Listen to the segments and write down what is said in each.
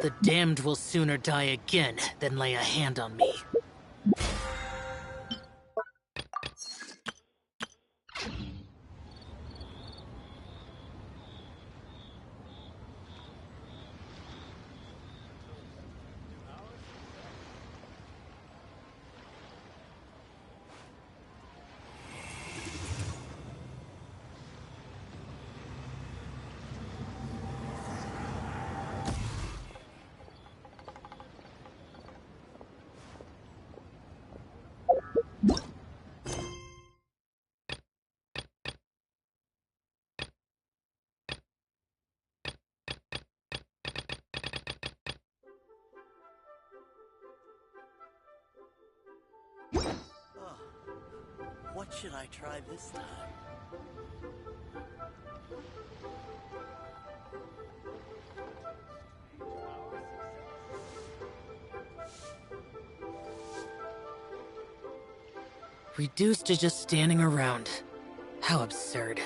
The damned will sooner die again than lay a hand on me. What should I try this time? Reduced to just standing around. How absurd.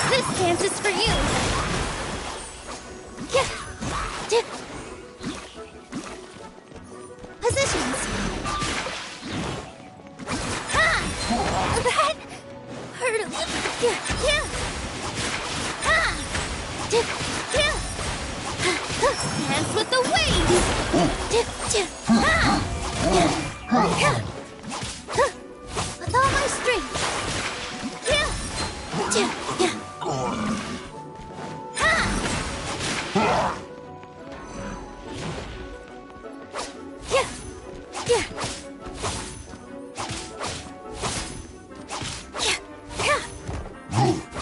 This dance is for you. Positions. That hurt a little. Dance with the waves. With all my strength.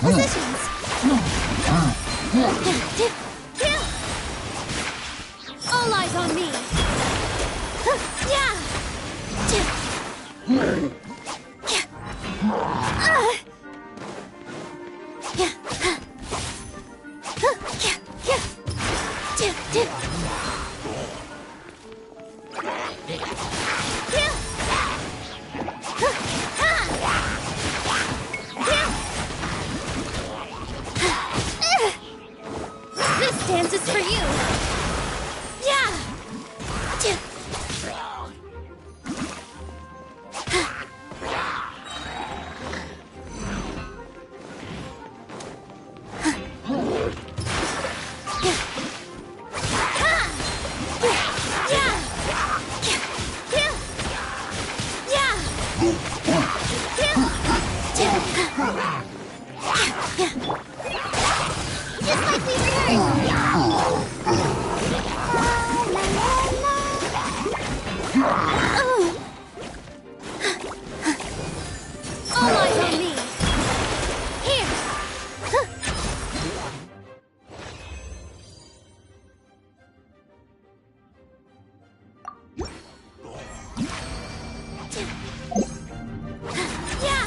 Positions. All eyes on me. This dance is for you. Just like we learned. All eyes on me. Here. Yeah.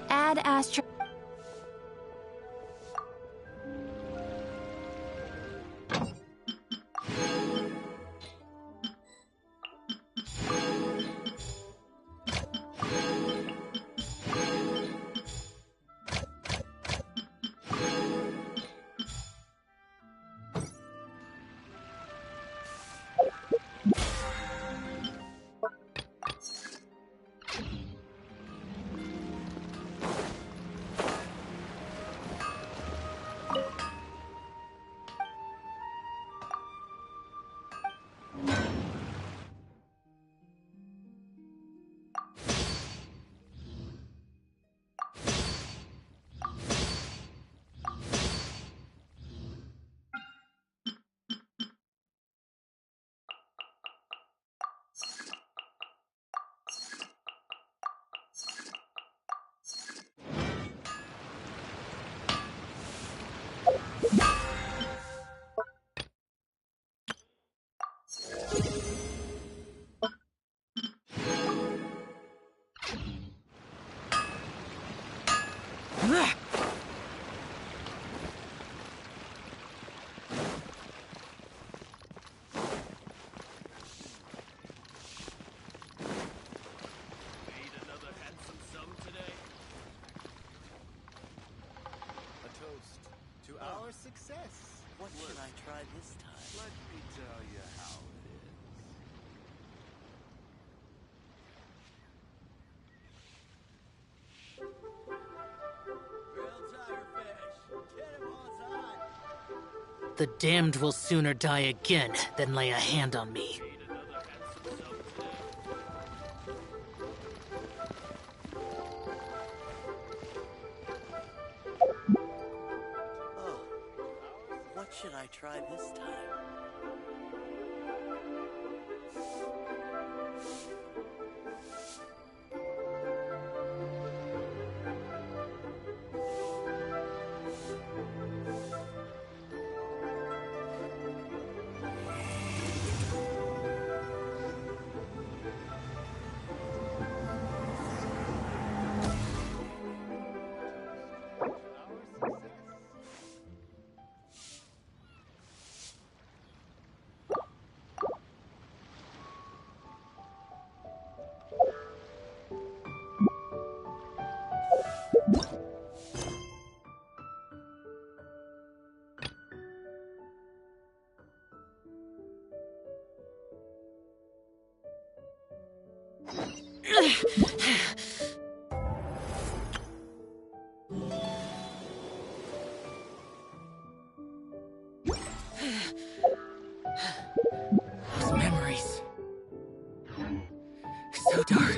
Add Astro. Made another handsome sum today. A toast to our success. What should I try this time? Let me tell you how it is. Grilled tiger fish. Get him while it's hot. The damned will sooner die again than lay a hand on me. Made another handsome sum today. Oh, what should I try this time? Those memories. So dark.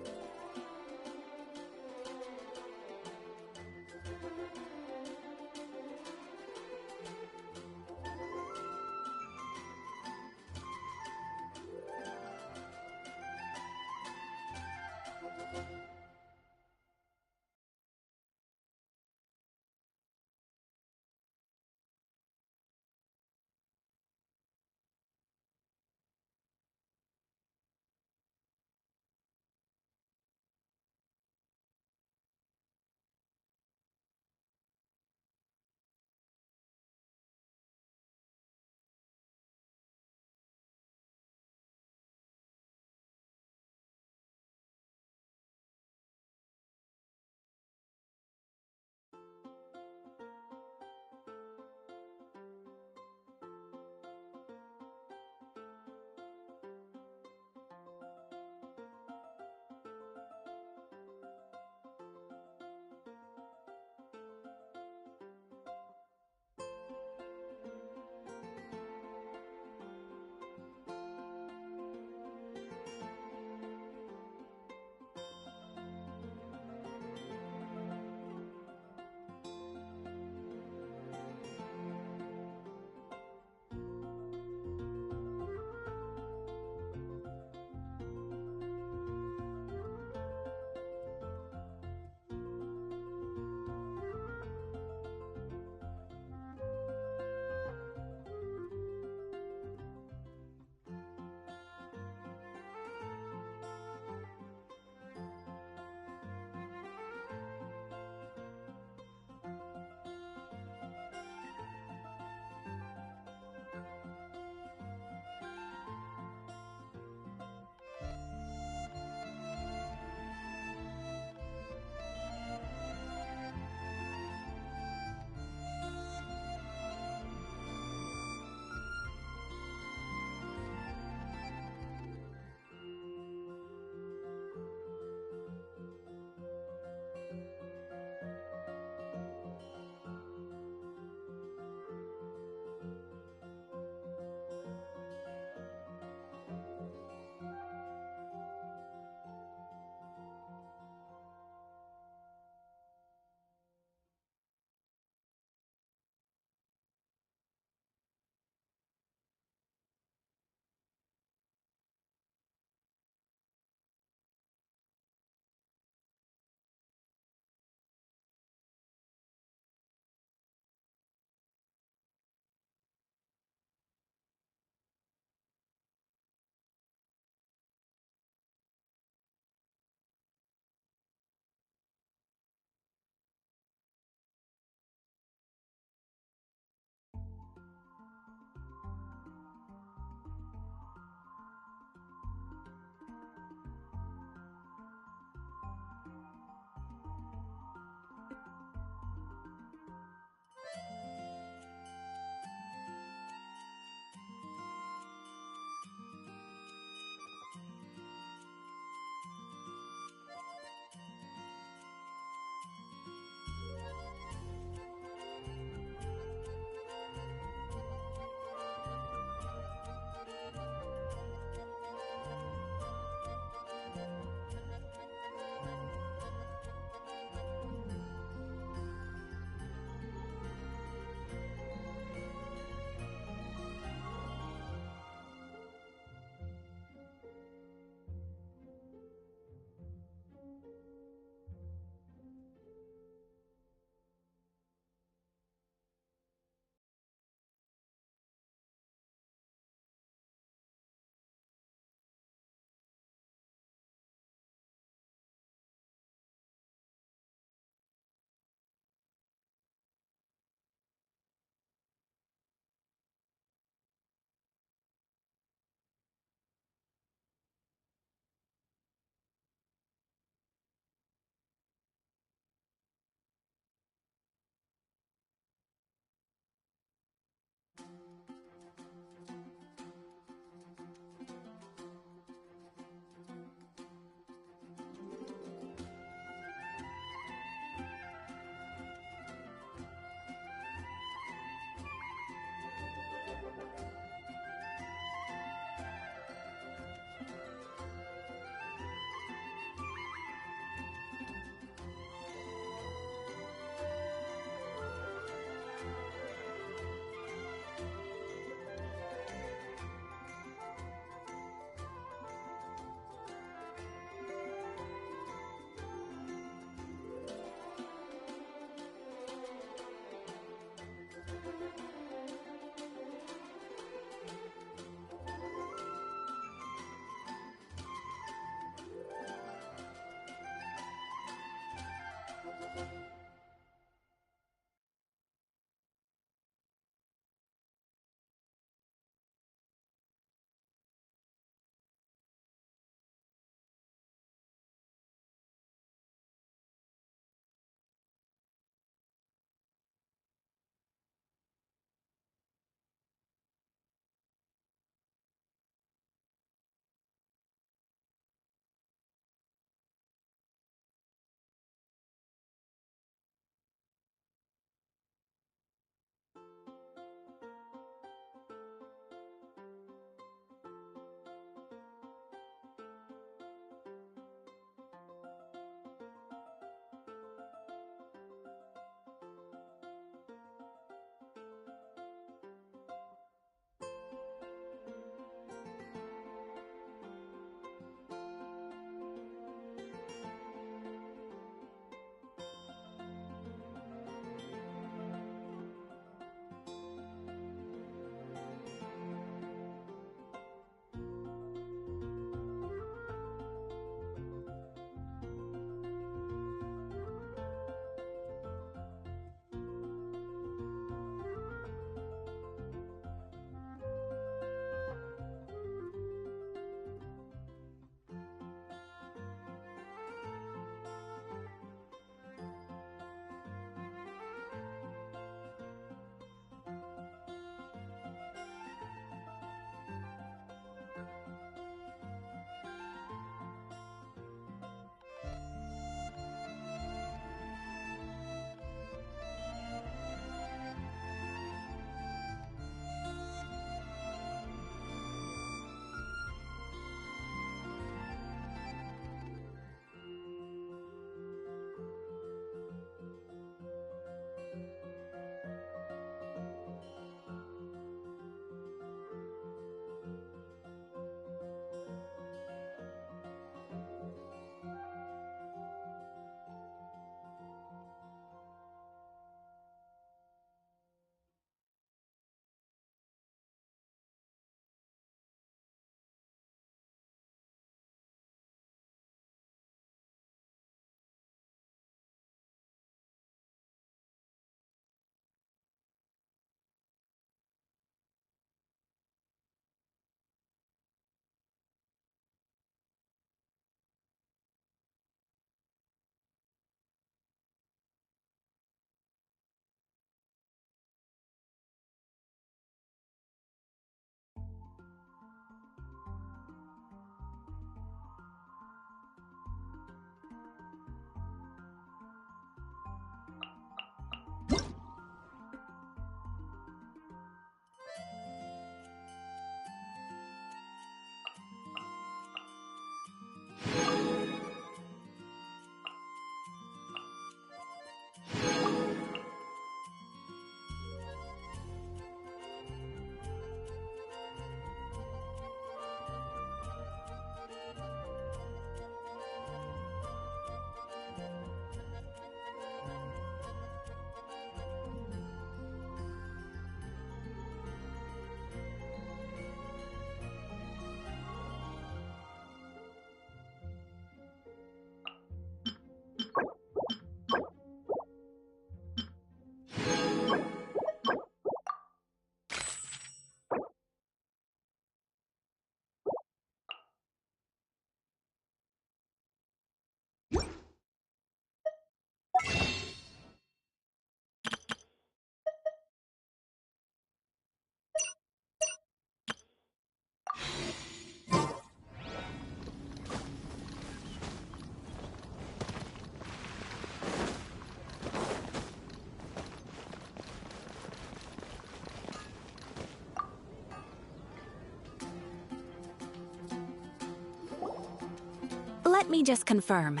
Let me just confirm.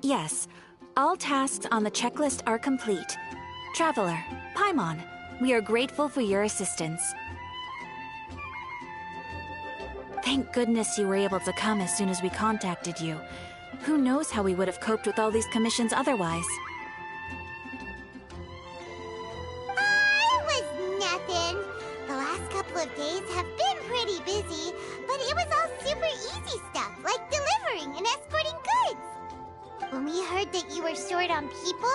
Yes, all tasks on the checklist are complete. Traveler, Paimon, we are grateful for your assistance. Thank goodness you were able to come as soon as we contacted you. Who knows how we would have coped with all these commissions otherwise? Was nothing. The last couple of days have been pretty busy, but it was all super easy stuff, like delivering and escorting goods. When we heard that you were short on people,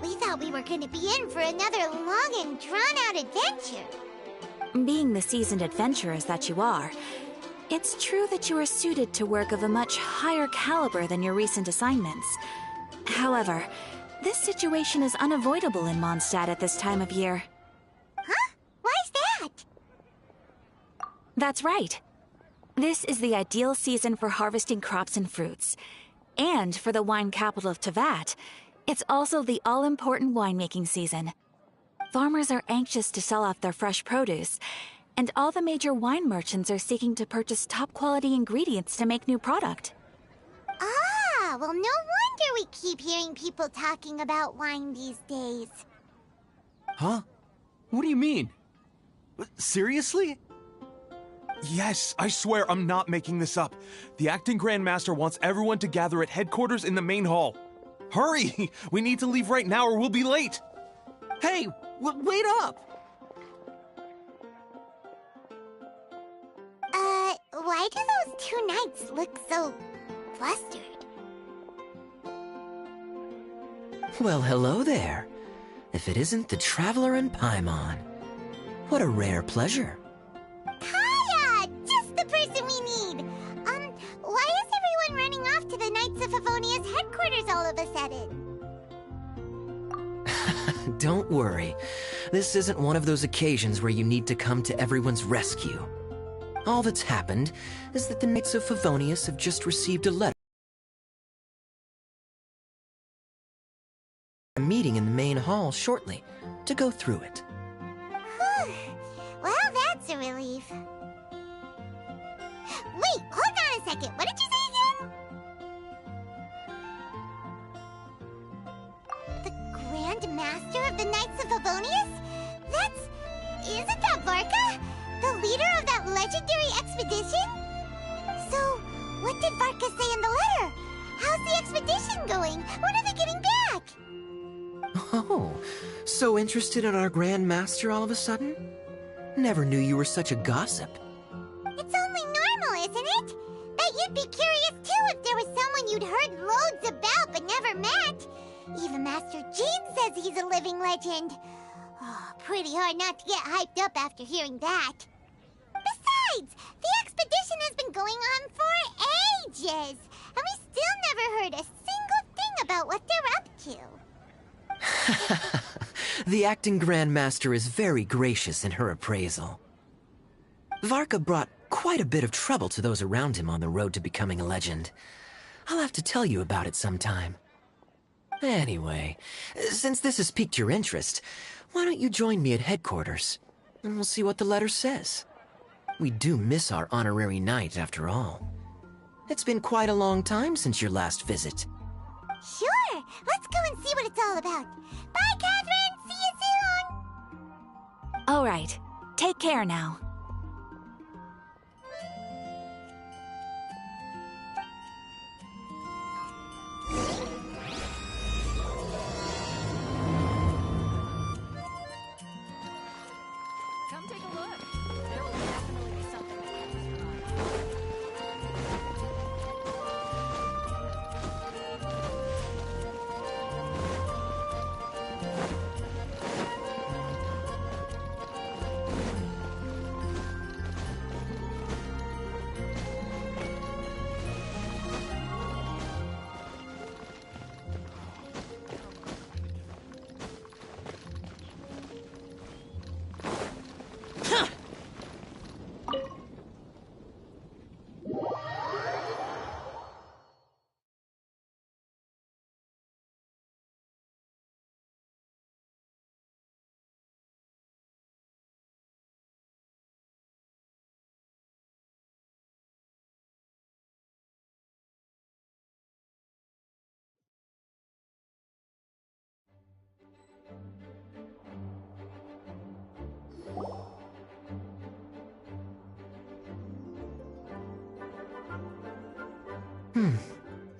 we thought we were going to be in for another long and drawn-out adventure. Being the seasoned adventurers that you are, it's true that you are suited to work of a much higher caliber than your recent assignments. However, this situation is unavoidable in Mondstadt at this time of year. Huh? Why's that? That's right. This is the ideal season for harvesting crops and fruits. And for the wine capital of Teyvat, it's also the all-important winemaking season. Farmers are anxious to sell off their fresh produce, and all the major wine merchants are seeking to purchase top-quality ingredients to make new product. Ah, well, no wonder we keep hearing people talking about wine these days. Huh? What do you mean? Seriously? Yes, I swear I'm not making this up. The acting Grandmaster wants everyone to gather at headquarters in the main hall. Hurry! We need to leave right now or we'll be late! Hey, wait up! Why do those two knights look so flustered? Well, hello there. If it isn't the Traveler and Paimon. What a rare pleasure. Kaya! Just the person we need! Why is everyone running off to the Knights of Favonia's headquarters all of a sudden? Don't worry. This isn't one of those occasions where you need to come to everyone's rescue. All that's happened is that the Knights of Favonius have just received a letter. A meeting in the main hall shortly to go through it. Well, that's a relief. Wait, hold on a second. What did you say again? The Grand Master of the Knights of Favonius? Isn't that Varka? The leader of that legendary expedition? So, what did Varka say in the letter? How's the expedition going? When are they getting back? Oh, so interested in our Grand Master all of a sudden? Never knew you were such a gossip. It's only normal, isn't it? That you'd be curious too if there was someone you'd heard loads about but never met. Even Master Jean says he's a living legend. Oh, pretty hard not to get hyped up after hearing that. Besides, the expedition has been going on for ages, and we still never heard a single thing about what they're up to. The acting Grandmaster is very gracious in her appraisal. Varka brought quite a bit of trouble to those around him on the road to becoming a legend. I'll have to tell you about it sometime. Anyway, since this has piqued your interest, why don't you join me at headquarters, and we'll see what the letter says. We do miss our honorary knight, after all. It's been quite a long time since your last visit. Sure, let's go and see what it's all about. Bye, Catherine! See you soon! All right, take care now. Come take a look. There will definitely be something that catches your eye.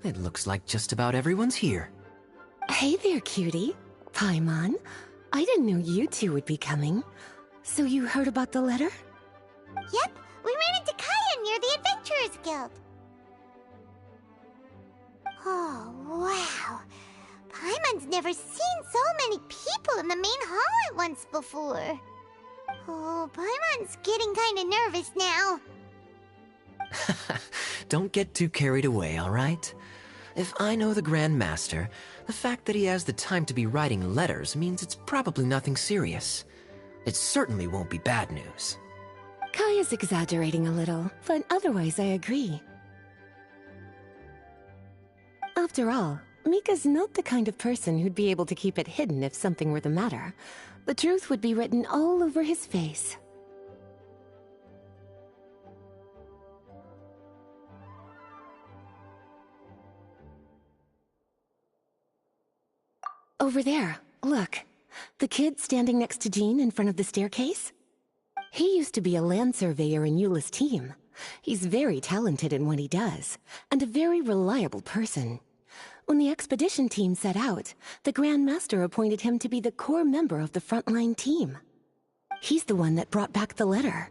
It looks like just about everyone's here. Hey there, cutie. Paimon. I didn't know you two would be coming. So you heard about the letter? Yep, we ran into Kaya near the Adventurers Guild. Oh, wow. Paimon's never seen so many people in the main hall at once before. Oh, Paimon's getting kinda nervous now. Don't get too carried away, all right? If I know the Grand Master, the fact that he has the time to be writing letters means it's probably nothing serious. It certainly won't be bad news. Kaya's exaggerating a little, but otherwise I agree. After all, Mika's not the kind of person who'd be able to keep it hidden if something were the matter. The truth would be written all over his face. Over there, look. The kid standing next to Jean in front of the staircase? He used to be a land surveyor in Eula's team. He's very talented in what he does, and a very reliable person. When the expedition team set out, the Grand Master appointed him to be the core member of the frontline team. He's the one that brought back the letter.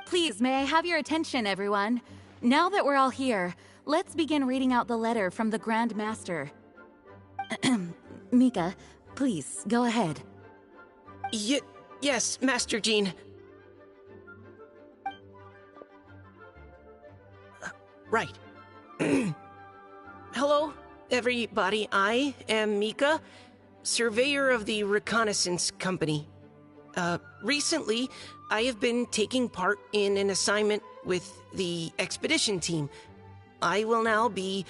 Please, may I have your attention, everyone? Now that we're all here, let's begin reading out the letter from the Grand Master. Mika, please, go ahead. Yes, Master Jean. Right. Hello, everybody. I am Mika, surveyor of the Reconnaissance Company. Recently, I have been taking part in an assignment with the expedition team. I will now be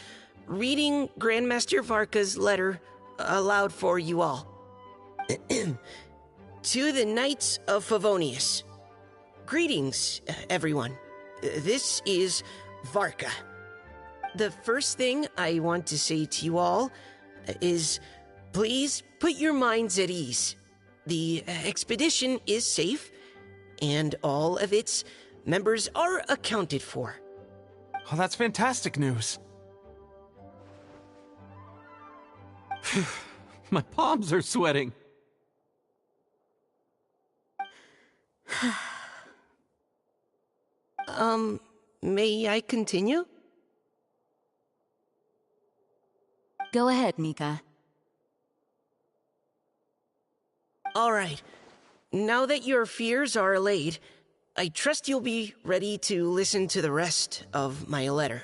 reading Grandmaster Varka's letter aloud for you all. To the Knights of Favonius. Greetings, everyone. This is Varka. The first thing I want to say to you all is, please put your minds at ease. The expedition is safe, and all of its members are accounted for. Oh, that's fantastic news. My palms are sweating. May I continue? Go ahead, Mika. All right. Now that your fears are allayed, I trust you'll be ready to listen to the rest of my letter.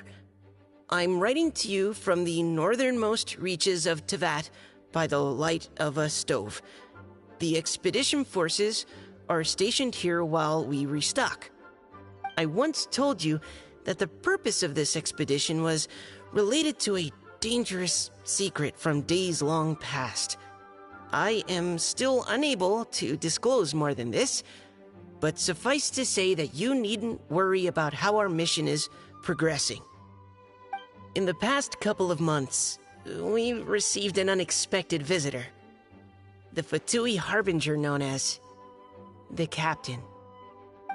I'm writing to you from the northernmost reaches of Tevat by the light of a stove. The expedition forces are stationed here while we restock. I once told you that the purpose of this expedition was related to a dangerous secret from days long past. I am still unable to disclose more than this, but suffice to say that you needn't worry about how our mission is progressing. In the past couple of months, we received an unexpected visitor. The Fatui Harbinger known as the Captain.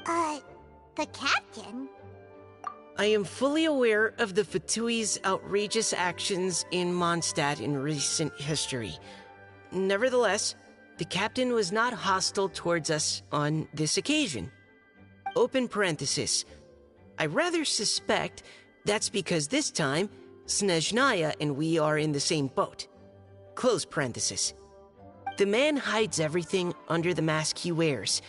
The Captain? I am fully aware of the Fatui's outrageous actions in Mondstadt in recent history. Nevertheless, the Captain was not hostile towards us on this occasion. Open parenthesis. I rather suspect that's because this time, Snezhnaya and we are in the same boat. Close parenthesis. The man hides everything under the mask he wears,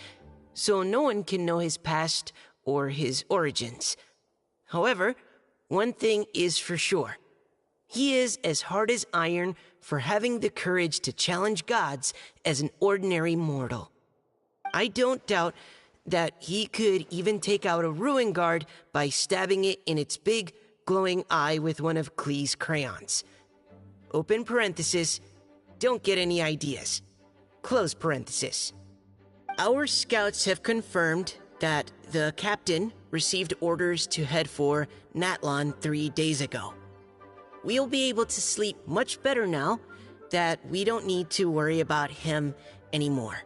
so no one can know his past or his origins. However, one thing is for sure. He is as hard as iron for having the courage to challenge gods as an ordinary mortal. I don't doubt that he could even take out a ruin guard by stabbing it in its big, glowing eye with one of Klee's crayons. Open parenthesis, don't get any ideas. Close parenthesis. Our scouts have confirmed that the Captain received orders to head for Natlon 3 days ago. We'll be able to sleep much better now that we don't need to worry about him anymore.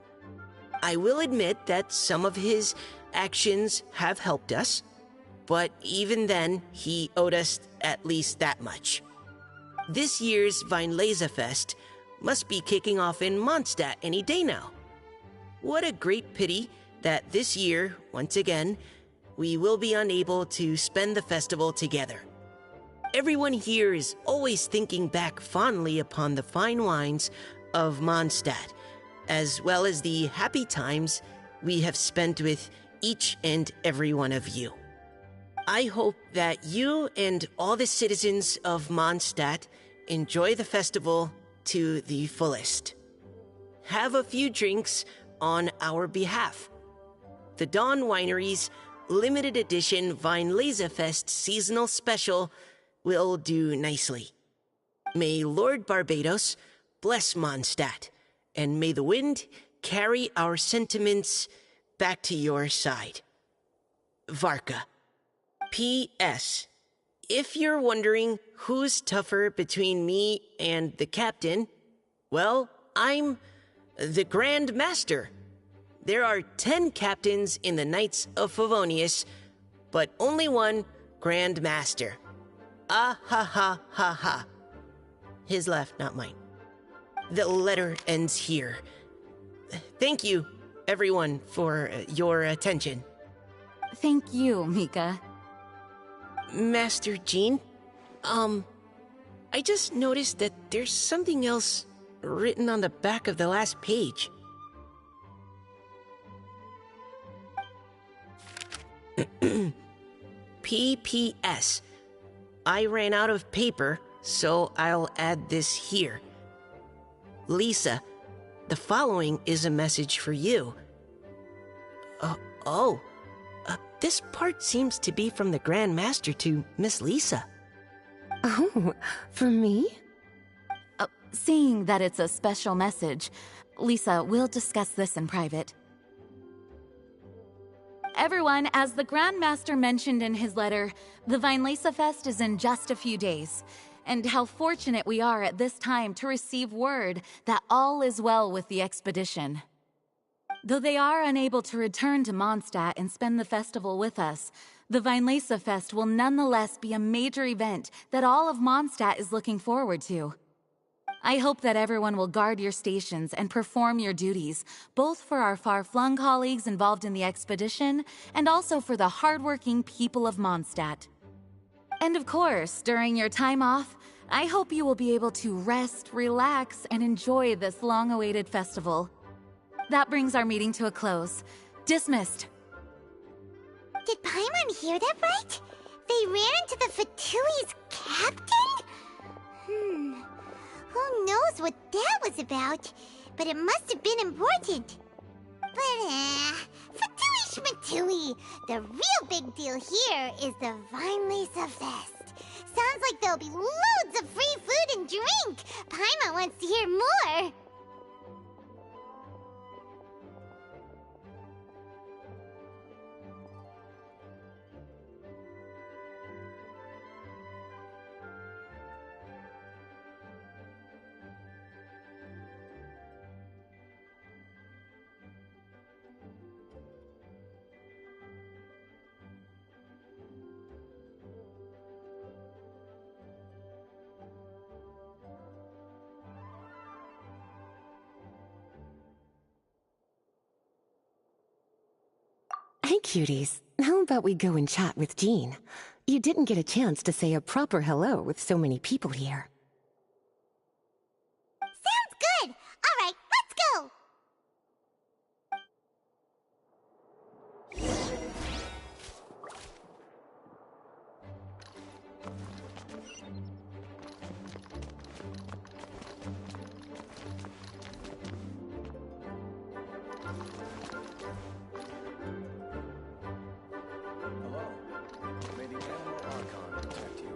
I will admit that some of his actions have helped us. but even then, he owed us at least that much. This year's Vinelaza Fest must be kicking off in Mondstadt any day now. What a great pity that this year, once again, we will be unable to spend the festival together. Everyone here is always thinking back fondly upon the fine wines of Mondstadt, as well as the happy times we have spent with each and every one of you. I hope that you and all the citizens of Mondstadt enjoy the festival to the fullest. Have a few drinks on our behalf. The Dawn Winery's limited edition Vinelaza Fest seasonal special will do nicely. May Lord Barbados bless Mondstadt, and may the wind carry our sentiments back to your side. Varka. P.S. If you're wondering who's tougher between me and the captain, well, I'm the Grand Master. There are 10 captains in the Knights of Favonius, but only one Grand Master. Ah ha ha ha ha. His laugh, not mine. The letter ends here. Thank you, everyone, for your attention. Thank you, Mika. Master Jean, I just noticed that there's something else written on the back of the last page. P.P.S. I ran out of paper, so I'll add this here. Lisa, the following is a message for you. This part seems to be from the Grand Master to Miss Lisa. Oh, for me? Seeing that it's a special message, Lisa, we'll discuss this in private. Everyone, as the Grand Master mentioned in his letter, the Vinelaza Fest is in just a few days. And how fortunate we are at this time to receive word that all is well with the expedition. Though they are unable to return to Mondstadt and spend the festival with us, the Vinelaza Fest will nonetheless be a major event that all of Mondstadt is looking forward to. I hope that everyone will guard your stations and perform your duties, both for our far-flung colleagues involved in the expedition and also for the hardworking people of Mondstadt. And of course, during your time off, I hope you will be able to rest, relax, and enjoy this long-awaited festival. That brings our meeting to a close. Dismissed. Did Paimon hear that right? They ran into the Fatui's captain? Who knows what that was about? But it must have been important. But, Fatui Schmatui! The real big deal here is the Vinelaza Fest. Sounds like there'll be loads of free food and drink! Paimon wants to hear more! Hey, cuties. How about we go and chat with Jean? You didn't get a chance to say a proper hello with so many people here. Sounds good! Alright, let's go! Hello. May the Animal Archon protect you.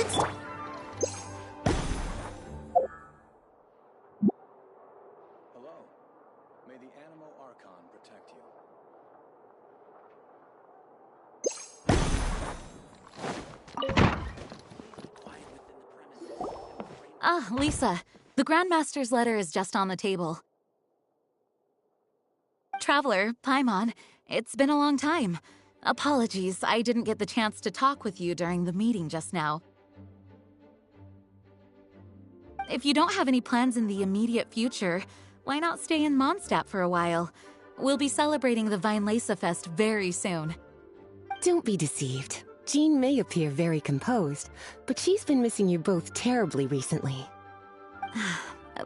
next... Hello. May the Animal Archon protect you. Ah, Lisa, the Grandmaster's letter is just on the table. Traveler, Paimon, it's been a long time. Apologies, I didn't get the chance to talk with you during the meeting just now. If you don't have any plans in the immediate future, why not stay in Mondstadt for a while? We'll be celebrating the Weinlese Fest very soon. Don't be deceived. Jean may appear very composed, but she's been missing you both terribly recently.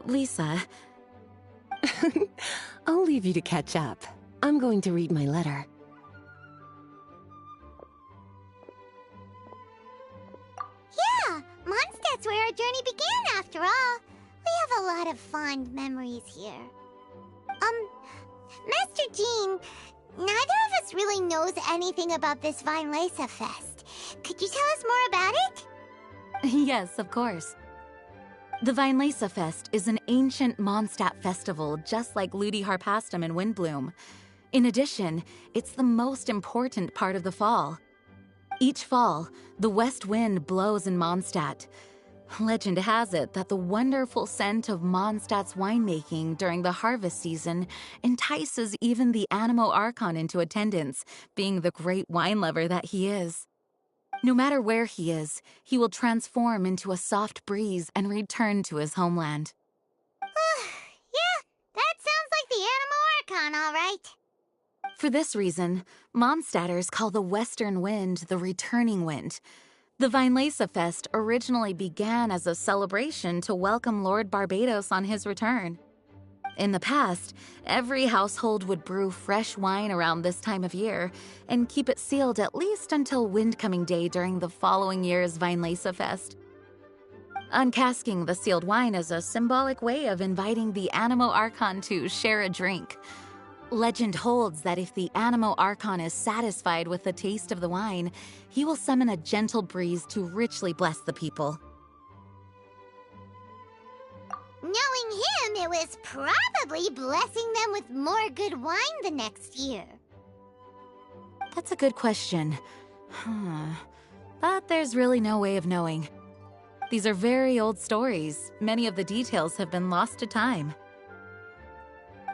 Lisa... I'll leave you to catch up. I'm going to read my letter. Yeah, Mondstadt's where our journey began after all. We have a lot of fond memories here. Master Jean, neither of us really knows anything about this Weinlese Fest. Could you tell us more about it? Yes, of course. The Weinlese Fest is an ancient Mondstadt festival just like Ludi Harpastum and Windbloom. In addition, it's the most important part of the fall. Each fall, the west wind blows in Mondstadt. Legend has it that the wonderful scent of Mondstadt's winemaking during the harvest season entices even the Animo Archon into attendance, being the great wine lover that he is. No matter where he is, he will transform into a soft breeze and return to his homeland. Yeah, that sounds like the Animo Archon, all right. For this reason, Mondstadters call the western wind the returning wind. The Weinlese Fest originally began as a celebration to welcome Lord Barbados on his return. In the past, every household would brew fresh wine around this time of year and keep it sealed at least until Windcoming Day during the following year's Weinlese Fest. Uncasking the sealed wine is a symbolic way of inviting the Animo Archon to share a drink. Legend holds that if the Animo Archon is satisfied with the taste of the wine, he will summon a gentle breeze to richly bless the people. Knowing him, it was probably blessing them with more good wine the next year. That's a good question. But there's really no way of knowing. These are very old stories. Many of the details have been lost to time.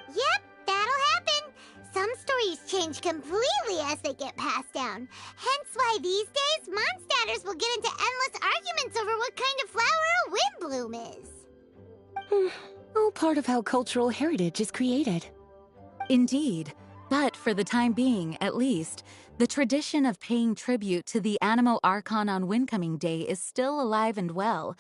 Yep, that'll happen. Some stories change completely as they get passed down. Hence why these days, Mondstadters will get into endless arguments over what kind of flower a windbloom is. All part of how cultural heritage is created. Indeed. But for the time being, at least, the tradition of paying tribute to the Animo Archon on Windcoming Day is still alive and well,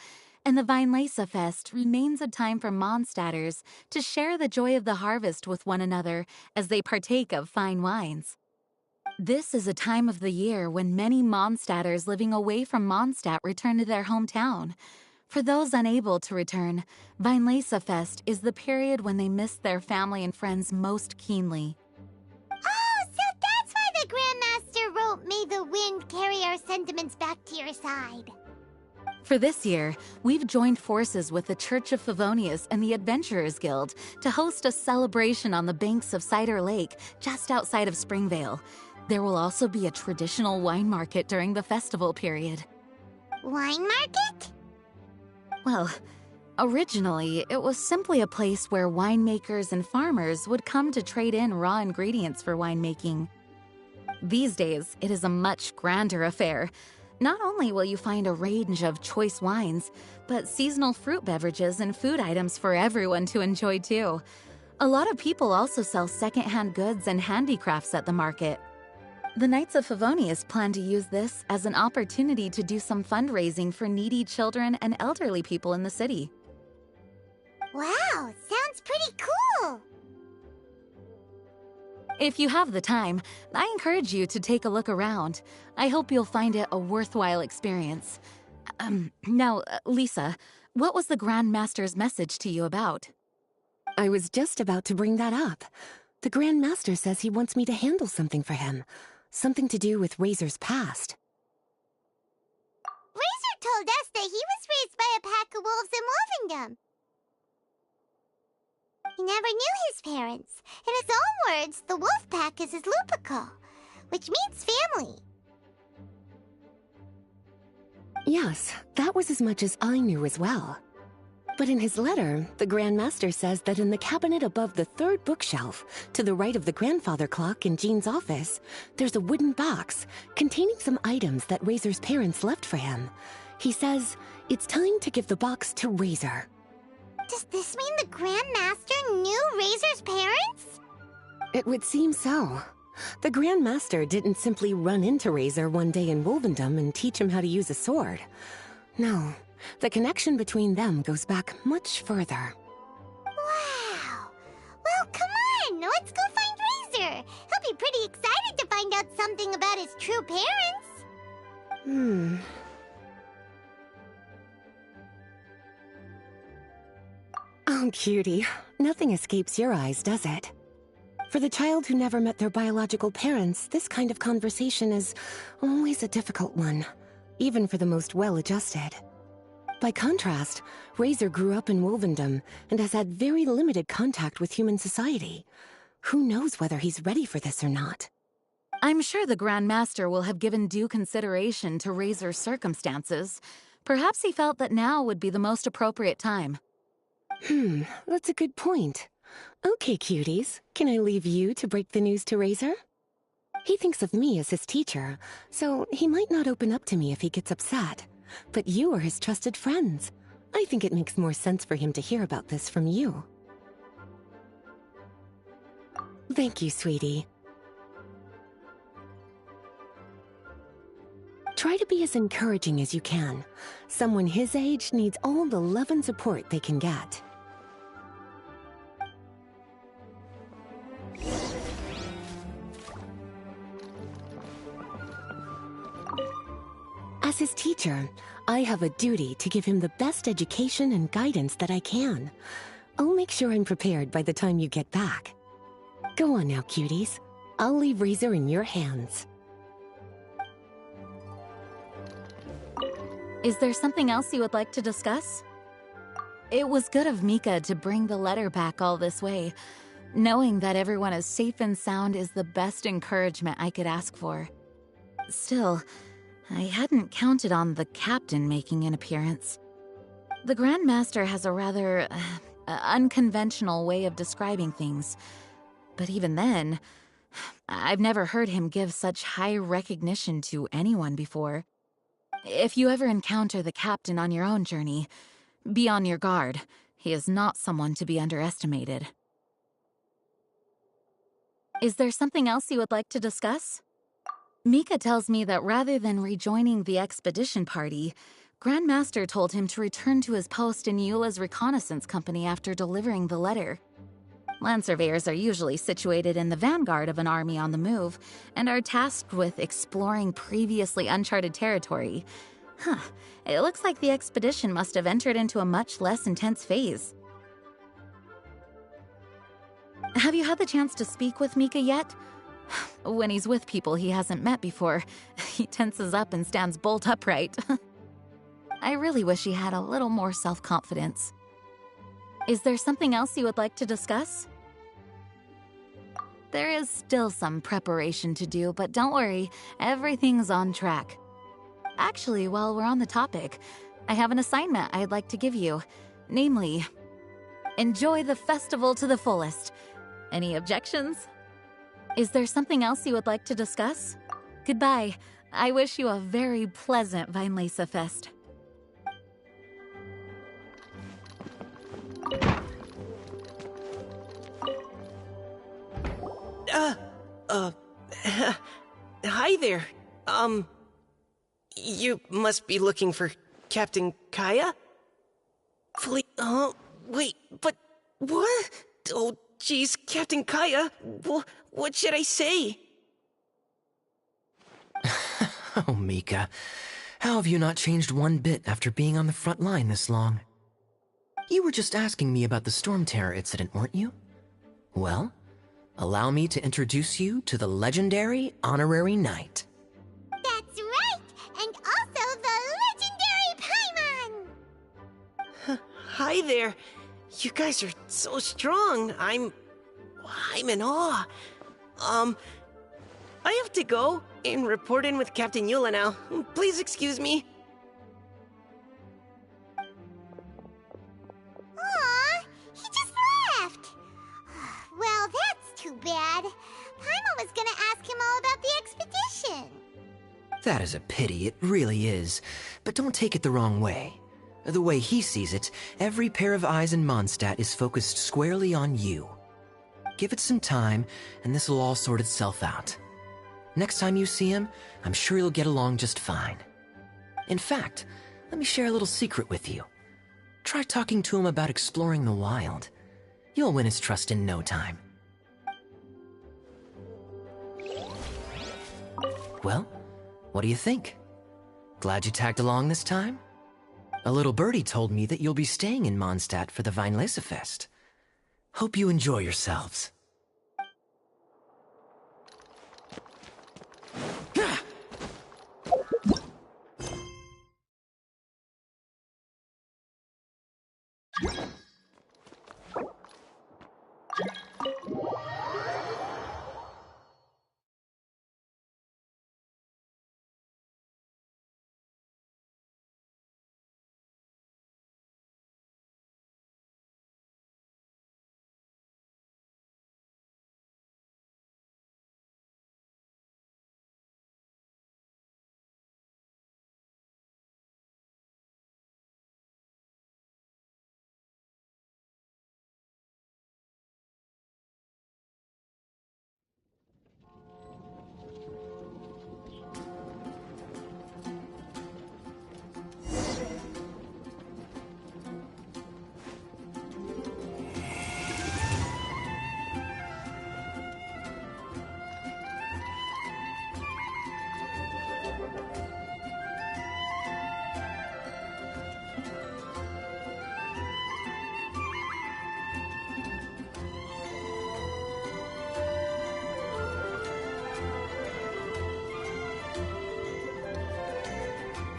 and the Weinlese Fest remains a time for Mondstadters to share the joy of the harvest with one another as they partake of fine wines. This is a time of the year when many Mondstadters living away from Mondstadt return to their hometown. For those unable to return, Weinlese Fest is the period when they miss their family and friends most keenly. Oh, so that's why the Grandmaster wrote, "May the wind carry our sentiments back to your side." For this year, we've joined forces with the Church of Favonius and the Adventurers Guild to host a celebration on the banks of Cider Lake, just outside of Springvale. There will also be a traditional wine market during the festival period. Wine market? Well, originally, it was simply a place where winemakers and farmers would come to trade in raw ingredients for winemaking. These days, it is a much grander affair. Not only will you find a range of choice wines, but seasonal fruit beverages and food items for everyone to enjoy too. A lot of people also sell secondhand goods and handicrafts at the market. The Knights of Favonius plan to use this as an opportunity to do some fundraising for needy children and elderly people in the city. Wow, sounds pretty cool! If you have the time, I encourage you to take a look around. I hope you'll find it a worthwhile experience. Now, Lisa, what was the Grand Master's message to you about? I was just about to bring that up. The Grand Master says he wants me to handle something for him. Something to do with Razor's past. Razor told us that he was raised by a pack of wolves in Wolvendom. He never knew his parents. In his own words, the wolf pack is his lupical, which means family. Yes, that was as much as I knew as well. But in his letter, the Grand Master says that in the cabinet above the third bookshelf, to the right of the grandfather clock in Jean's office, there's a wooden box containing some items that Razor's parents left for him. He says it's time to give the box to Razor. Does this mean the Grand Master knew Razor's parents? It would seem so. The Grand Master didn't simply run into Razor one day in Wolvendom and teach him how to use a sword. No. The connection between them goes back much further. Wow! Well, come on! Let's go find Razor! He'll be pretty excited to find out something about his true parents! Oh, cutie. Nothing escapes your eyes, does it? For the child who never met their biological parents, this kind of conversation is always a difficult one, even for the most well-adjusted. By contrast, Razor grew up in Wolvendom and has had very limited contact with human society. Who knows whether he's ready for this or not? I'm sure the Grand Master will have given due consideration to Razor's circumstances. Perhaps he felt that now would be the most appropriate time. That's a good point. Okay, cuties, can I leave you to break the news to Razor? He thinks of me as his teacher, so he might not open up to me if he gets upset. But you are his trusted friends. I think it makes more sense for him to hear about this from you. Thank you, sweetie. Try to be as encouraging as you can. Someone his age needs all the love and support they can get. As his teacher, I have a duty to give him the best education and guidance that I can. I'll make sure I'm prepared by the time you get back. Go on now, cuties. I'll leave Razor in your hands. Is there something else you would like to discuss? It was good of Mika to bring the letter back all this way. Knowing that everyone is safe and sound is the best encouragement I could ask for. Still, I hadn't counted on the captain making an appearance. The Grand Master has a rather unconventional way of describing things. But even then, I've never heard him give such high recognition to anyone before. If you ever encounter the captain on your own journey, be on your guard. He is not someone to be underestimated. Is there something else you would like to discuss? Mika tells me that rather than rejoining the expedition party, Grand Master told him to return to his post in Eula's reconnaissance company after delivering the letter. Land surveyors are usually situated in the vanguard of an army on the move, and are tasked with exploring previously uncharted territory. It looks like the expedition must have entered into a much less intense phase. Have you had the chance to speak with Mika yet? When he's with people he hasn't met before, he tenses up and stands bolt upright. I really wish he had a little more self-confidence. Is there something else you would like to discuss? There is still some preparation to do, but don't worry, everything's on track. Actually, while we're on the topic, I have an assignment I'd like to give you. Namely, enjoy the festival to the fullest. Any objections? Is there something else you would like to discuss? Goodbye. I wish you a very pleasant Weinlese Fest. Hi there. You must be looking for Captain Kaya? Wait, but what? Oh, jeez, Captain Kaya, what should I say? Oh, Mika. How have you not changed one bit after being on the front line this long? You were just asking me about the Storm Terror incident, weren't you? Well, allow me to introduce you to the legendary Honorary Knight. That's right! And also the legendary Hey there. You guys are so strong. I'm in awe. I have to go and report in with Captain Eula now. Please excuse me. Aw, he just left. Well, that's too bad. Paimon was gonna ask him all about the expedition. That is a pity, it really is. But don't take it the wrong way. The way he sees it, every pair of eyes in Mondstadt is focused squarely on you. Give it some time, and this will all sort itself out. Next time you see him, I'm sure you'll get along just fine. In fact, let me share a little secret with you. Try talking to him about exploring the wild. You'll win his trust in no time. Well, what do you think? Glad you tagged along this time? A little birdie told me that you'll be staying in Mondstadt for the Weinlesefest. Hope you enjoy yourselves.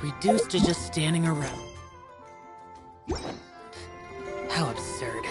Reduced to just standing around. How absurd.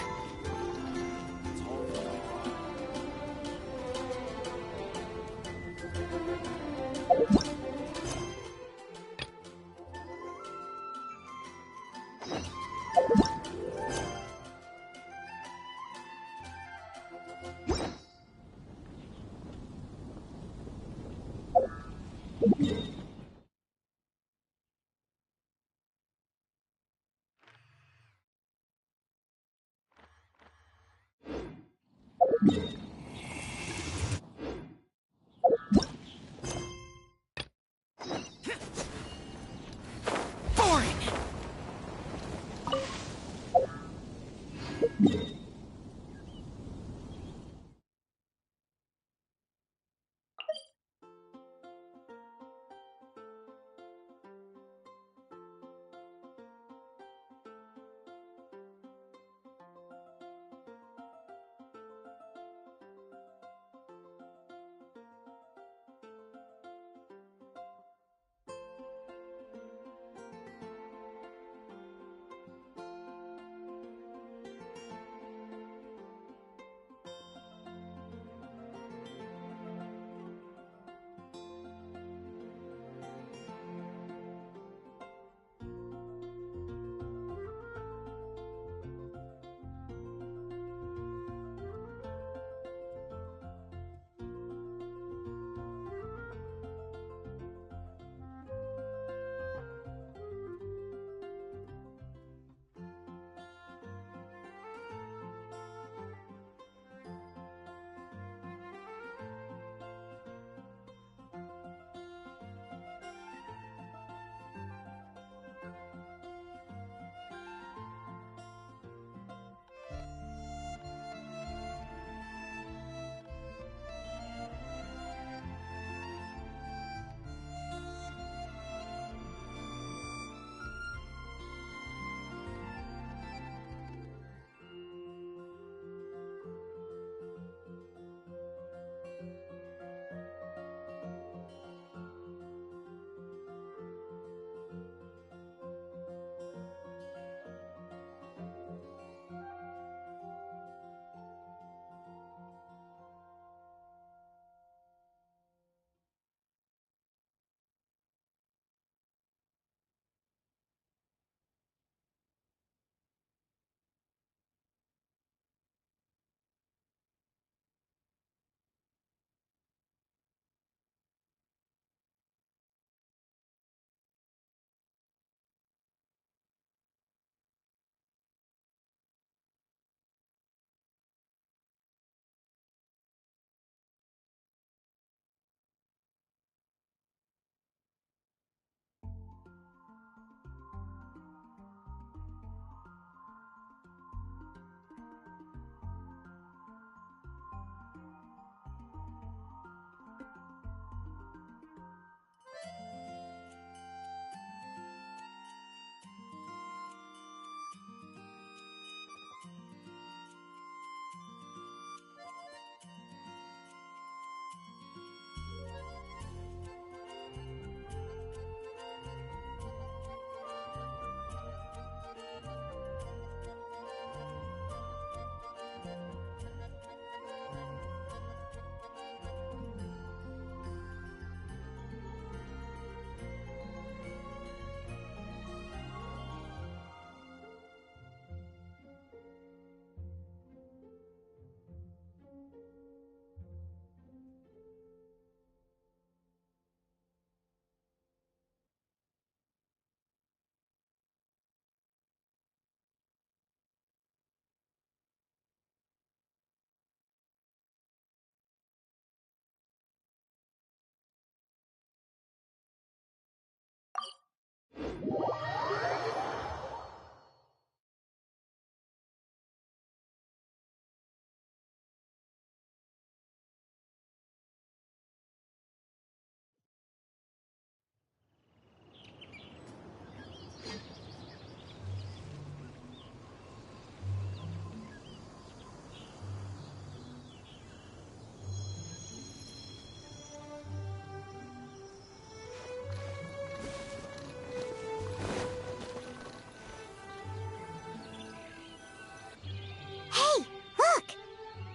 Hey, look!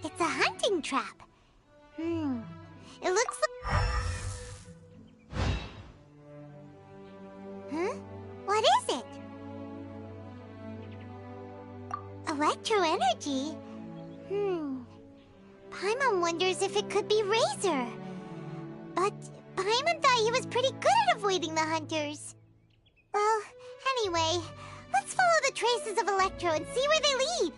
It's a hunting trap. It looks like... Huh? What is it? Electro energy? Paimon wonders if it could be Razor. But Paimon thought he was pretty good at avoiding the hunters. Well, anyway, let's follow the traces of Electro and see where they lead.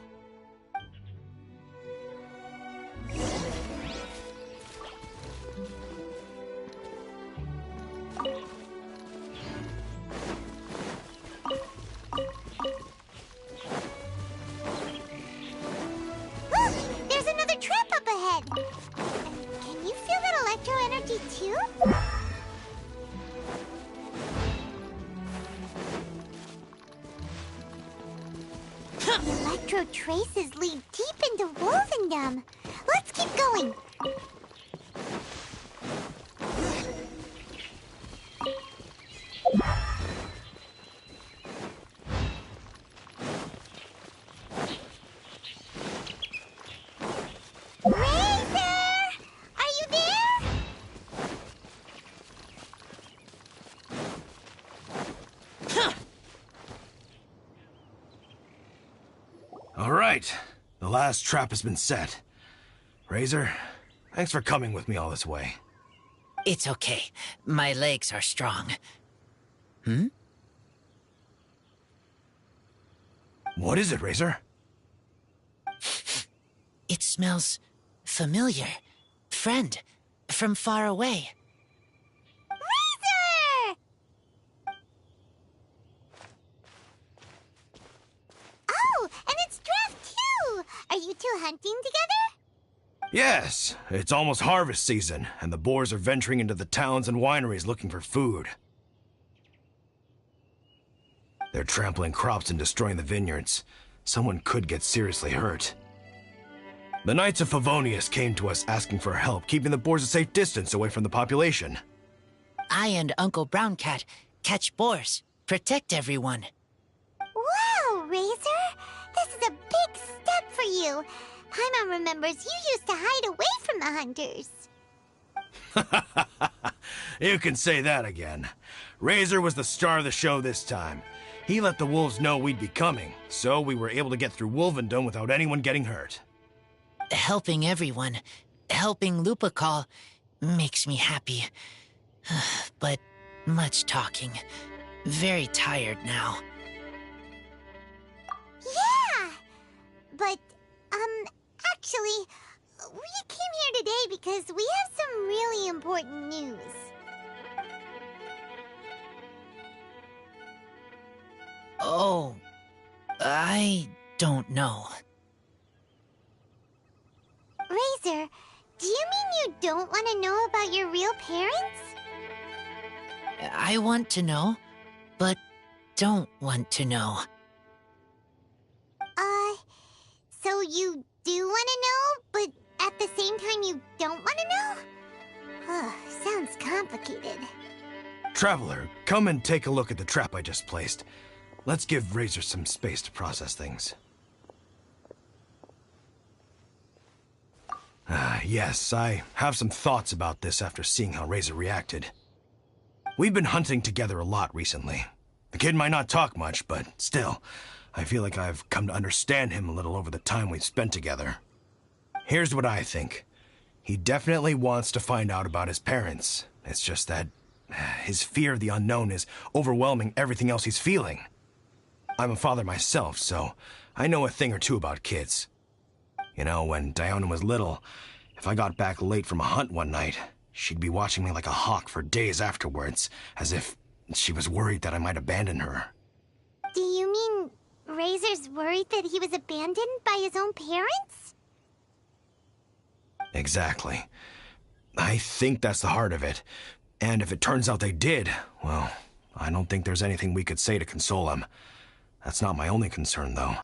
Look! There's another trap up ahead! Can you feel that electro energy too? The electro traces lead deep into Wolvendom. Let's keep going. Razor! Are you there? All right. The last trap has been set. Razor, thanks for coming with me all this way. It's okay. My legs are strong. What is it, Razor? It smells familiar. Friend, from far away. Razor! Oh, and it's Draft too! Are you two hunting together? Yes, it's almost harvest season, and the boars are venturing into the towns and wineries looking for food. They're trampling crops and destroying the vineyards. Someone could get seriously hurt. The Knights of Favonius came to us asking for help, keeping the boars a safe distance away from the population. I and Uncle Brown Cat catch boars, protect everyone. Wow, Razor! This is a big step for you. Paimon remembers you used to hide away from the hunters. You can say that again. Razor was the star of the show this time. He let the wolves know we'd be coming, so we were able to get through Wolvendom without anyone getting hurt. Helping everyone, helping Lupical, makes me happy. But much talking. Very tired now. Yeah! But, actually, we came here today because we have some really important news. Oh, I don't know. Razor, do you mean you don't want to know about your real parents? I want to know, but don't want to know. So you do want to know, but at the same time you don't want to know? Sounds complicated. Traveler, come and take a look at the trap I just placed. Let's give Razor some space to process things. Yes, I have some thoughts about this after seeing how Razor reacted. We've been hunting together a lot recently. The kid might not talk much, but still, I feel like I've come to understand him a little over the time we've spent together. Here's what I think. He definitely wants to find out about his parents. It's just that his fear of the unknown is overwhelming everything else he's feeling. I'm a father myself, so I know a thing or two about kids. You know, when Diona was little, if I got back late from a hunt one night, she'd be watching me like a hawk for days afterwards, as if She was worried that I might abandon her. Do you mean Razor's worried that he was abandoned by his own parents? Exactly. I think that's the heart of it. And if it turns out they did, well, I don't think there's anything we could say to console him. That's not my only concern, though.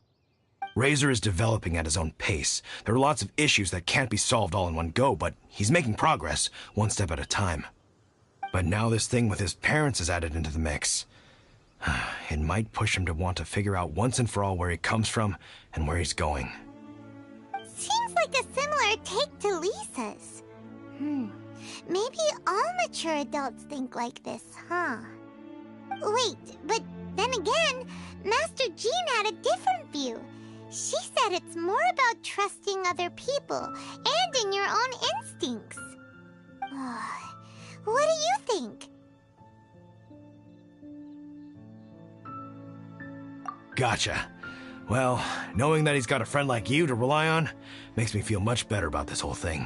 Razor is developing at his own pace. There are lots of issues that can't be solved all in one go, but he's making progress, one step at a time. But now this thing with his parents is added into the mix. It might push him to want to figure out once and for all where he comes from and where he's going. Seems like a similar take to Lisa's. Maybe all mature adults think like this, huh? Wait, but then again, Master Jean had a different view. She said it's more about trusting other people and in your own instincts. What do you think? Gotcha. Well, knowing that he's got a friend like you to rely on makes me feel much better about this whole thing.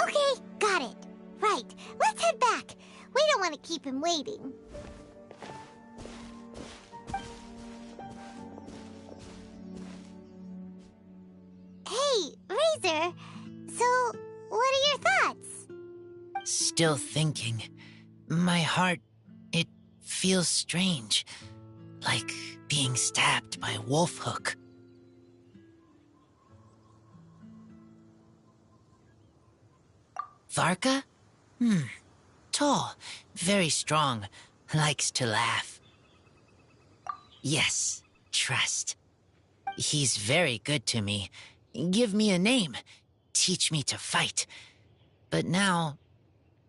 Okay, got it. Right, let's head back. We don't want to keep him waiting. Hey, Razor. So, what are your thoughts? Still thinking. My heart, it feels strange. Like being stabbed by a wolf hook. Varka? Tall, very strong, likes to laugh. Yes, trust. He's very good to me. Give me a name, teach me to fight. But now,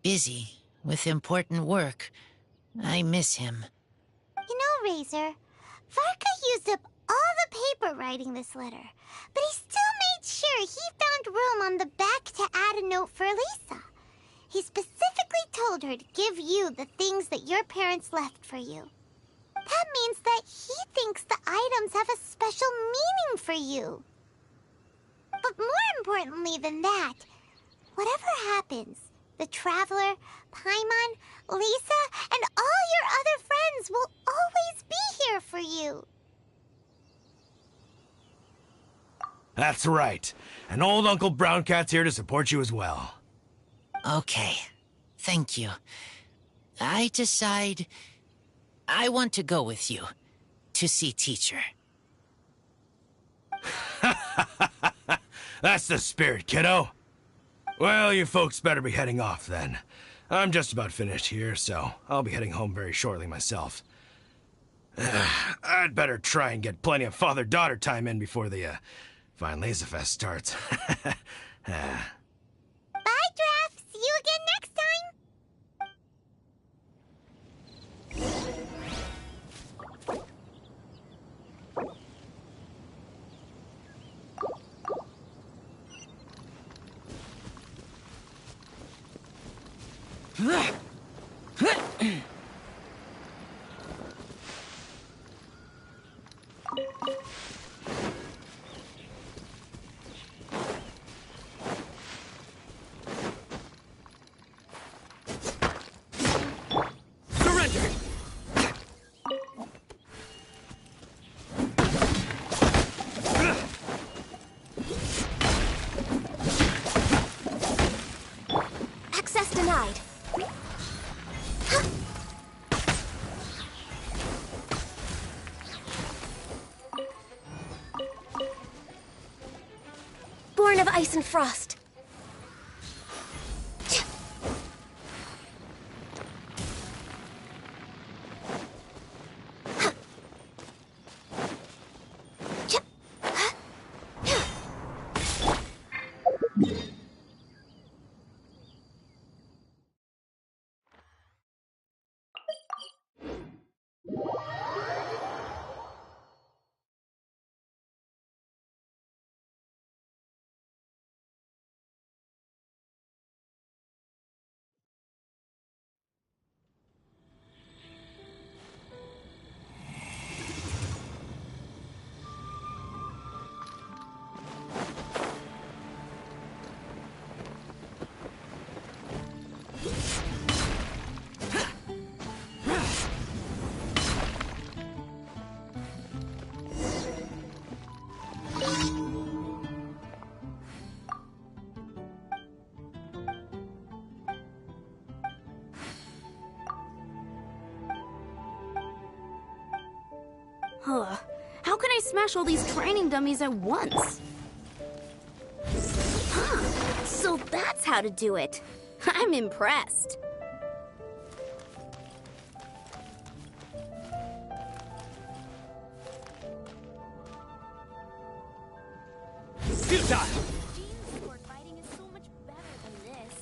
busy with important work. I miss him. You know, Razor, Varka used up all the paper writing this letter, but he still made sure he found room on the back to add a note for Lisa. He specifically told her to give you the things that your parents left for you. That means that he thinks the items have a special meaning for you. But more importantly than that, whatever happens, the Traveler, Paimon, Lisa, and all your other friends will always be here for you. That's right. And old Uncle Brown Cat's here to support you as well. Okay, thank you. I decide I want to go with you to see teacher. That's the spirit, kiddo. Well, you folks better be heading off then. I'm just about finished here, so I'll be heading home very shortly myself. I'd better try and get plenty of father-daughter time in before the Vinyl Fest starts. Bye, Draf. See you again next time. Access denied. Born of ice and frost. Ugh. How can I smash all these training dummies at once? Huh. So that's how to do it. I'm impressed. Futile! Jean's sword fighting is so much better than this.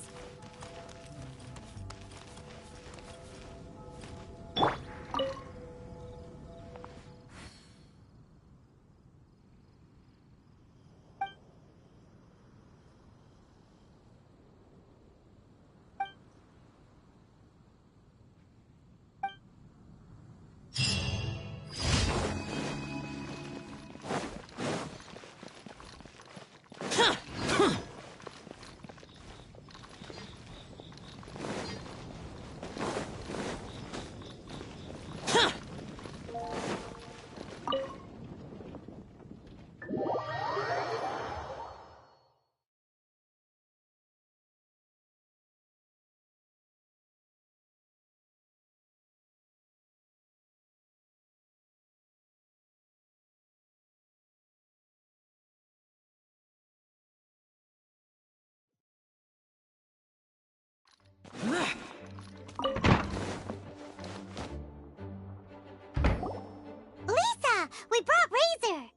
Lisa, we brought Razor.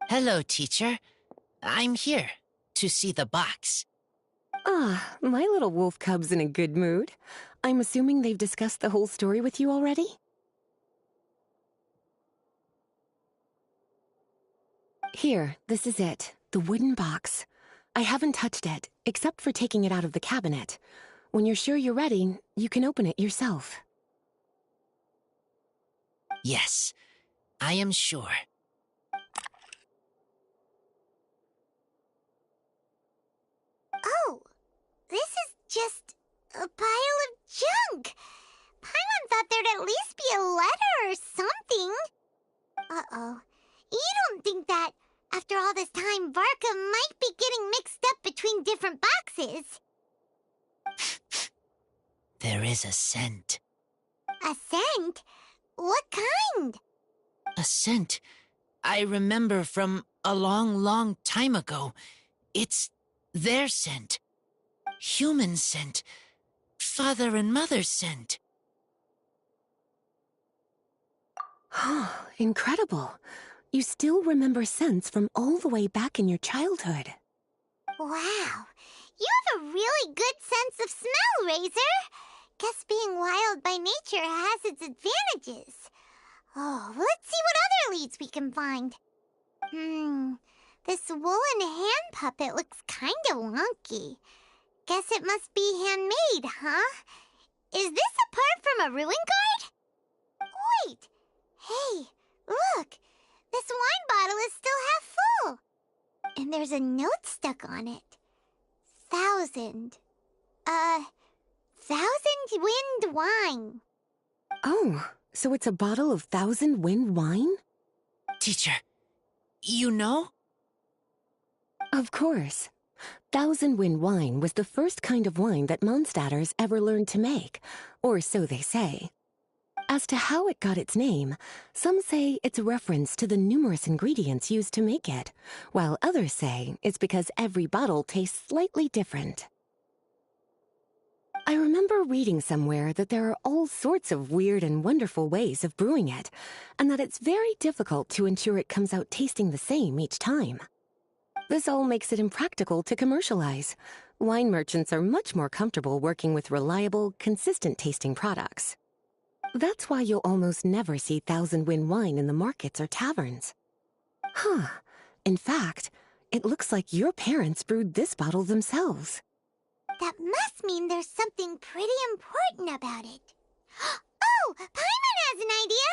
Hello, teacher. I'm here to see the box. Ah, my little wolf cub's in a good mood. I'm assuming they've discussed the whole story with you already? Here, this is it. The wooden box. I haven't touched it, except for taking it out of the cabinet. When you're sure you're ready, you can open it yourself. Yes, I am sure. Oh, this is just a pile of junk. Paimon thought there'd at least be a letter or something. Uh-oh. You don't think that, after all this time, Varka might be getting mixed up between different boxes? There is a scent. A scent? What kind? A scent I remember from a long, long time ago. It's their scent. Human scent. Father and mother's scent. Oh, incredible. You still remember scents from all the way back in your childhood. Wow. You have a really good sense of smell, Razor. Guess being wild by nature has its advantages. Oh, let's see what other leads we can find. This woolen hand puppet looks kinda wonky. Guess it must be handmade, huh? Is this a part from a ruin guard? Wait! Hey, look! This wine bottle is still half full. And there's a note stuck on it. 1,000 wind wine. Oh, so it's a bottle of 1,000 wind wine? Teacher, you know? Of course. 1,000 wind wine was the first kind of wine that Mondstadters ever learned to make, or so they say. As to how it got its name, some say it's a reference to the numerous ingredients used to make it, while others say it's because every bottle tastes slightly different. I remember reading somewhere that there are all sorts of weird and wonderful ways of brewing it, and that it's very difficult to ensure it comes out tasting the same each time. This all makes it impractical to commercialize. Wine merchants are much more comfortable working with reliable, consistent-tasting products. That's why you'll almost never see 1,000 wind wine in the markets or taverns. Huh. In fact, it looks like your parents brewed this bottle themselves. That must mean there's something pretty important about it. Oh, Paimon has an idea!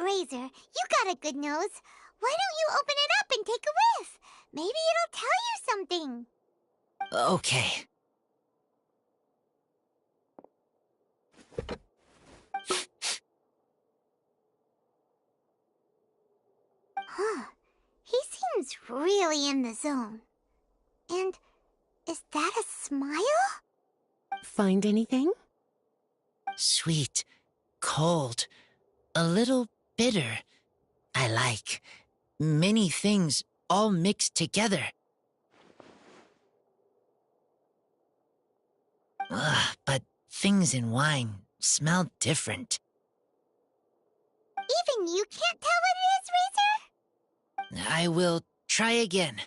Razor, you got a good nose. Why don't you open it up and take a whiff? Maybe it'll tell you something. Okay. Huh. He seems really in the zone. And is that a smile? Find anything? Sweet, cold, a little bitter. I like. Many things all mixed together. Ugh, but things in wine smell different. Even you can't tell what it is, Razor? I will try again.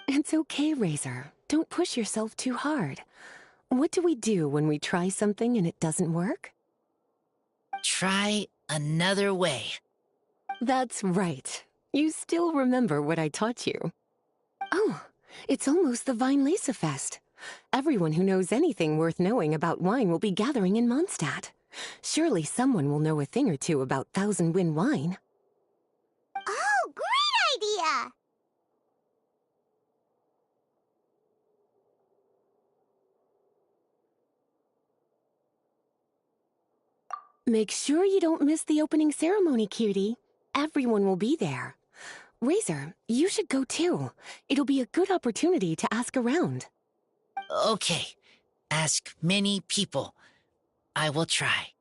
It's okay, Razor. Don't push yourself too hard. What do we do when we try something and it doesn't work? Try another way. That's right. You still remember what I taught you. Oh, it's almost the Weinlese Fest. Everyone who knows anything worth knowing about wine will be gathering in Mondstadt. Surely someone will know a thing or two about Thousand Wind wine. Oh, great idea! Make sure you don't miss the opening ceremony, cutie. Everyone will be there. Razor, you should go too. It'll be a good opportunity to ask around. Okay. Ask many people. I will try.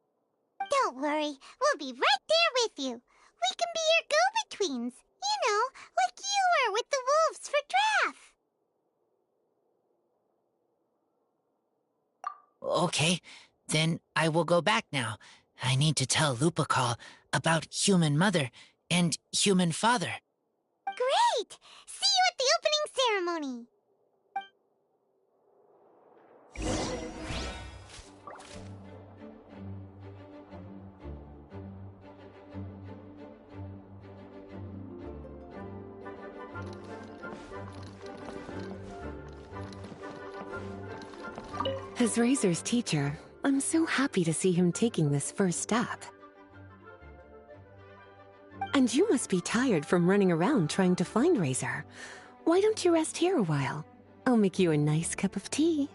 Don't worry, we'll be right there with you. We can be your go-betweens. You know, like you were with the wolves for Draff. Okay, then I will go back now. I need to tell Lupacol about Human Mother and Human Father. Great! See you at the opening ceremony. As Razor's teacher, I'm so happy to see him taking this first step. And you must be tired from running around trying to find Razor. Why don't you rest here a while? I'll make you a nice cup of tea.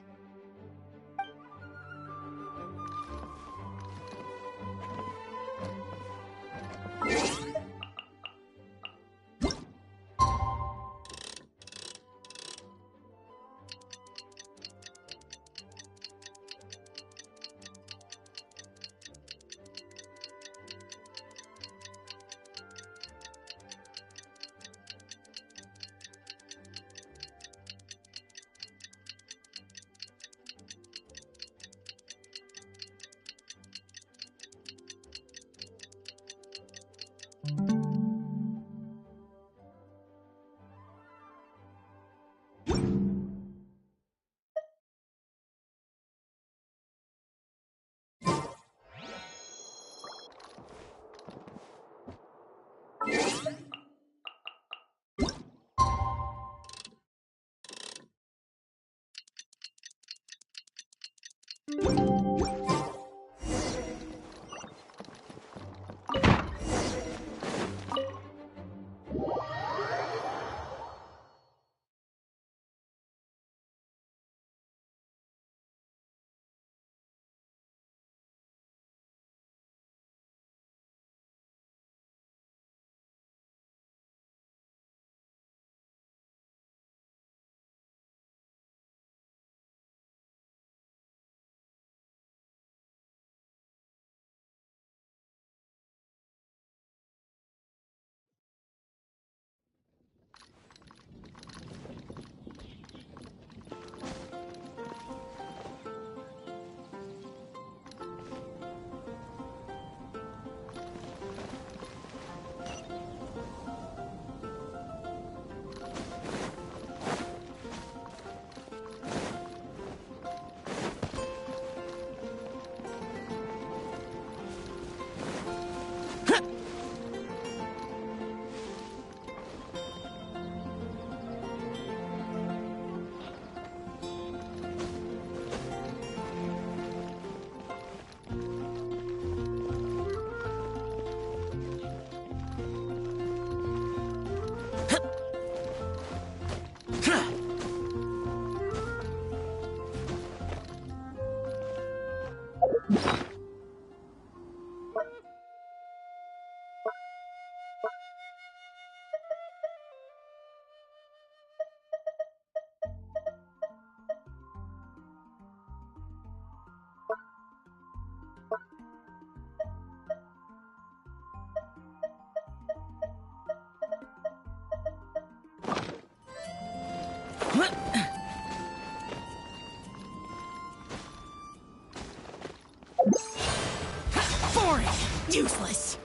Boring! Useless!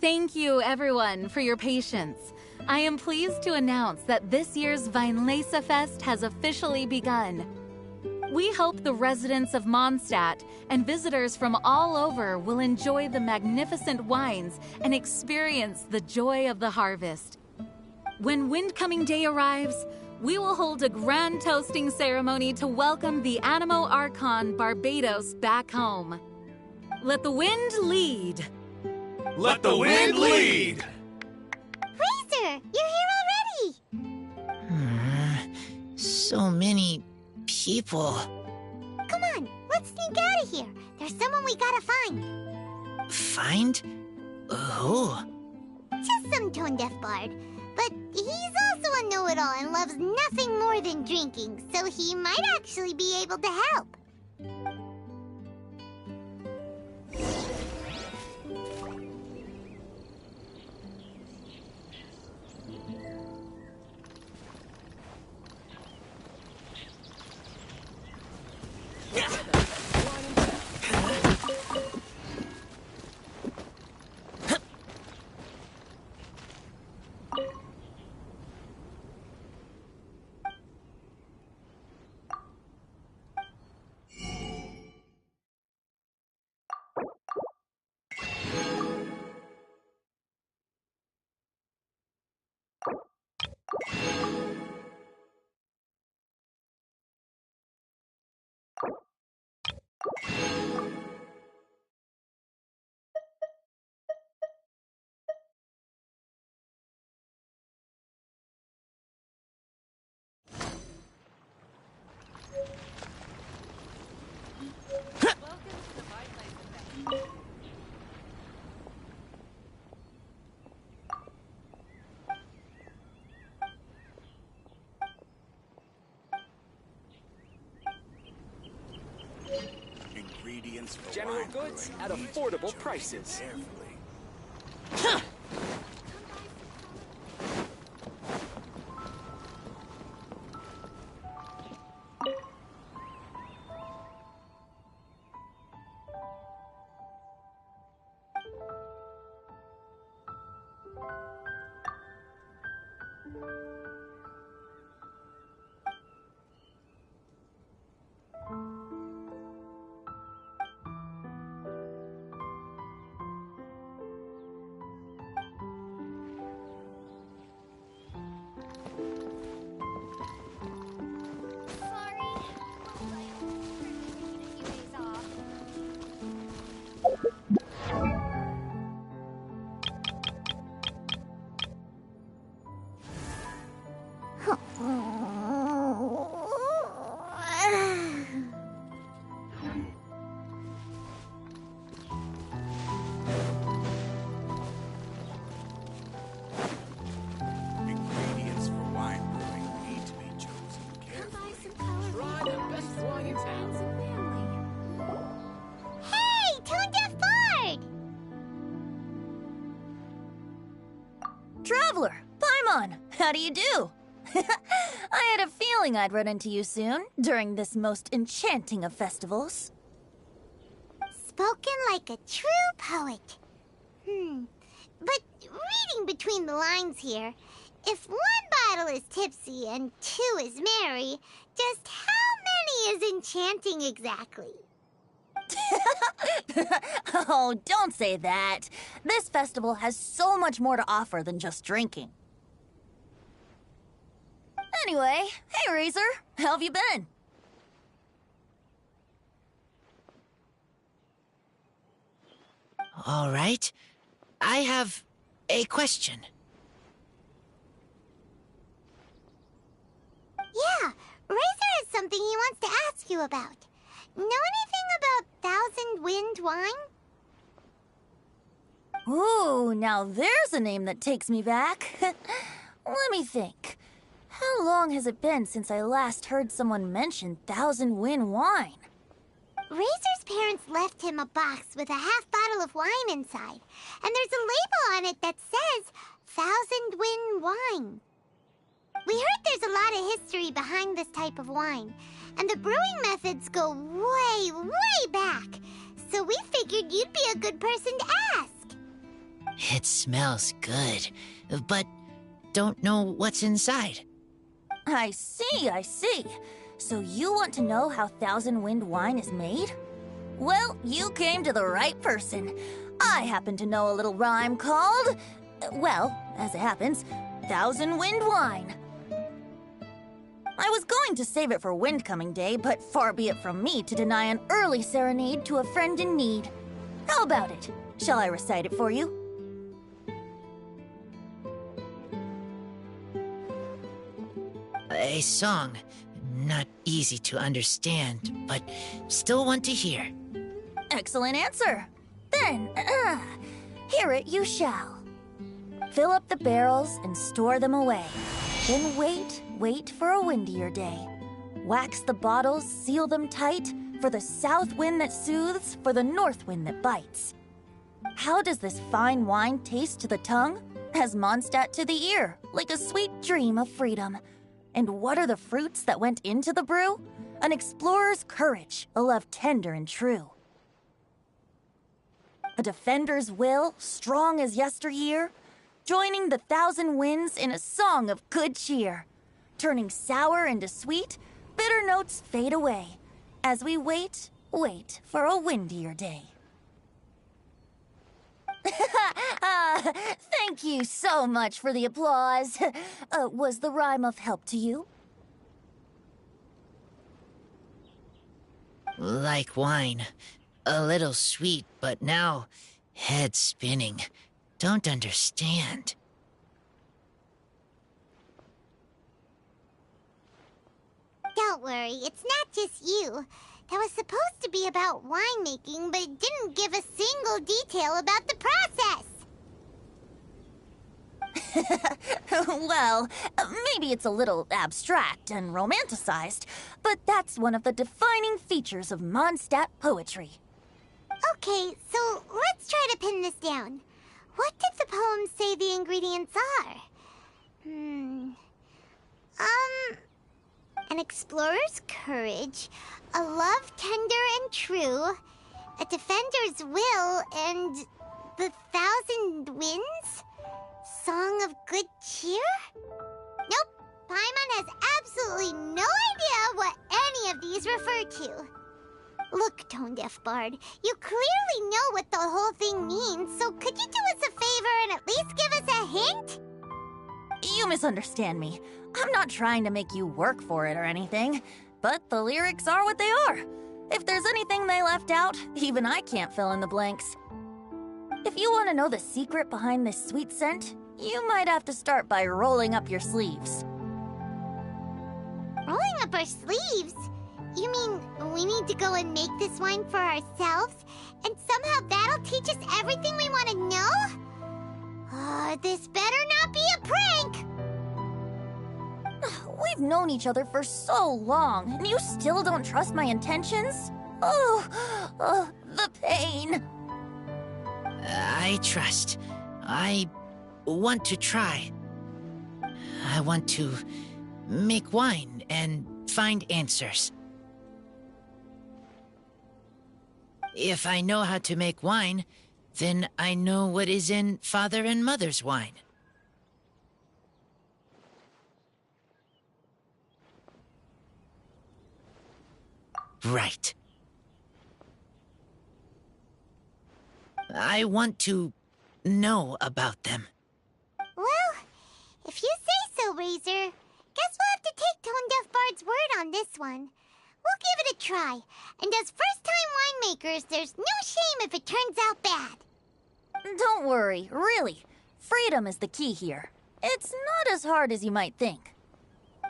Thank you, everyone, for your patience. I am pleased to announce that this year's Weinlese Fest has officially begun. We hope the residents of Mondstadt and visitors from all over will enjoy the magnificent wines and experience the joy of the harvest. When Windcoming Day arrives, we will hold a grand toasting ceremony to welcome the Animo Archon Barbados back home. Let the wind lead. Let the wind lead! Razor, you're here already! So many people. Come on, let's sneak out of here. There's someone we gotta find. Find? Who? Just some tone-deaf bard. But he's also a know-it-all and loves nothing more than drinking, so he might actually be able to help. General goods at affordable prices. Traveler, Paimon, how do you do? I had a feeling I'd run into you soon, during this most enchanting of festivals. Spoken like a true poet. But reading between the lines here, if one bottle is tipsy and two is merry, just how many is enchanting exactly? Oh, don't say that. This festival has so much more to offer than just drinking. Anyway, hey Razor, how have you been? All right. I have a question. Yeah, Razor has something he wants to ask you about. Know anything about Thousand Wind wine? Ooh, now there's a name that takes me back. Let me think. How long has it been since I last heard someone mention Thousand Wind wine? Razor's parents left him a box with a half bottle of wine inside, and there's a label on it that says Thousand Wind wine. We heard there's a lot of history behind this type of wine, and the brewing methods go way, way back, so we figured you'd be a good person to ask. It smells good, but don't know what's inside. I see. So you want to know how Thousand Wind wine is made? Well, you came to the right person. I happen to know a little rhyme called, well, as it happens, Thousand Wind wine. I was going to save it for Windcoming Day, but far be it from me to deny an early serenade to a friend in need. How about it? Shall I recite it for you? A song. Not easy to understand, but still want to hear. Excellent answer. Then, hear it you shall. Fill up the barrels and store them away. Then wait for a windier day. Wax the bottles, seal them tight, for the south wind that soothes, for the north wind that bites. How does this fine wine taste to the tongue? As Mondstadt to the ear, like a sweet dream of freedom. And what are the fruits that went into the brew? An explorer's courage, a love tender and true. A defender's will, strong as yesteryear, joining the thousand winds in a song of good cheer. Turning sour into sweet, bitter notes fade away, as we wait for a windier day. Thank you so much for the applause. Was the rhyme of help to you? Like wine. A little sweet, but now head spinning. Don't understand. Don't worry, it's not just you. That was supposed to be about winemaking, but it didn't give a single detail about the process. Well, maybe it's a little abstract and romanticized, but that's one of the defining features of Mondstadt poetry. Okay, so let's try to pin this down. What did the poem say the ingredients are? An explorer's courage, a love tender and true, a defender's will, and the thousand winds? Song of good cheer? Nope, Paimon has absolutely no idea what any of these refer to. Look, Tone-Deaf Bard, you clearly know what the whole thing means, so could you do us a favor and at least give us a hint? You misunderstand me. I'm not trying to make you work for it or anything, but the lyrics are what they are. If there's anything they left out, even I can't fill in the blanks. If you want to know the secret behind this sweet scent, you might have to start by rolling up your sleeves. Rolling up our sleeves? You mean we need to go and make this wine for ourselves, and somehow that'll teach us everything we want to know? This better not be a prank! We've known each other for so long, and you still don't trust my intentions? Oh, the pain. I trust. I want to try. I want to make wine and find answers. If I know how to make wine, then I know what is in Father and Mother's wine. Right. I want to know about them. Well, if you say so, Razor, guess we'll have to take Tone-Deaf Bard's word on this one. We'll give it a try, and as first-time winemakers, there's no shame if it turns out bad. Don't worry, really. Freedom is the key here. It's not as hard as you might think.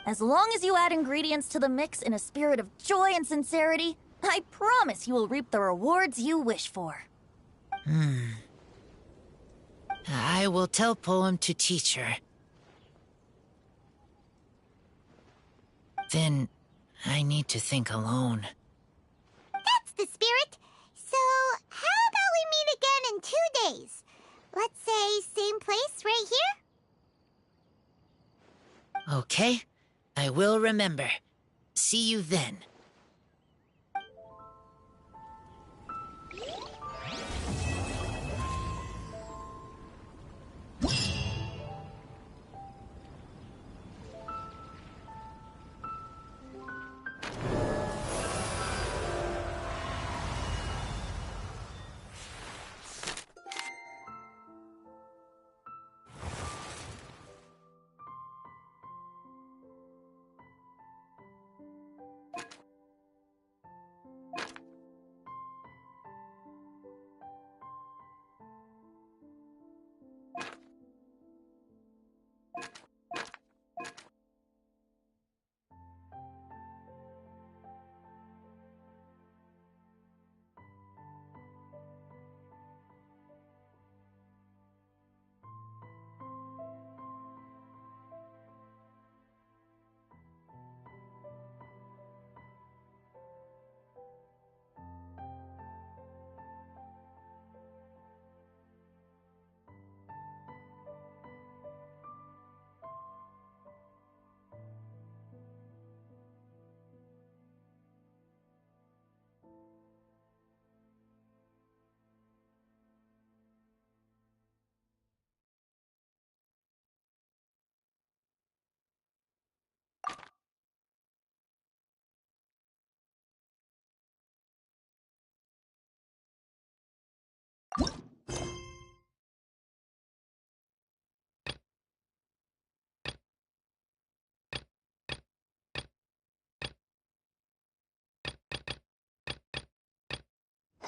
As long as you add ingredients to the mix in a spirit of joy and sincerity, I promise you will reap the rewards you wish for. I will tell Poem to teach her. Then I need to think alone. That's the spirit. So, how about we meet again in 2 days? Let's say same place right here? Okay, I will remember. See you then.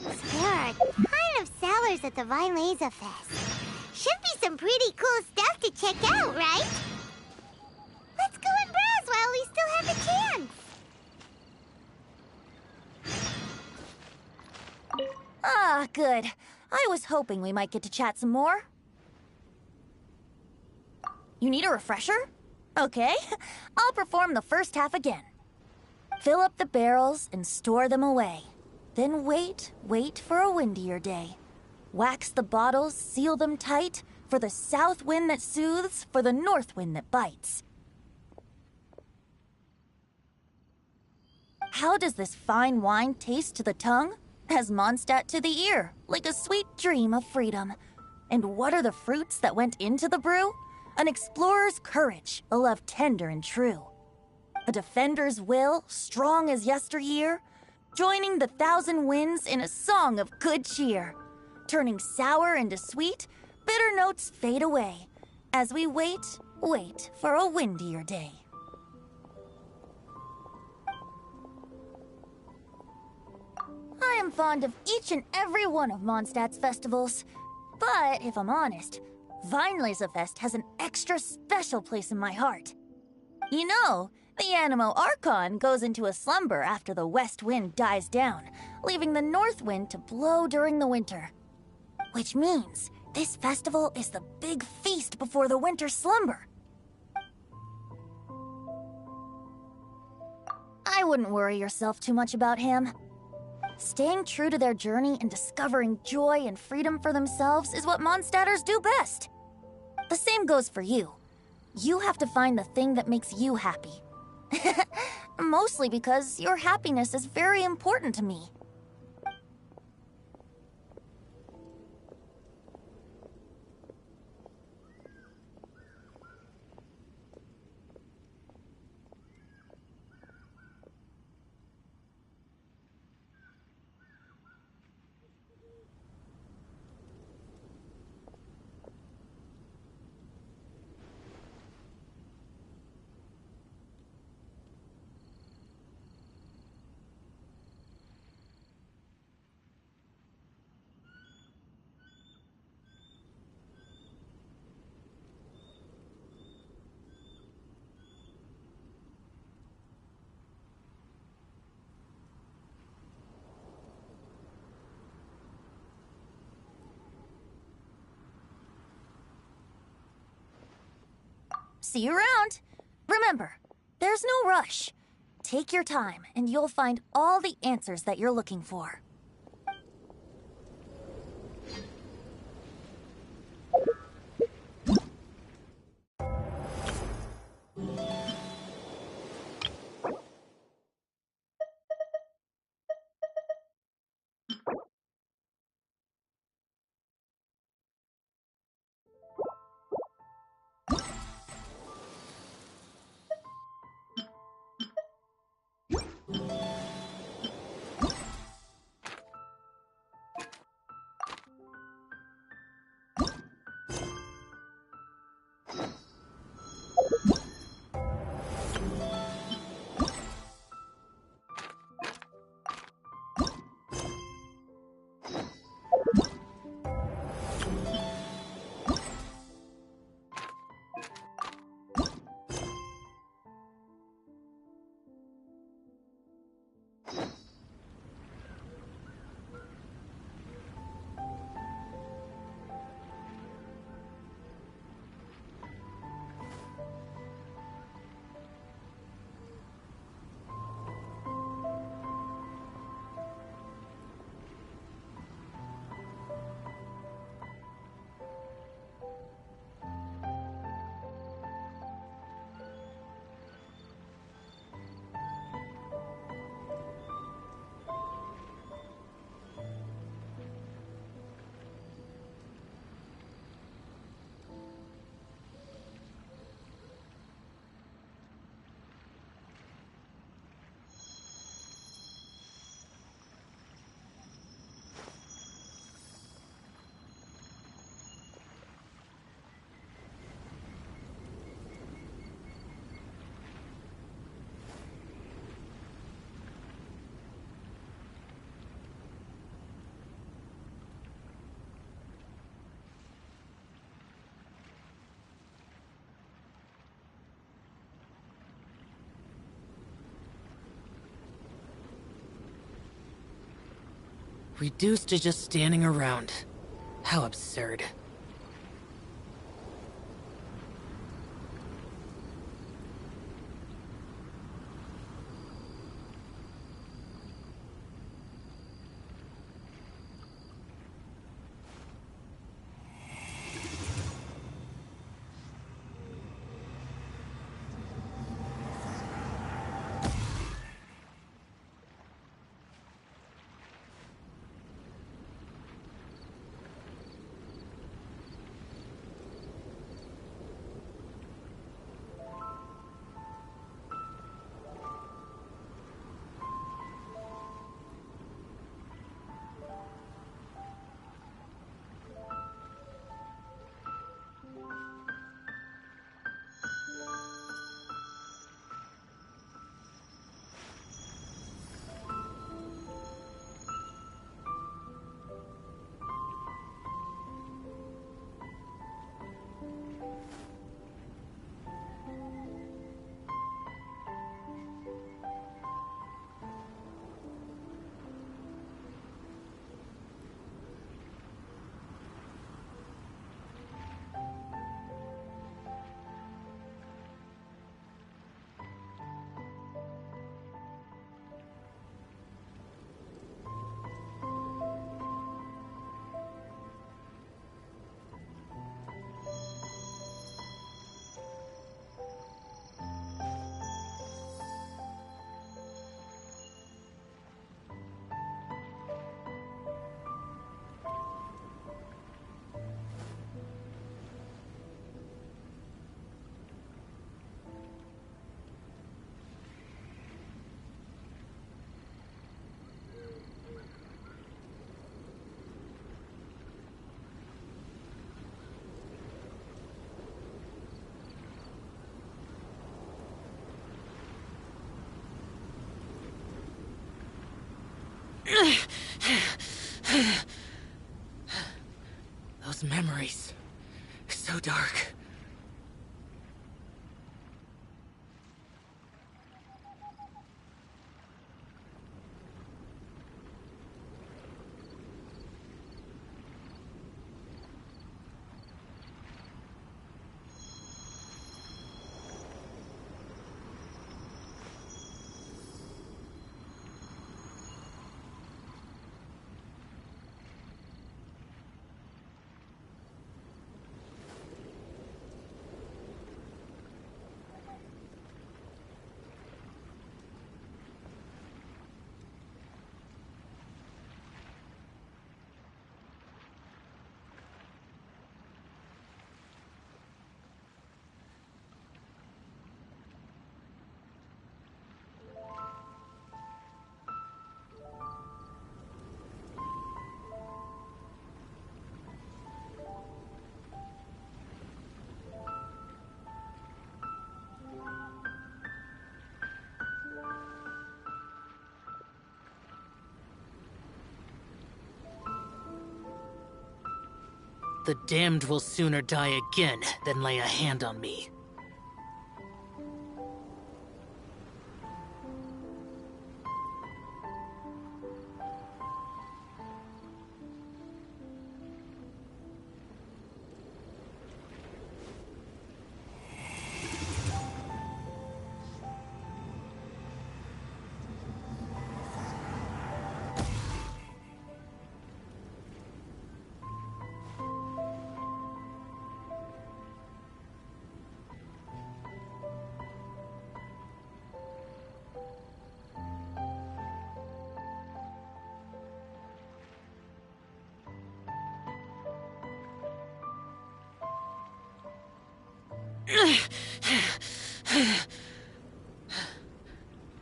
There are a ton of sellers at the Vine Laser Fest. Should be some pretty cool stuff to check out, right? Let's go and browse while we still have a chance. Ah, good. I was hoping we might get to chat some more. You need a refresher? Okay, I'll perform the first half again. Fill up the barrels and store them away. Then wait for a windier day. Wax the bottles, seal them tight, for the south wind that soothes, for the north wind that bites. How does this fine wine taste to the tongue? As Mondstadt to the ear, like a sweet dream of freedom. And what are the fruits that went into the brew? An explorer's courage, a love tender and true. A defender's will, strong as yesteryear, joining the thousand winds in a song of good cheer. Turning sour into sweet, bitter notes fade away, as we wait for a windier day. I am fond of each and every one of Mondstadt's festivals, but if I'm honest, Weinlesefest has an extra special place in my heart. You know, the Animo Archon goes into a slumber after the west wind dies down, leaving the north wind to blow during the winter. Which means this festival is the big feast before the winter slumber. I wouldn't worry yourself too much about him. Staying true to their journey and discovering joy and freedom for themselves is what Mondstadters do best. The same goes for you. You have to find the thing that makes you happy. Mostly because your happiness is very important to me. See you around. Remember, there's no rush. Take your time, and you'll find all the answers that you're looking for. Reduced to just standing around. How absurd. Those memories. So dark. The damned will sooner die again than lay a hand on me.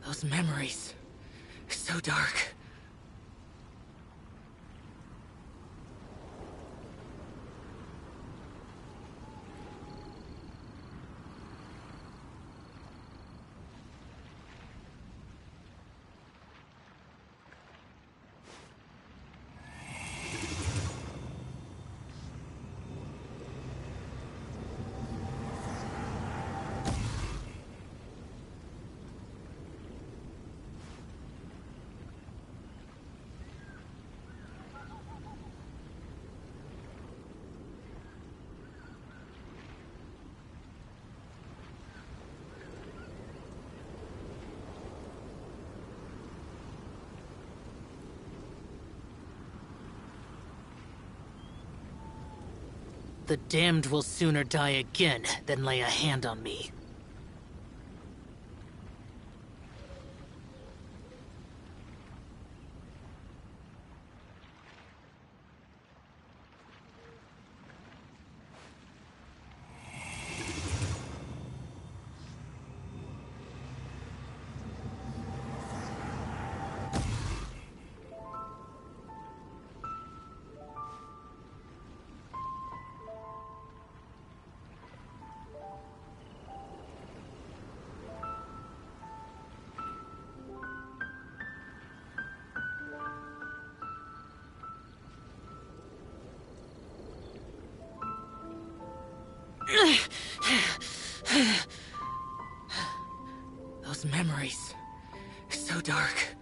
Those memories, so dark. The damned will sooner die again than lay a hand on me. Those memories, so dark.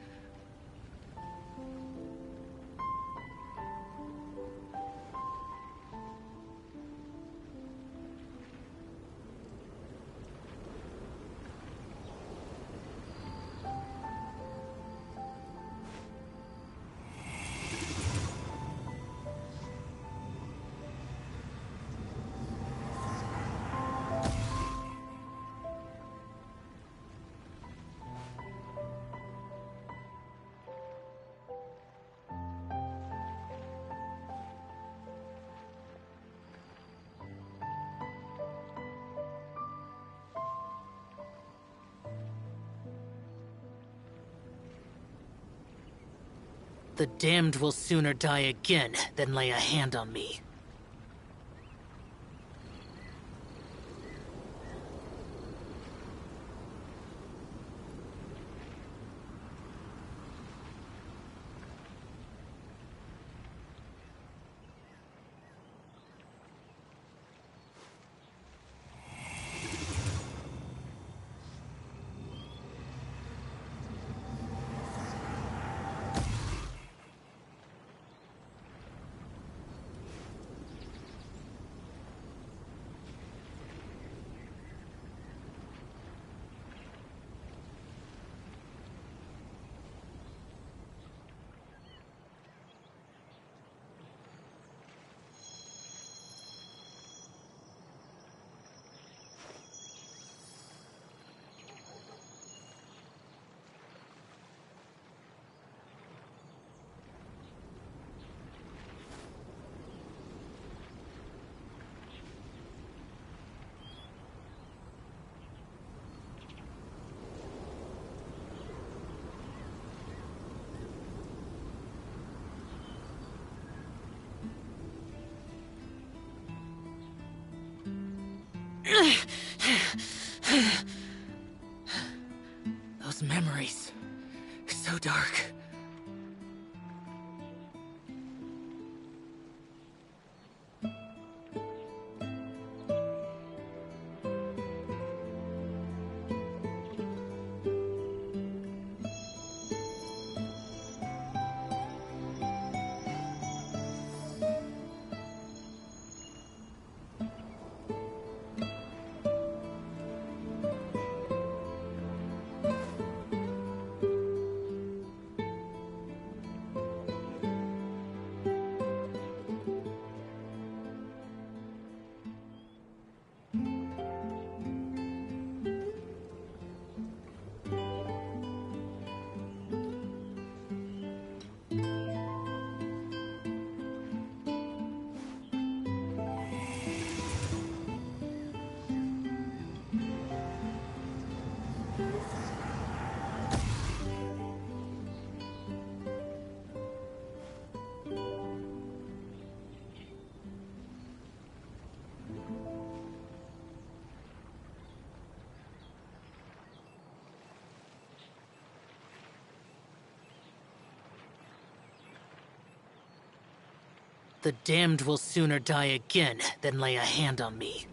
The damned will sooner die again than lay a hand on me. Those memories, so dark. The damned will sooner die again than lay a hand on me.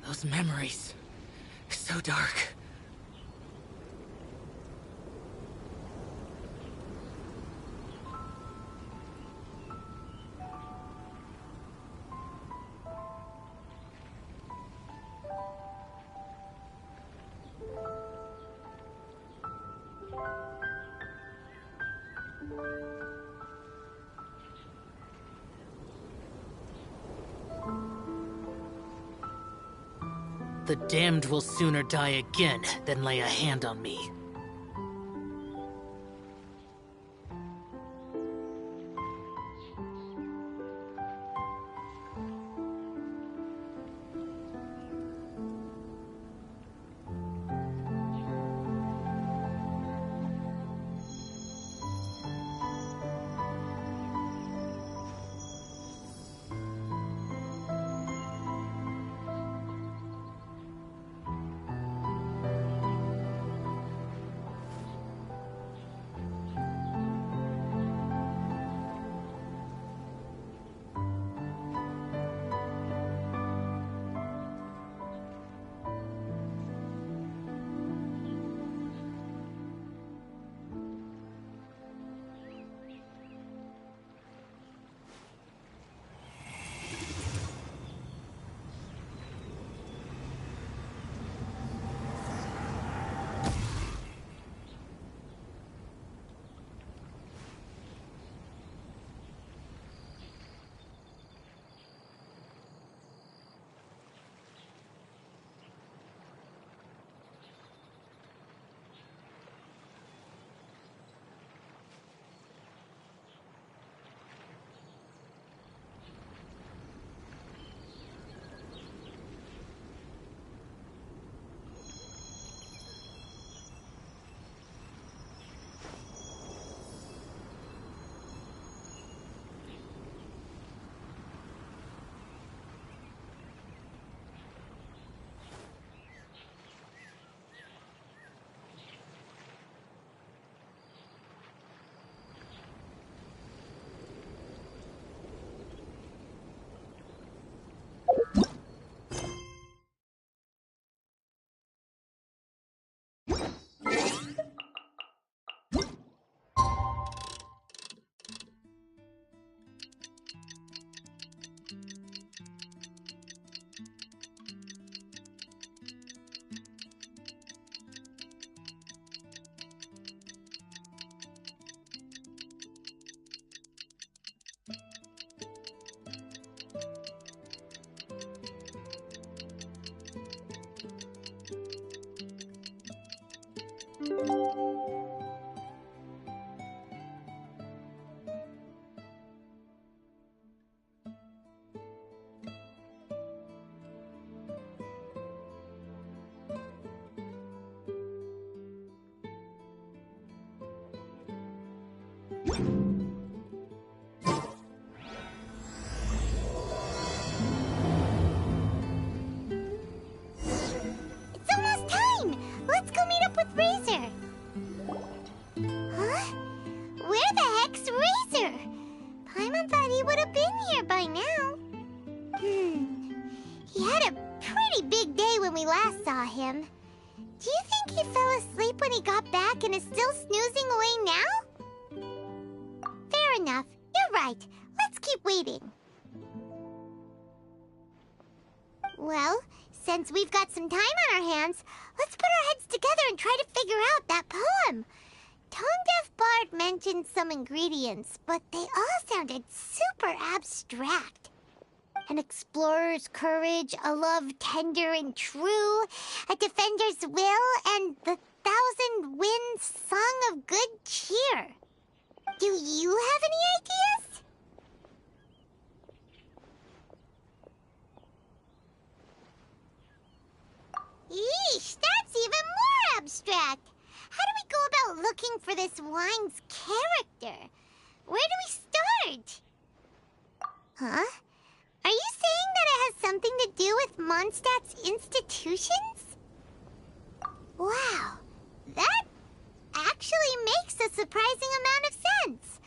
Those memories. So dark. The damned will sooner die again than lay a hand on me. It's almost time! Let's go meet up with Razor! Huh? Where the heck's Razor? Paimon thought he would have been here by now. He had a pretty big day when we last saw him. Do you think he fell asleep when he got back and is still snoozing away now? Fair enough. You're right. Let's keep waiting. Well, since we've got some time on our hands, let's put our heads together and try to figure out that poem. Tone-deaf Bard mentioned some ingredients, but they all sounded super abstract. An explorer's courage, a love tender and true, a defender's will, and the 1,000 winds song of good cheer. Do you have any ideas? Yeesh, that's even more abstract. How do we go about looking for this wine's character? Where do we start? Huh? Are you saying that it has something to do with Mondstadt's institutions? Wow, that actually makes a surprising amount of sense.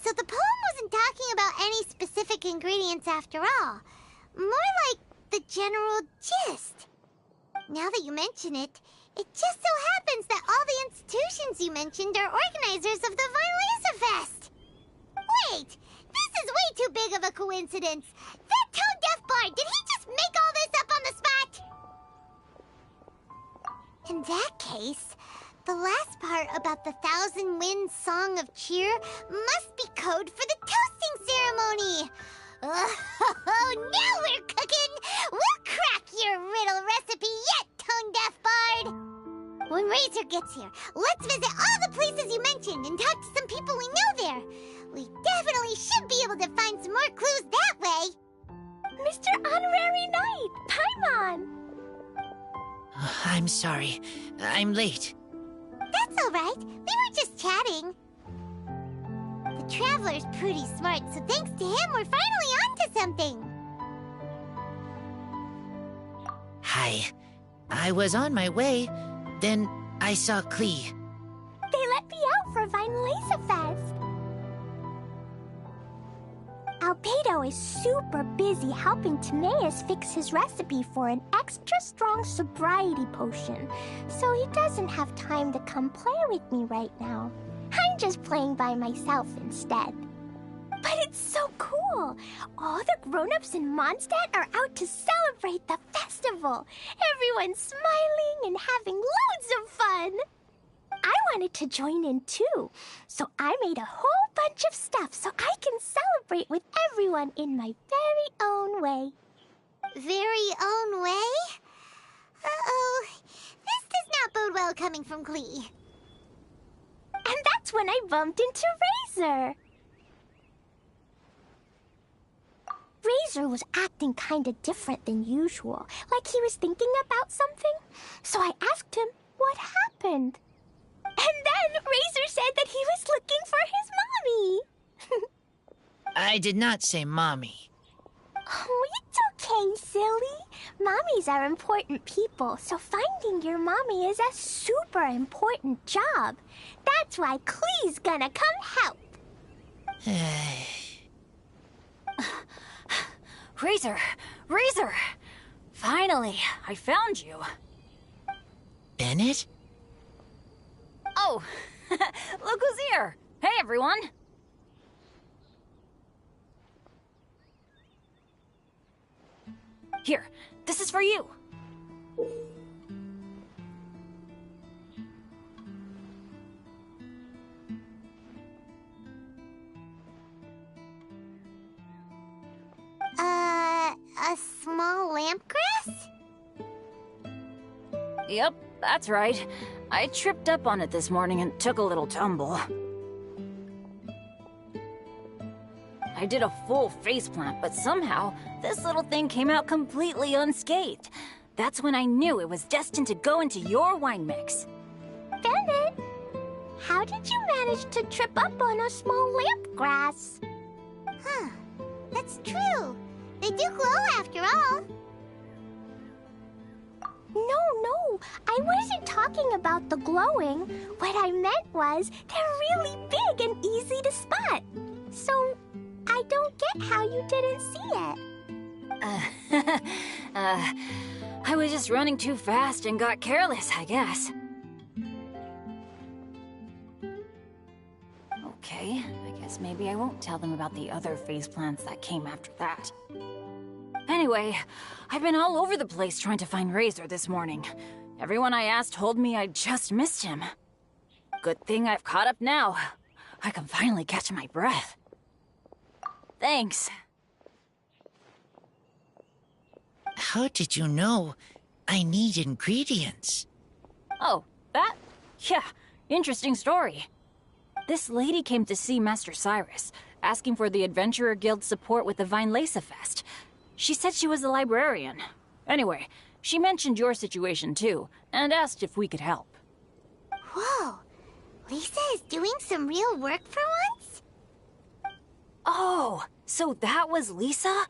So the poem wasn't talking about any specific ingredients after all. More like the general gist. Now that you mention it, it just so happens that all the institutions you mentioned are organizers of the Violesa Fest. Wait, this is way too big of a coincidence. That tone-deaf bard, did he just make all this up on the spot? In that case, the last part about the 1,000 winds song of cheer must be code for the toasting ceremony. Oh, now we're cooking! We'll crack your riddle recipe yet, tone-deaf bard! When Razor gets here, let's visit all the places you mentioned and talk to some people we know there. We definitely should be able to find some more clues that way. Mr. Honorary Knight, Paimon! I'm sorry. I'm late. That's all right. We were just chatting. The Traveler's pretty smart, so thanks to him, we're finally onto something. Hi. I was on my way. Then I saw Klee. They let me out for Violesa Fest. Albedo is super busy helping Timaeus fix his recipe for an extra strong sobriety potion, so he doesn't have time to come play with me right now. I'm just playing by myself instead. But it's so cool! All the grown-ups in Mondstadt are out to celebrate the festival. Everyone's smiling and having loads of fun. I wanted to join in too, so I made a whole bunch of stuff so I can celebrate with everyone in my very own way. Very own way? Uh-oh. This does not bode well coming from Klee. And that's when I bumped into Razor. Razor was acting kinda different than usual, like he was thinking about something. So I asked him what happened. And then Razor said that he was looking for his mommy. I did not say mommy. Oh, it's okay, silly. Mommies are important people, so finding your mommy is a super important job. That's why Klee's gonna come help. Razor! Razor! Finally, I found you. Bennett? Oh, look who's here! Hey, everyone! Here, this is for you. A small lampgrass? Yep, that's right. I tripped up on it this morning and took a little tumble. I did a full faceplant, but somehow, this little thing came out completely unscathed. That's when I knew it was destined to go into your wine mix. Bennett, how did you manage to trip up on a small lampgrass? Huh, that's true. They do glow after all. No, I wasn't talking about the glowing. What I meant was they're really big and easy to spot. So, I don't get how you didn't see it. I was just running too fast and got careless, I guess. Okay, I guess maybe I won't tell them about the other faceplants that came after that. Anyway, I've been all over the place trying to find Razor this morning. Everyone I asked told me I just missed him. Good thing I've caught up now. I can finally catch my breath. Thanks. How did you know I need ingredients? Oh, that? Yeah, interesting story. This lady came to see Master Cyrus, asking for the Adventurer Guild's support with the Vinelesa Fest. She said she was a librarian. Anyway, she mentioned your situation too, and asked if we could help. Whoa, Lisa is doing some real work for once? Oh, so that was Lisa?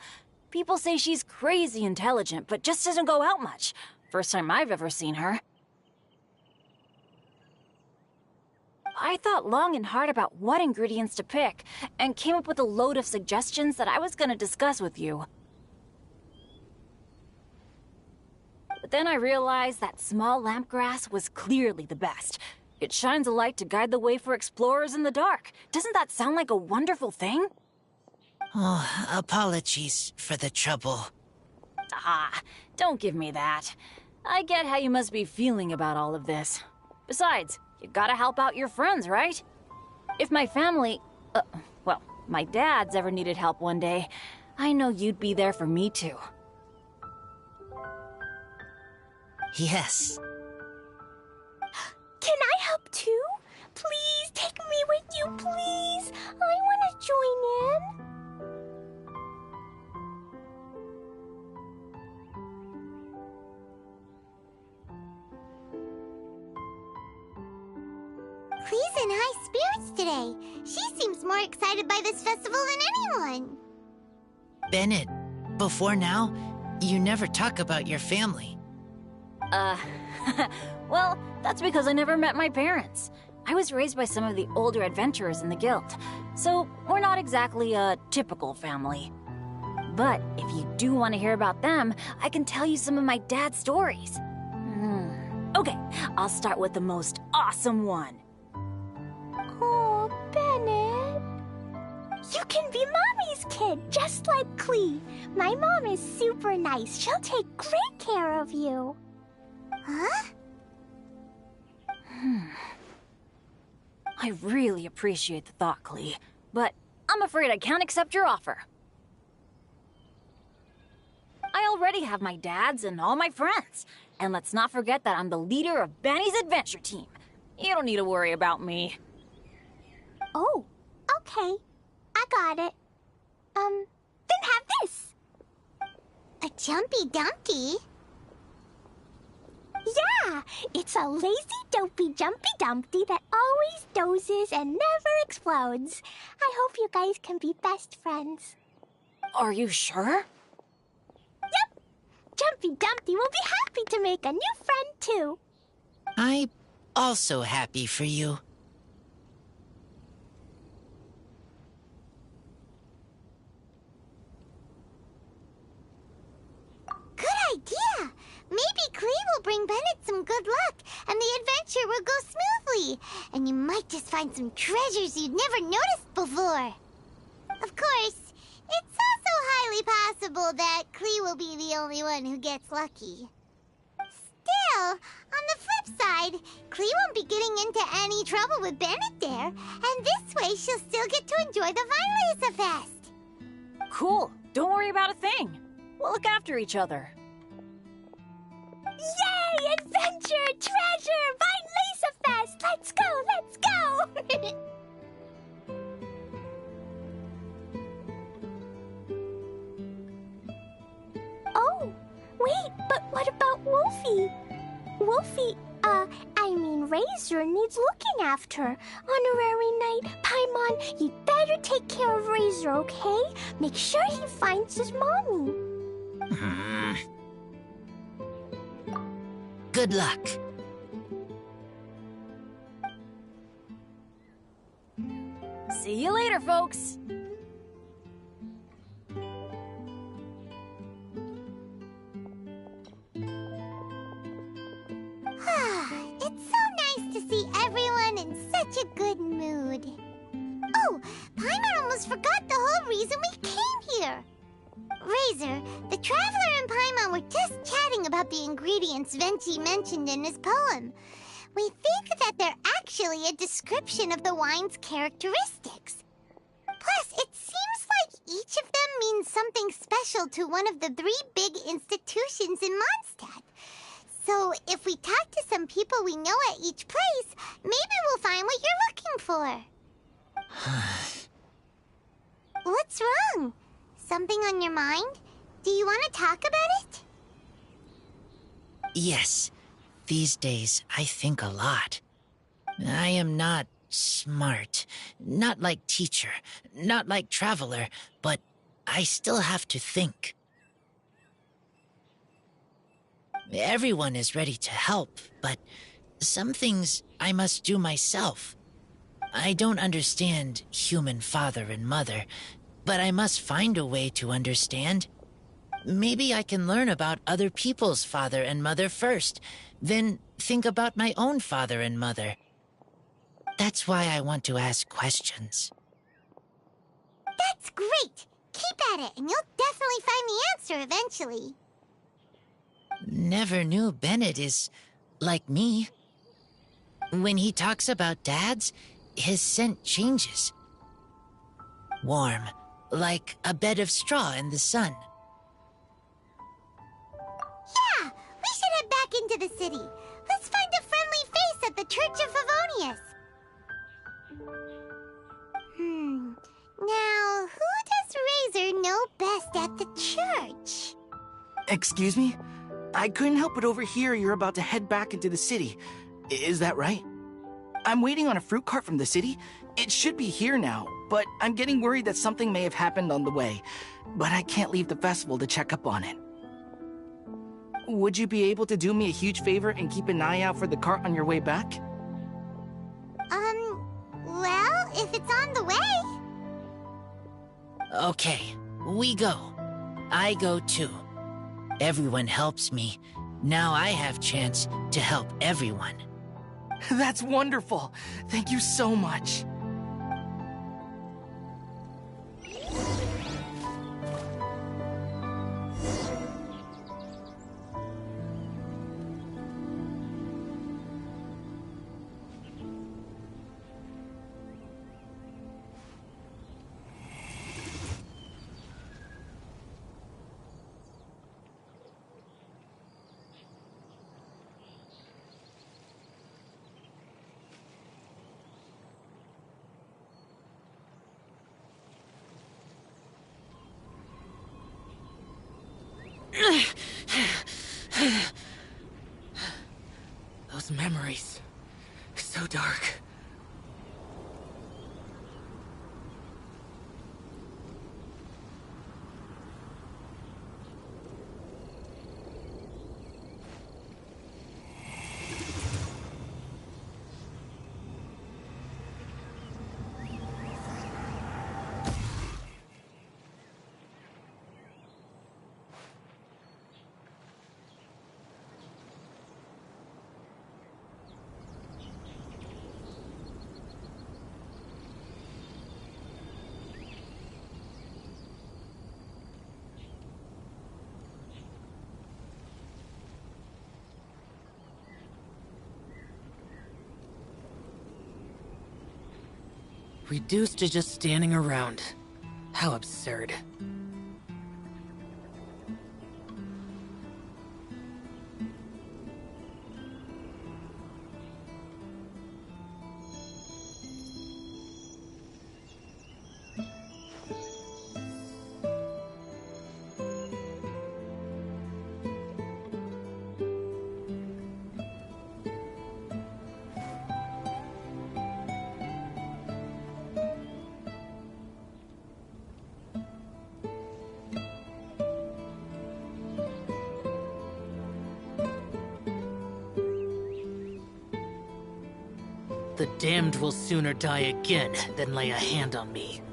People say she's crazy intelligent, but just doesn't go out much. First time I've ever seen her. I thought long and hard about what ingredients to pick, and came up with a load of suggestions that I was gonna discuss with you. But then I realized that small lampgrass was clearly the best. It shines a light to guide the way for explorers in the dark. Doesn't that sound like a wonderful thing? Oh, apologies for the trouble. Ah, don't give me that. I get how you must be feeling about all of this. Besides, you gotta help out your friends, right? If my family, well, my dad's ever needed help one day, I know you'd be there for me too. Yes. Can I help too? Please take me with you, please. I want to join in. Clee's in high spirits today. She seems more excited by this festival than anyone. Bennett, before now, you never talk about your family. Well, that's because I never met my parents. I was raised by some of the older adventurers in the guild, so we're not exactly a typical family. But if you do want to hear about them, I can tell you some of my dad's stories. Okay, I'll start with the most awesome one. Oh, Bennett. You can be Mommy's kid, just like Clee. My mom is super nice. She'll take great care of you. Huh? I really appreciate the thought, Clee, but I'm afraid I can't accept your offer. I already have my dad's and all my friends. And let's not forget that I'm the leader of Benny's adventure team. You don't need to worry about me. Oh, okay. I got it. Then have this. A Jumpy Dumpty? Yeah, it's a lazy, dopey, jumpy dumpty that always dozes and never explodes. I hope you guys can be best friends. Are you sure? Yep. Jumpy Dumpty will be happy to make a new friend, too. I'm also happy for you. Good idea! Maybe Clee will bring Bennett some good luck, and the adventure will go smoothly. And you might just find some treasures you'd never noticed before. Of course, it's also highly possible that Clee will be the only one who gets lucky. Still, on the flip side, Clee won't be getting into any trouble with Bennett there, and this way she'll still get to enjoy the Vinelesa Fest. Cool. Don't worry about a thing. We'll look after each other. Yay! Adventure! Treasure! Vinelesa Fest! Let's go! Let's go! Oh, wait, but what about Wolfie? Wolfie, Razor needs looking after. Honorary Knight, Paimon, you'd better take care of Razor, okay? Make sure he finds his mommy. Good luck. See you later, folks. It's so nice to see everyone in such a good mood. Oh, Paimon almost forgot the whole reason we came here. Razor, the Traveler and Paimon were just chatting about the ingredients Venti mentioned in his poem. We think that they're actually a description of the wine's characteristics. Plus, it seems like each of them means something special to one of the 3 big institutions in Mondstadt. So, if we talk to some people we know at each place, maybe we'll find what you're looking for. What's wrong? Something on your mind? Do you want to talk about it? Yes. These days, I think a lot. I am not smart. Not like teacher. Not like traveler. But I still have to think. Everyone is ready to help, but some things I must do myself. I don't understand human father and mother, but I must find a way to understand. Maybe I can learn about other people's father and mother first, then think about my own father and mother. That's why I want to ask questions. That's great! Keep at it, and you'll definitely find the answer eventually. Never knew Bennett is like me. When he talks about dads, his scent changes. Warm, like a bed of straw in the sun. Yeah, we should head back into the city. Let's find a friendly face at the Church of Favonius. Now, who does Razor know best at the church? Excuse me? I couldn't help but overhear you're about to head back into the city. Is that right? I'm waiting on a fruit cart from the city. It should be here now, but I'm getting worried that something may have happened on the way. But I can't leave the festival to check up on it. Would you be able to do me a huge favor and keep an eye out for the cart on your way back? Well, if it's on the way. Okay, we go. I go too. Everyone helps me. Now I have chance to help everyone. That's wonderful. Thank you so much. Those memories. So dark. Reduced to just standing around. How absurd. The damned will sooner die again than lay a hand on me.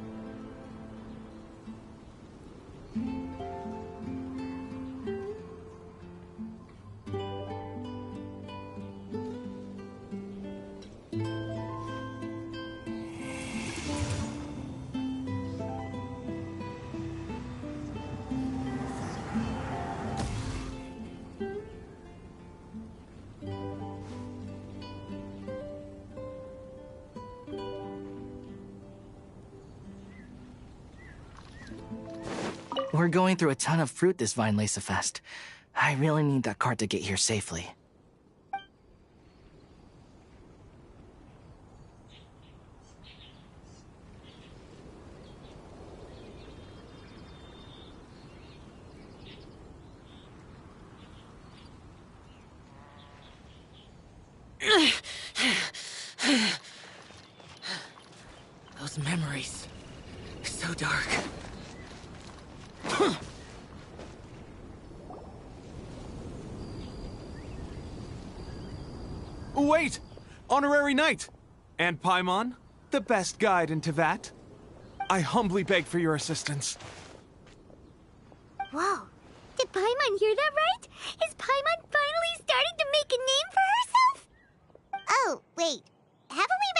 We're going through a ton of fruit this Vinelancer Fest. I really need that cart to get here safely. Those memories. So dark. Wait! Honorary Knight! And Paimon, the best guide in Teyvat. I humbly beg for your assistance. Whoa. Did Paimon hear that right? Is Paimon finally starting to make a name for herself? Oh, wait. Haven't we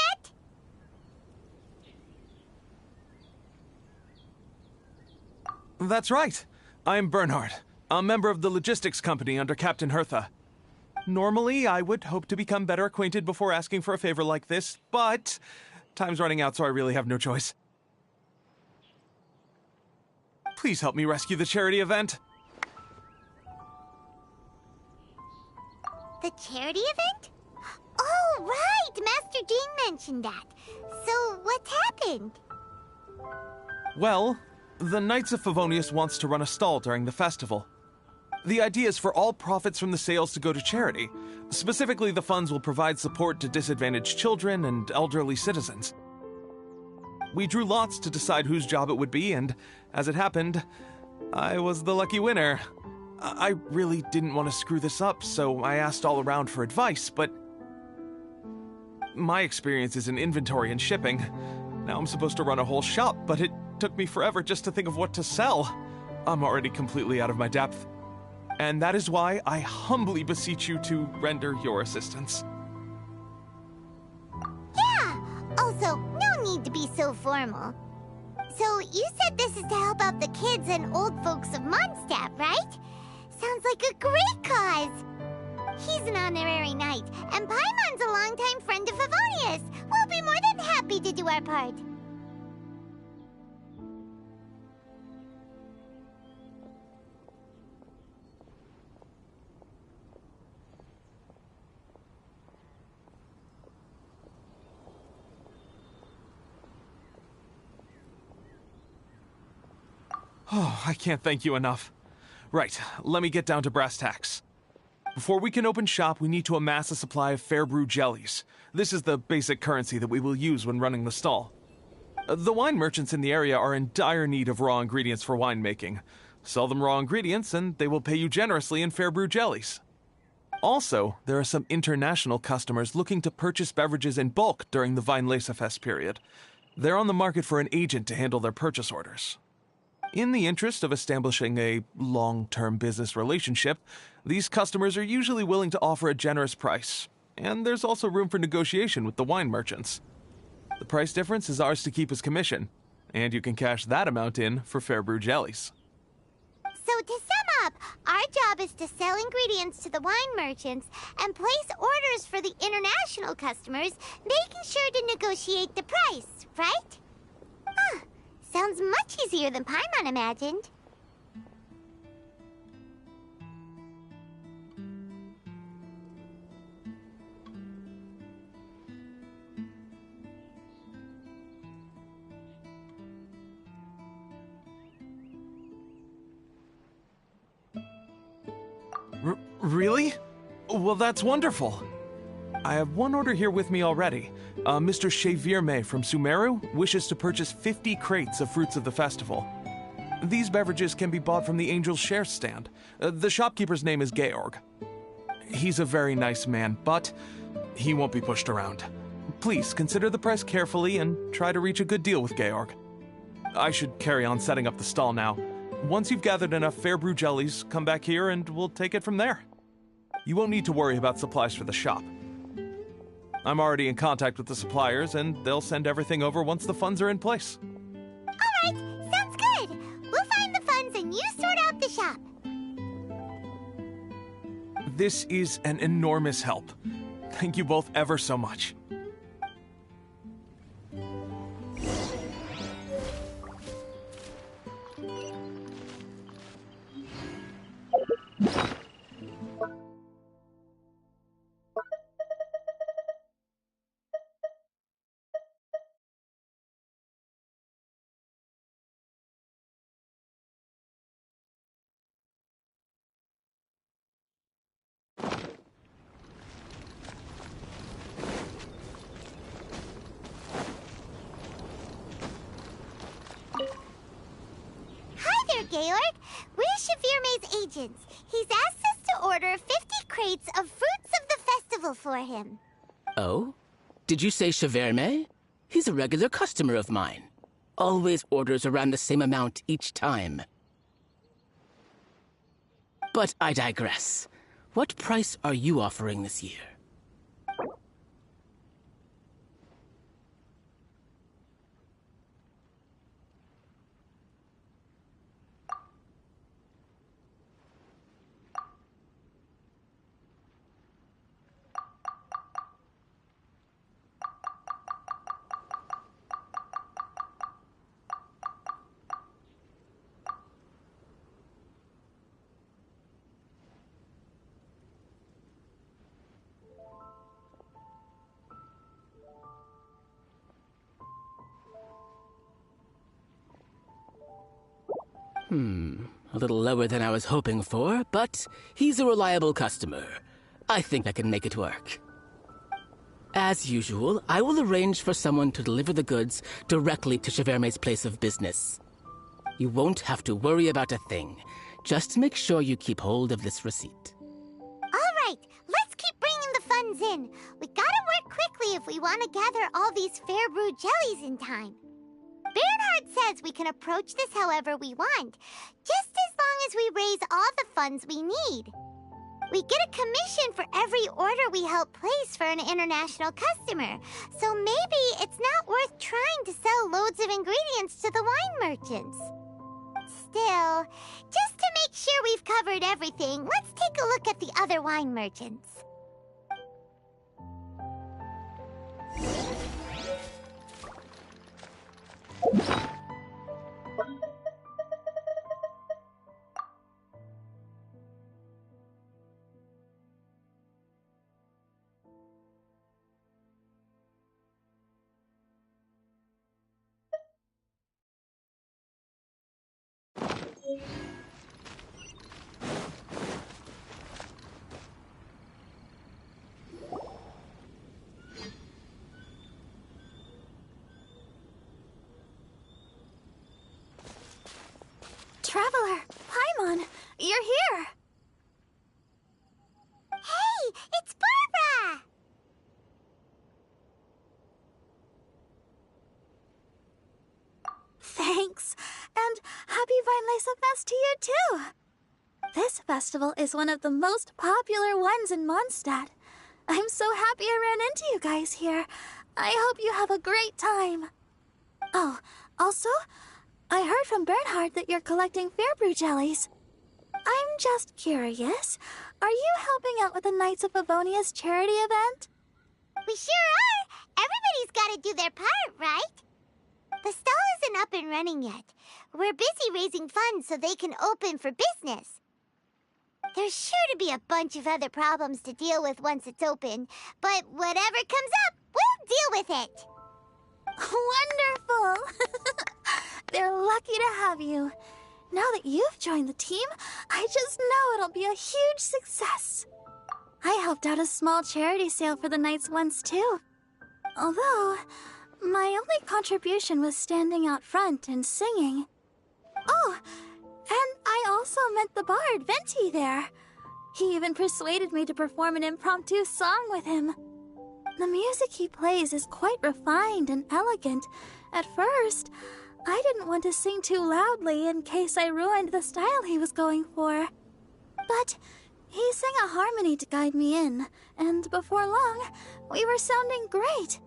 met? That's right. I'm Bernhard, a member of the logistics company under Captain Hertha. Normally, I would hope to become better acquainted before asking for a favor like this, but time's running out, so I really have no choice. Please help me rescue the charity event. The charity event? Oh, right! Master Jean mentioned that. So, what's happened? Well, the Knights of Favonius wants to run a stall during the festival. The idea is for all profits from the sales to go to charity. Specifically, the funds will provide support to disadvantaged children and elderly citizens. We drew lots to decide whose job it would be, and as it happened, I was the lucky winner. I really didn't want to screw this up, so I asked all around for advice, but my experience is in inventory and shipping. Now I'm supposed to run a whole shop, but it took me forever just to think of what to sell. I'm already completely out of my depth. And that is why I humbly beseech you to render your assistance. Yeah! Also, no need to be so formal. So, you said this is to help out the kids and old folks of Mondstadt, right? Sounds like a great cause! He's an honorary knight, and Paimon's a longtime friend of Favonius. We'll be more than happy to do our part. Oh, I can't thank you enough. Right, let me get down to brass tacks. Before we can open shop, we need to amass a supply of fair brew jellies. This is the basic currency that we will use when running the stall. The wine merchants in the area are in dire need of raw ingredients for winemaking. Sell them raw ingredients and they will pay you generously in fair brew jellies. Also, there are some international customers looking to purchase beverages in bulk during the Vinelancer period. They're on the market for an agent to handle their purchase orders. In the interest of establishing a long-term business relationship, these customers are usually willing to offer a generous price, and there's also room for negotiation with the wine merchants. The price difference is ours to keep as commission, and you can cash that amount in for fair brew jellies. So to sum up, our job is to sell ingredients to the wine merchants and place orders for the international customers, making sure to negotiate the price, right? Huh. Sounds much easier than Paimon imagined. Really? Well, that's wonderful. I have one order here with me already. Mr. Shavirme from Sumeru wishes to purchase 50 crates of fruits of the festival. These beverages can be bought from the Angel's Share stand. The shopkeeper's name is Georg. He's a very nice man, but he won't be pushed around. Please consider the price carefully and try to reach a good deal with Georg. I should carry on setting up the stall now. Once you've gathered enough fair brew jellies, come back here and we'll take it from there. You won't need to worry about supplies for the shop. I'm already in contact with the suppliers, and they'll send everything over once the funds are in place. All right, sounds good. We'll find the funds and you sort out the shop. This is an enormous help. Thank you both ever so much. Georg. We're Chevirme's agents. He's asked us to order 50 crates of fruits of the festival for him. Oh? Did you say Chevirme? He's a regular customer of mine. Always orders around the same amount each time. But I digress. What price are you offering this year? A little lower than I was hoping for, but he's a reliable customer. I think I can make it work. As usual, I will arrange for someone to deliver the goods directly to Chevirme's place of business. You won't have to worry about a thing. Just make sure you keep hold of this receipt. All right, let's keep bringing the funds in. We gotta work quickly if we want to gather all these fair brew jellies in time. Bernhard says we can approach this however we want, just as long as we raise all the funds we need. We get a commission for every order we help place for an international customer, so maybe it's not worth trying to sell loads of ingredients to the wine merchants. Still, just to make sure we've covered everything, let's take a look at the other wine merchants. Traveler, Paimon, you're here! Hey, it's Barbara! Thanks, and happy Weinlese Fest to you too! This festival is one of the most popular ones in Mondstadt. I'm so happy I ran into you guys here. I hope you have a great time. Oh, also, I heard from Bernhard that you're collecting Fairbrew jellies. I'm just curious, are you helping out with the Knights of Favonia's charity event? We sure are! Everybody's gotta do their part, right? The stall isn't up and running yet. We're busy raising funds so they can open for business. There's sure to be a bunch of other problems to deal with once it's open, but whatever comes up, we'll deal with it. Wonderful! They're lucky to have you. Now that you've joined the team, I just know it'll be a huge success. I helped out a small charity sale for the Knights once too. Although, my only contribution was standing out front and singing. Oh, and I also met the bard, Venti, there. He even persuaded me to perform an impromptu song with him. The music he plays is quite refined and elegant. At first, I didn't want to sing too loudly in case I ruined the style he was going for. But he sang a harmony to guide me in, and before long, we were sounding great.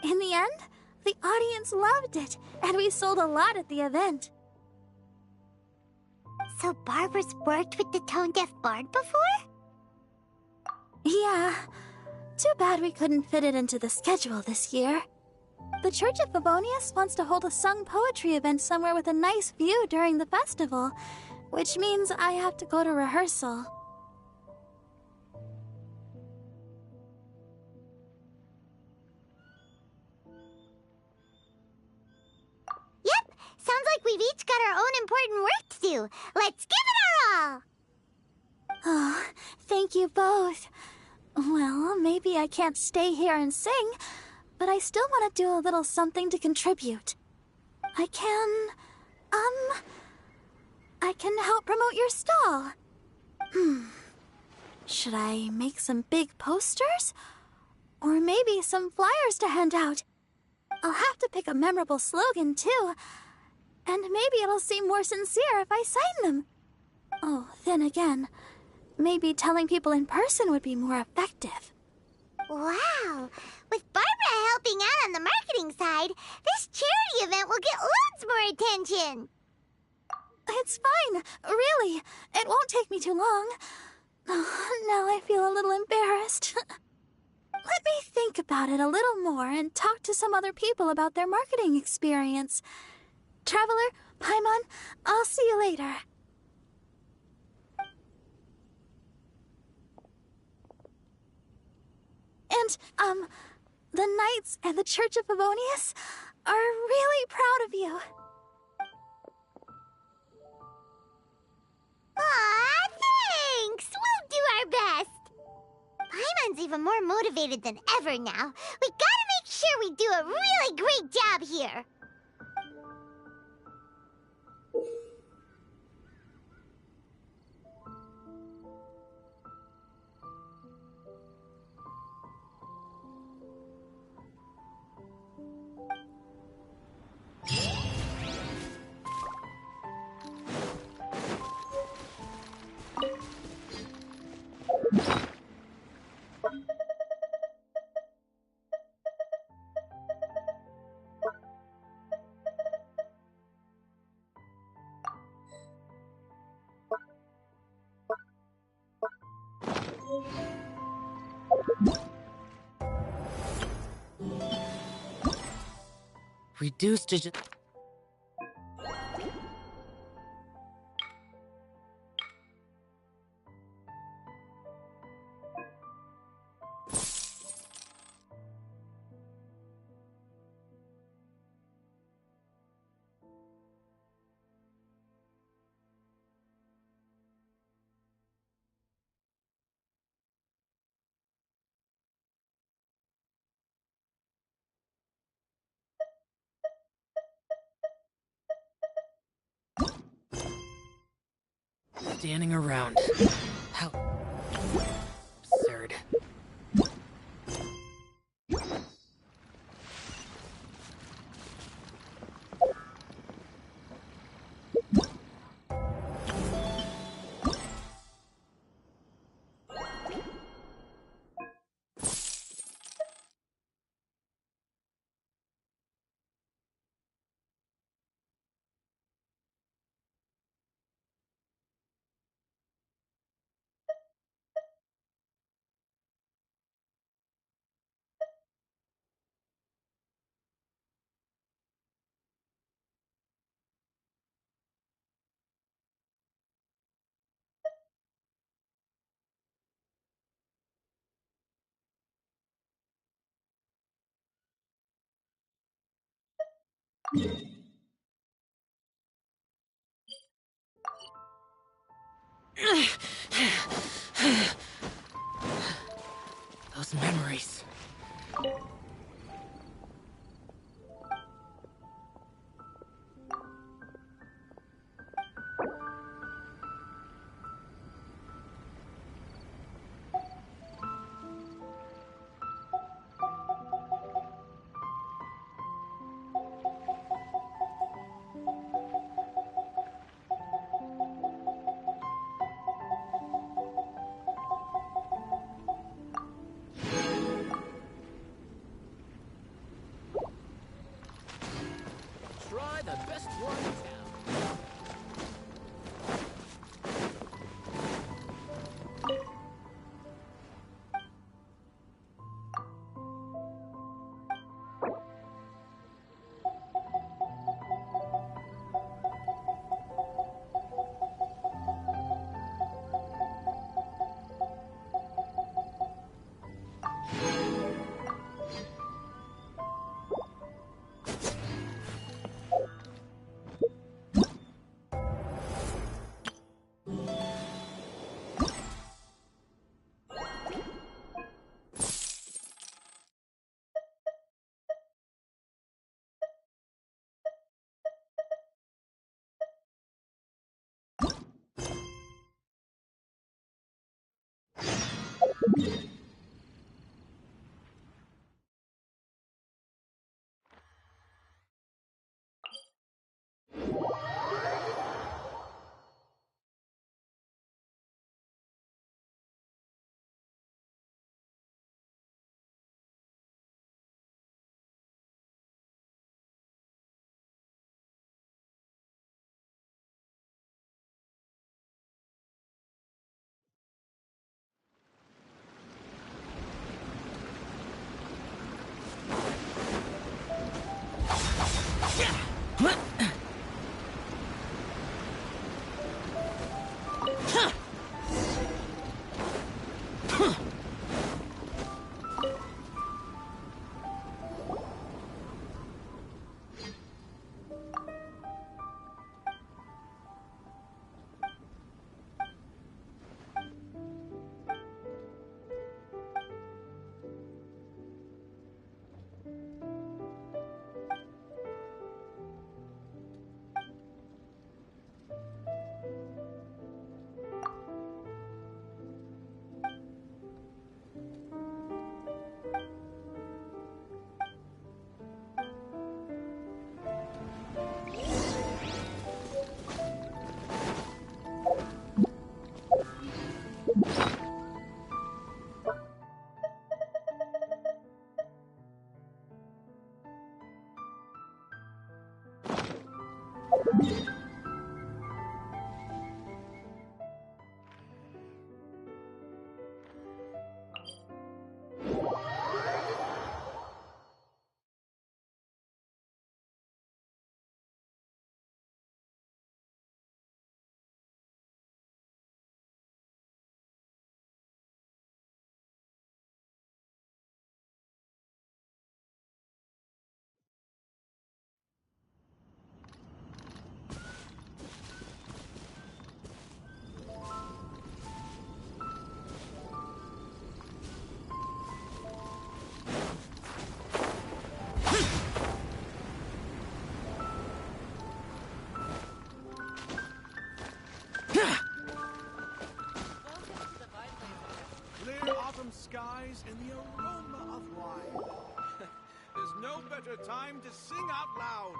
In the end, the audience loved it, and we sold a lot at the event. So Barbara's worked with the tone-deaf bard before? Yeah. Too bad we couldn't fit it into the schedule this year. The Church of Favonius wants to hold a sung poetry event somewhere with a nice view during the festival, which means I have to go to rehearsal. Yep, sounds like we've each got our own important work to do. Let's give it our all! Oh, thank you both. Well, maybe I can't stay here and sing, but I still want to do a little something to contribute. I can, I can help promote your stall. Should I make some big posters? Or maybe some flyers to hand out? I'll have to pick a memorable slogan, too. And maybe it'll seem more sincere if I sign them. Oh, then again, maybe telling people in person would be more effective. Wow! With Barbara helping out on the marketing side, this charity event will get loads more attention! It's fine, really. It won't take me too long. Oh, now I feel a little embarrassed. Let me think about it a little more and talk to some other people about their marketing experience. Traveler, Paimon, I'll see you later. And, the Knights and the Church of Favonius are really proud of you. Aw, thanks! We'll do our best! Paimon's even more motivated than ever now. We gotta make sure we do a really great job here! Reduced to just... standing around. How absurd. Those memories. eyes and the aroma of wine. There's no better time to sing out loud.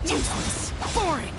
Useless. Boring.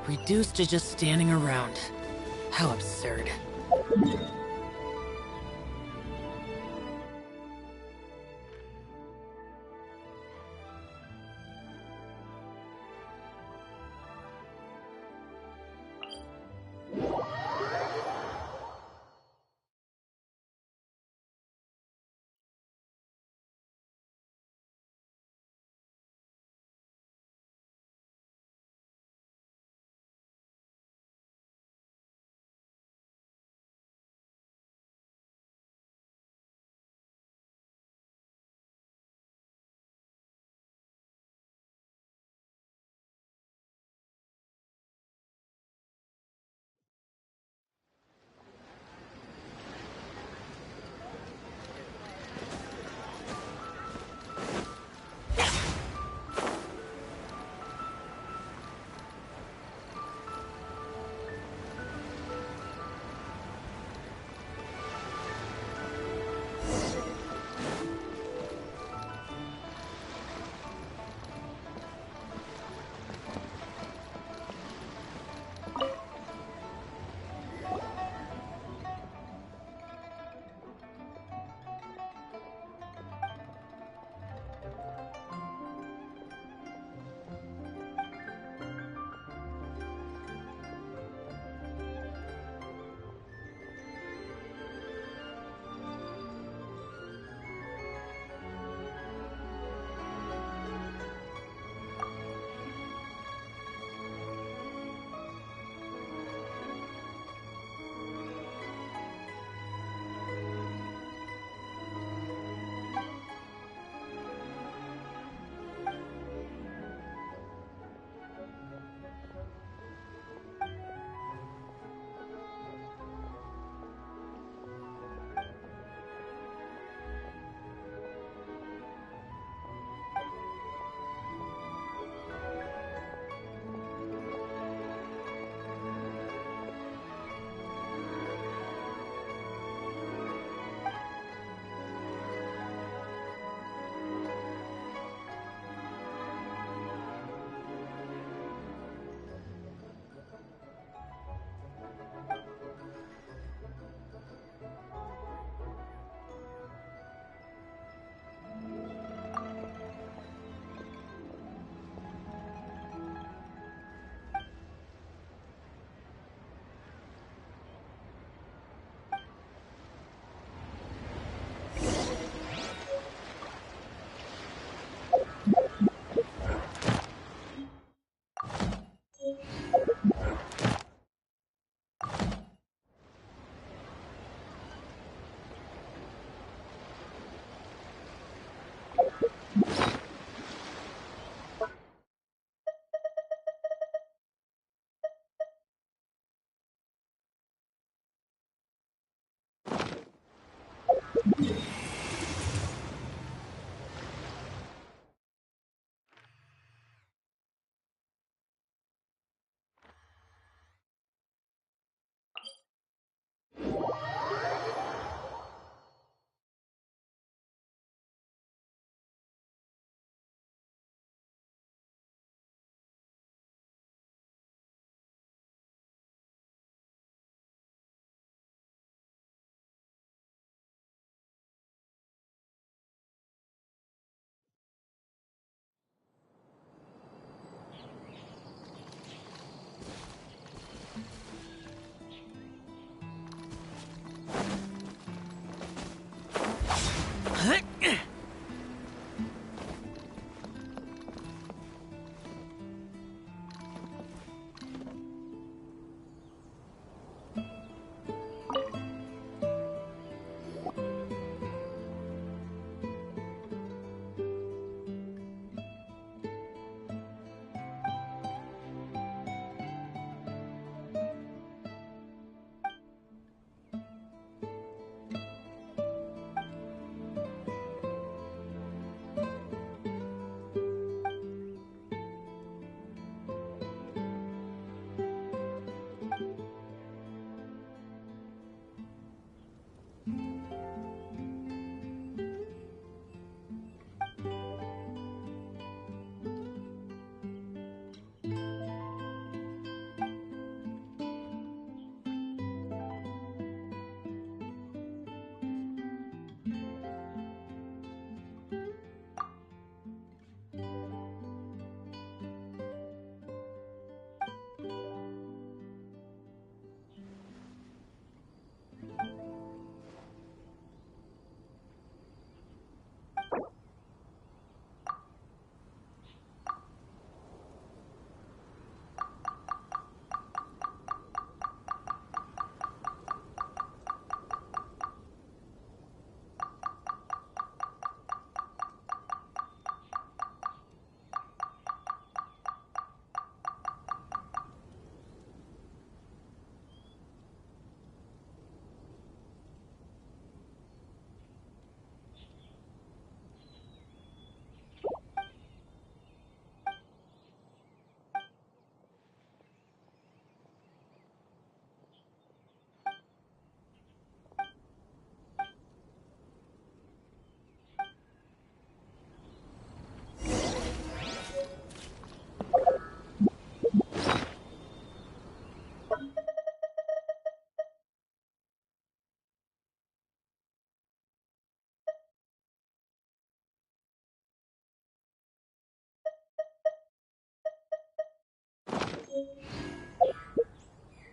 Reduced to just standing around. How absurd.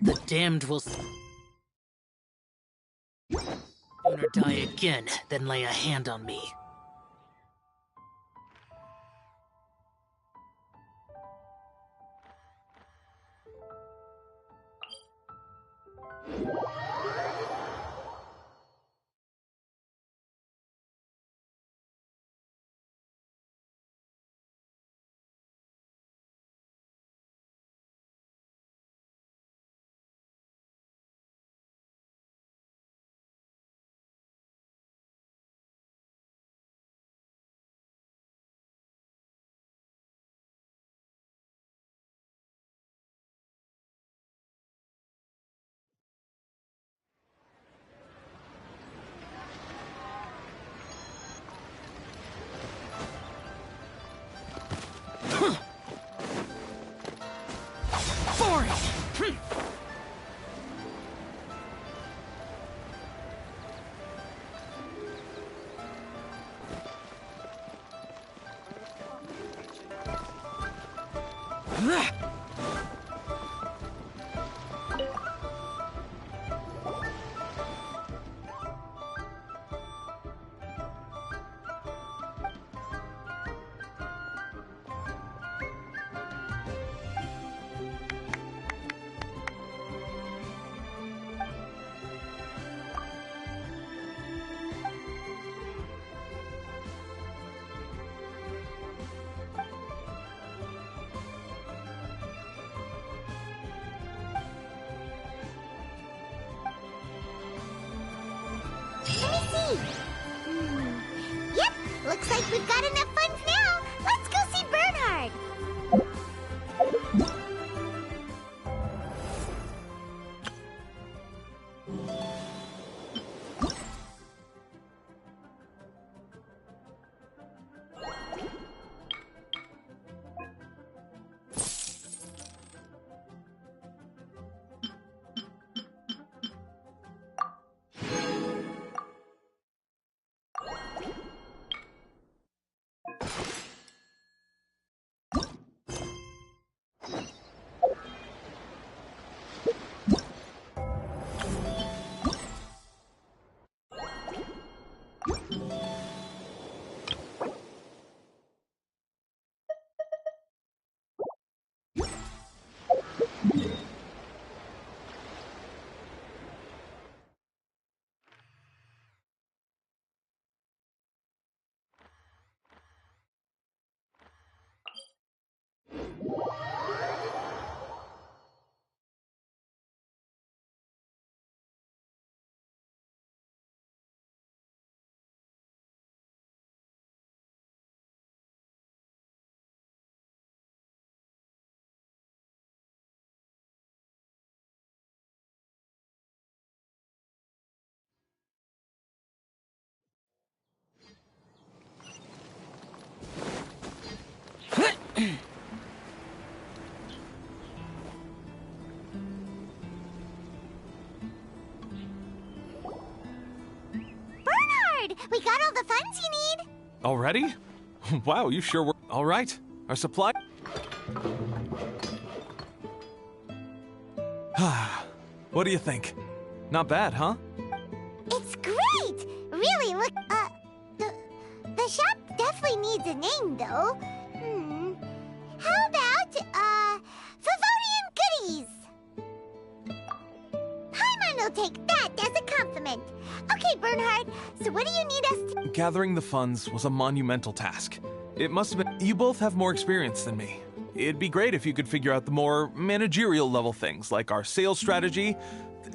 The damned will sooner die again than lay a hand on me. Let me see. Bernhard, we got all the funds you need. Already? Wow, you sure were. All right. Our supply. What do you think? Not bad, huh? It's great! Really, look, the shop definitely needs a name, though. How about, Favonian Goodies? Paimon will take that as a compliment. Okay, Bernhard, so what do you need us to— Gathering the funds was a monumental task. It must have been— You both have more experience than me. It'd be great if you could figure out the more managerial level things, like our sales strategy,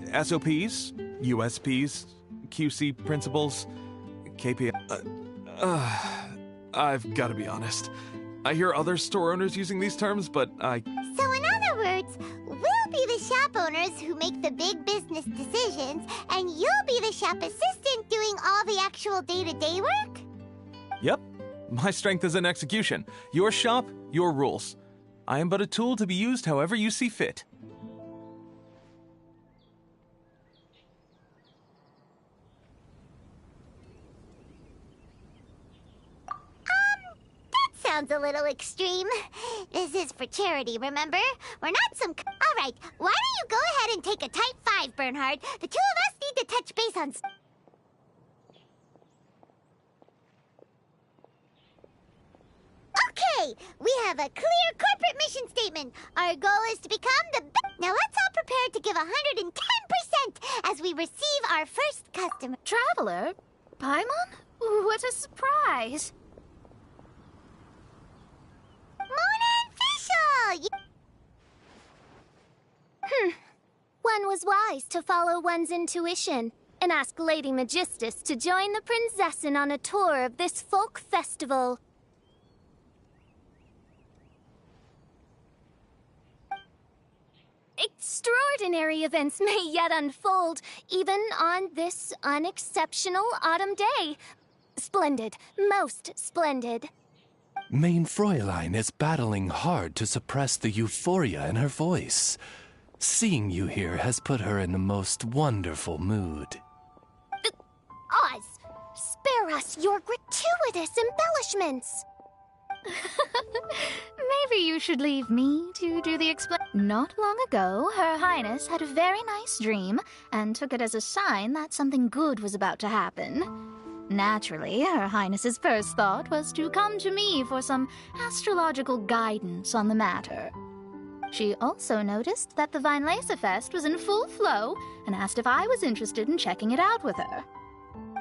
SOPs, USPs, QC principles, KPI. I've got to be honest. I hear other store owners using these terms, but I... So in other words, we'll be the shop owners who make the big business decisions, and you'll be the shop assistant doing all the actual day-to-day work? Yep. My strength is in execution. Your shop, your rules. I am but a tool to be used however you see fit. That sounds a little extreme. This is for charity, remember? We're not some... All right, why don't you go ahead and take a type 5, Bernhard? The two of us need to touch base on... Okay, we have a clear corporate mission statement. Our goal is to become the best. Now let's all prepare to give 110% as we receive our first customer. Traveler? Paimon? What a surprise! Mona official! One was wise to follow one's intuition and ask Lady Magistus to join the Prinzessin on a tour of this folk festival. Extraordinary events may yet unfold, even on this unexceptional autumn day. Splendid, most splendid. Mein Fräulein is battling hard to suppress the euphoria in her voice. Seeing you here has put her in a most wonderful mood. Oz, spare us your gratuitous embellishments. Maybe you should leave me to do the Not long ago, Her Highness had a very nice dream and took it as a sign that something good was about to happen. Naturally, Her Highness's first thought was to come to me for some astrological guidance on the matter. She also noticed that the Weinlesefest was in full flow and asked if I was interested in checking it out with her.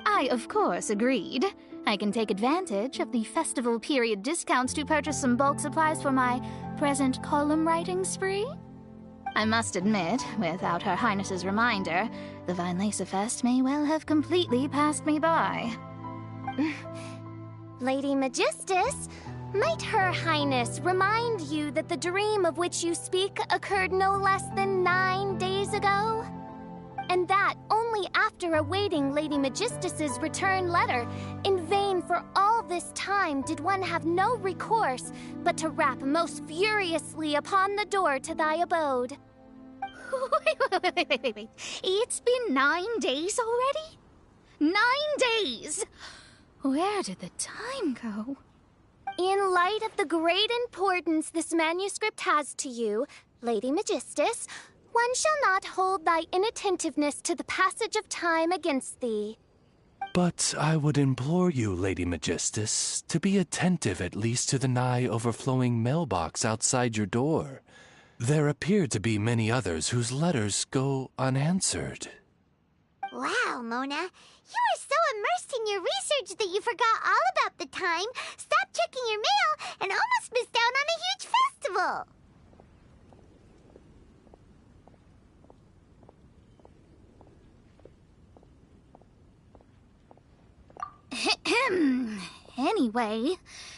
I, of course, agreed. I can take advantage of the festival period discounts to purchase some bulk supplies for my present column writing spree. I must admit, without Her Highness's reminder, the Weinlesefest may well have completely passed me by. Lady Magistus, might Her Highness remind you that the dream of which you speak occurred no less than 9 days ago? And that only after awaiting Lady Magistus's return letter. In vain for all this time did one have no recourse but to rap most furiously upon the door to thy abode. Wait. It's been 9 days already? 9 days! Where did the time go? In light of the great importance this manuscript has to you, Lady Magistus, one shall not hold thy inattentiveness to the passage of time against thee. But I would implore you, Lady Magistus, to be attentive at least to the nigh overflowing mailbox outside your door. There appear to be many others whose letters go unanswered. Wow, Mona. You were so immersed in your research that you forgot all about the time, stopped checking your mail, and almost missed out on a huge festival. Anyway,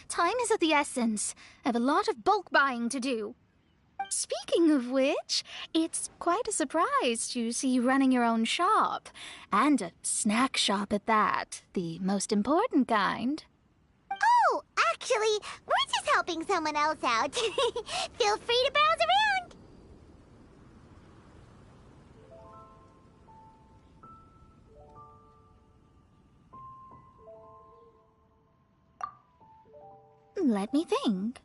time is of the essence. I have a lot of bulk buying to do. Speaking of which, it's quite a surprise to see you running your own shop. And a snack shop at that, the most important kind. Oh, actually, Actually, we're just helping someone else out. Feel free to browse around. Let me think.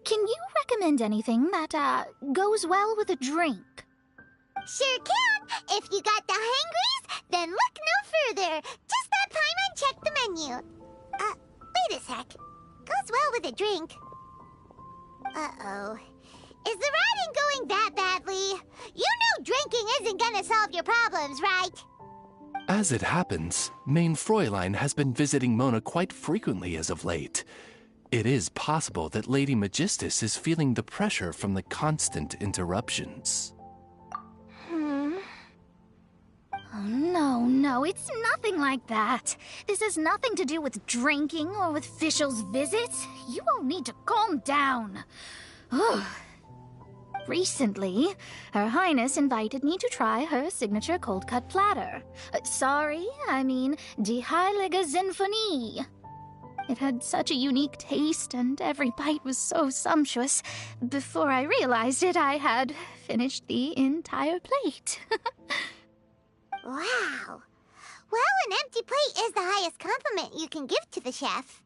Can you recommend anything that, goes well with a drink? Sure can. If you got the hangries, then look no further. Just let Paimon check the menu. Wait a sec. Goes well with a drink. Uh-oh. Is the riding going that badly? You know drinking isn't gonna solve your problems, right? As it happens, Main Fräulein has been visiting Mona quite frequently as of late. It is possible that Lady Magistus is feeling the pressure from the constant interruptions. Oh, no, it's nothing like that. This has nothing to do with drinking or with Fischl's visits. You all need to calm down. Recently, Her Highness invited me to try her signature cold-cut platter. I mean Die Heilige Sinfonie. It had such a unique taste, and every bite was so sumptuous. Before I realized it, I had finished the entire plate. Wow. Well, an empty plate is the highest compliment you can give to the chef.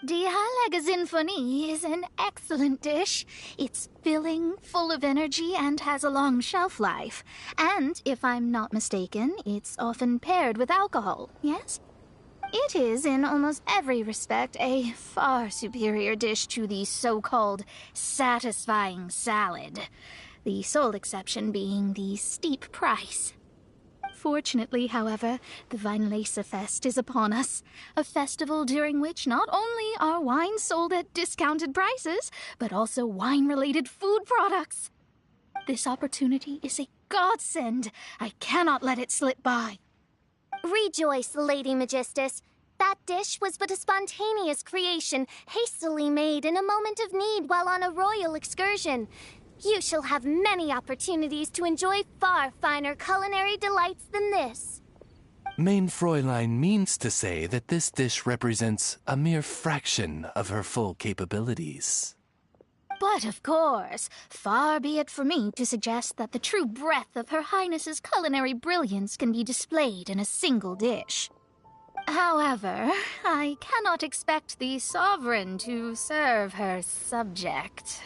Die Heilige Sinfonie is an excellent dish. It's filling, full of energy, and has a long shelf life. And, if I'm not mistaken, it's often paired with alcohol, yes? It is, in almost every respect, a far superior dish to the so-called satisfying salad. The sole exception being the steep price. Fortunately, however, the Weinlese is upon us, a festival during which not only are wines sold at discounted prices, but also wine-related food products. This opportunity is a godsend. I cannot let it slip by. Rejoice, Lady Magistus. That dish was but a spontaneous creation, hastily made in a moment of need while on a royal excursion. You shall have many opportunities to enjoy far finer culinary delights than this. Main Fräulein means to say that this dish represents a mere fraction of her full capabilities. But of course, far be it for me to suggest that the true breadth of Her Highness's culinary brilliance can be displayed in a single dish. However, I cannot expect the sovereign to serve her subject.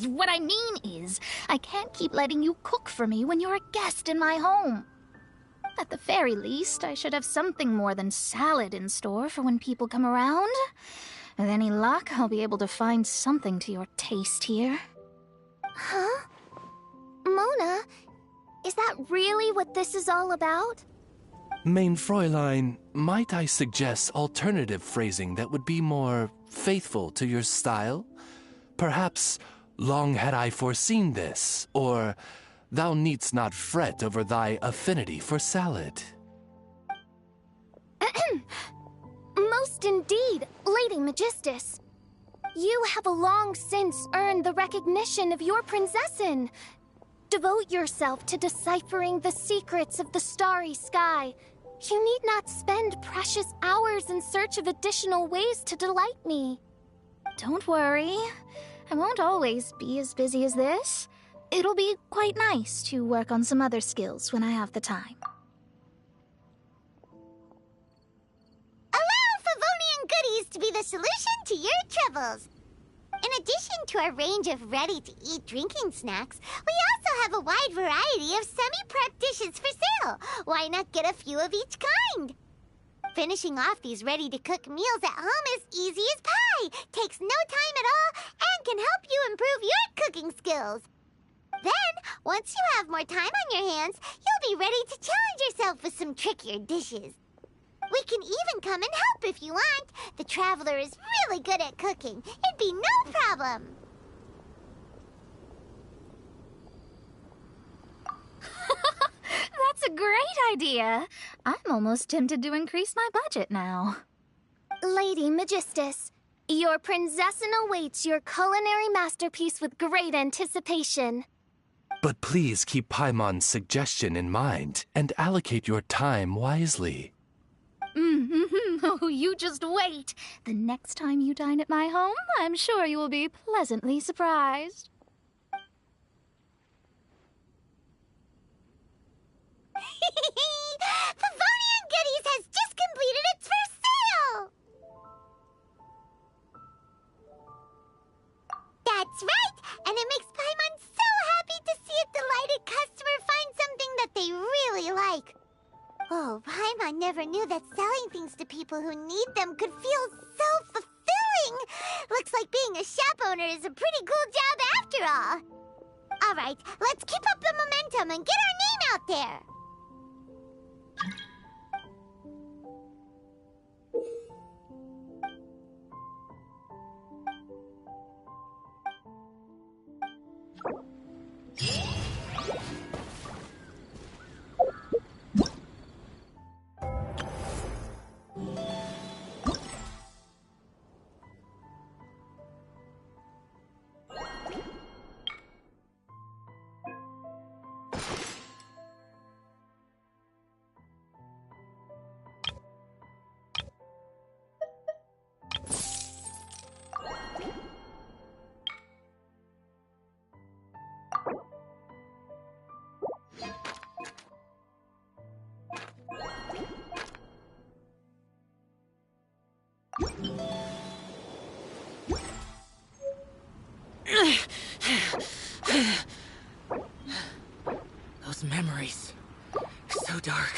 What I mean is, I can't keep letting you cook for me when you're a guest in my home. At the very least, I should have something more than salad in store for when people come around. With any luck, I'll be able to find something to your taste here. Huh? Mona, is that really what this is all about? Main Fräulein, might I suggest alternative phrasing that would be more faithful to your style? Perhaps, long had I foreseen this, or thou needst not fret over thy affinity for salad. Most indeed, Lady Magistus. You have long since earned the recognition of your Prinzessin. Devote yourself to deciphering the secrets of the starry sky. You need not spend precious hours in search of additional ways to delight me. Don't worry. I won't always be as busy as this. It'll be quite nice to work on some other skills when I have the time. Allow Favonian goodies to be the solution to your troubles. In addition to our range of ready-to-eat drinking snacks, we also have a wide variety of semi-prep dishes for sale. Why not get a few of each kind? Finishing off these ready-to-cook meals at home is easy as pie, takes no time at all, and can help you improve your cooking skills. Then, once you have more time on your hands, you'll be ready to challenge yourself with some trickier dishes. We can even come and help if you want. The Traveler is really good at cooking. It'd be no problem. That's a great idea. I'm almost tempted to increase my budget now. Lady Magistus, your Prinzessin awaits your culinary masterpiece with great anticipation. But please keep Paimon's suggestion in mind and allocate your time wisely. Oh, you just wait. The next time you dine at my home, I'm sure you will be pleasantly surprised. Favonian Goodies has just completed its first sale! That's right! And it makes Paimon so happy to see a delighted customer find something that they really like. Oh, Paimon never knew that selling things to people who need them could feel so fulfilling! Looks like being a shop owner is a pretty cool job after all. Alright, let's keep up the momentum and get our name out there! Those memories. So dark.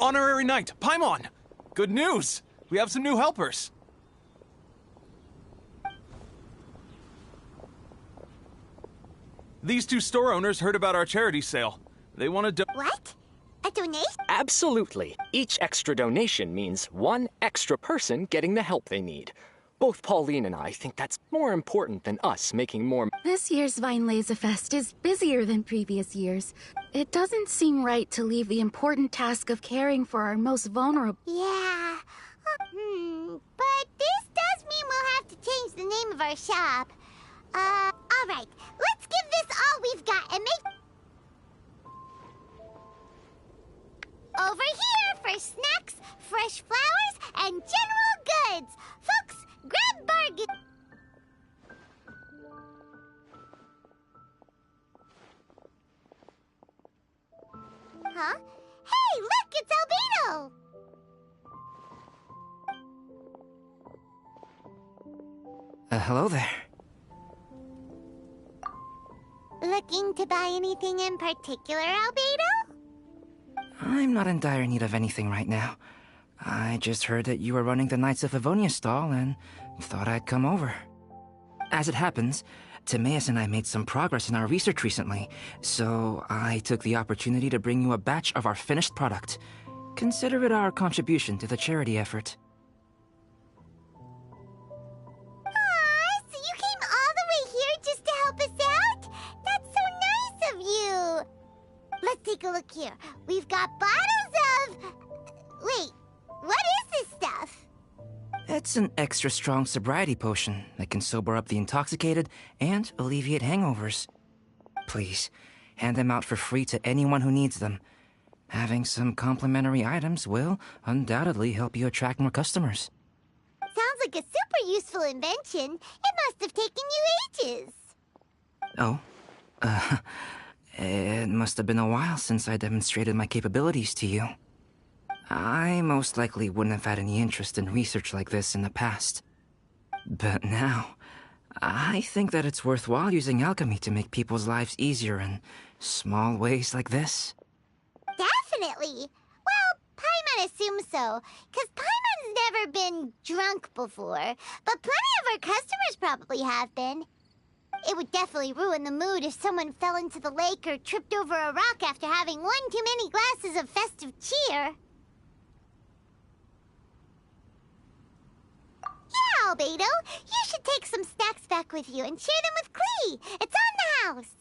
Honorary Knight, Paimon! Good news! We have some new helpers. These two store owners heard about our charity sale. They want to What? A donation? Absolutely. Each extra donation means one extra person getting the help they need. Both Pauline and I think that's more important than us making more. This year's Weinlese Fest is busier than previous years. It doesn't seem right to leave the important task of caring for our most vulnerable. Yeah. But this does mean we'll have to change the name of our shop. Alright. Let's give this all we've got and make... Over here for snacks, fresh flowers, and general goods. Folks, grab bargain... Huh? Hey, look, it's Albedo! Hello there. Looking to buy anything in particular, Albedo? I'm not in dire need of anything right now. I just heard that you were running the Knights of Avonia stall and thought I'd come over. As it happens, Timaeus and I made some progress in our research recently, so I took the opportunity to bring you a batch of our finished product. Consider it our contribution to the charity effort. Aw, so you came all the way here just to help us out? That's so nice of you! Let's take a look here. We've got bottles of... Wait, what is this stuff? It's an extra strong sobriety potion that can sober up the intoxicated and alleviate hangovers. Please, hand them out for free to anyone who needs them. Having some complimentary items will undoubtedly help you attract more customers. Sounds like a super useful invention. It must have taken you ages. Oh, it must have been a while since I demonstrated my capabilities to you. I most likely wouldn't have had any interest in research like this in the past. But now, I think that it's worthwhile using alchemy to make people's lives easier in small ways like this. Definitely. Well, Paimon assumes so, because Paimon's never been drunk before, but plenty of our customers probably have been. It would definitely ruin the mood if someone fell into the lake or tripped over a rock after having one too many glasses of festive cheer. Yeah, Albedo, you should take some snacks back with you and share them with Klee. It's on the house.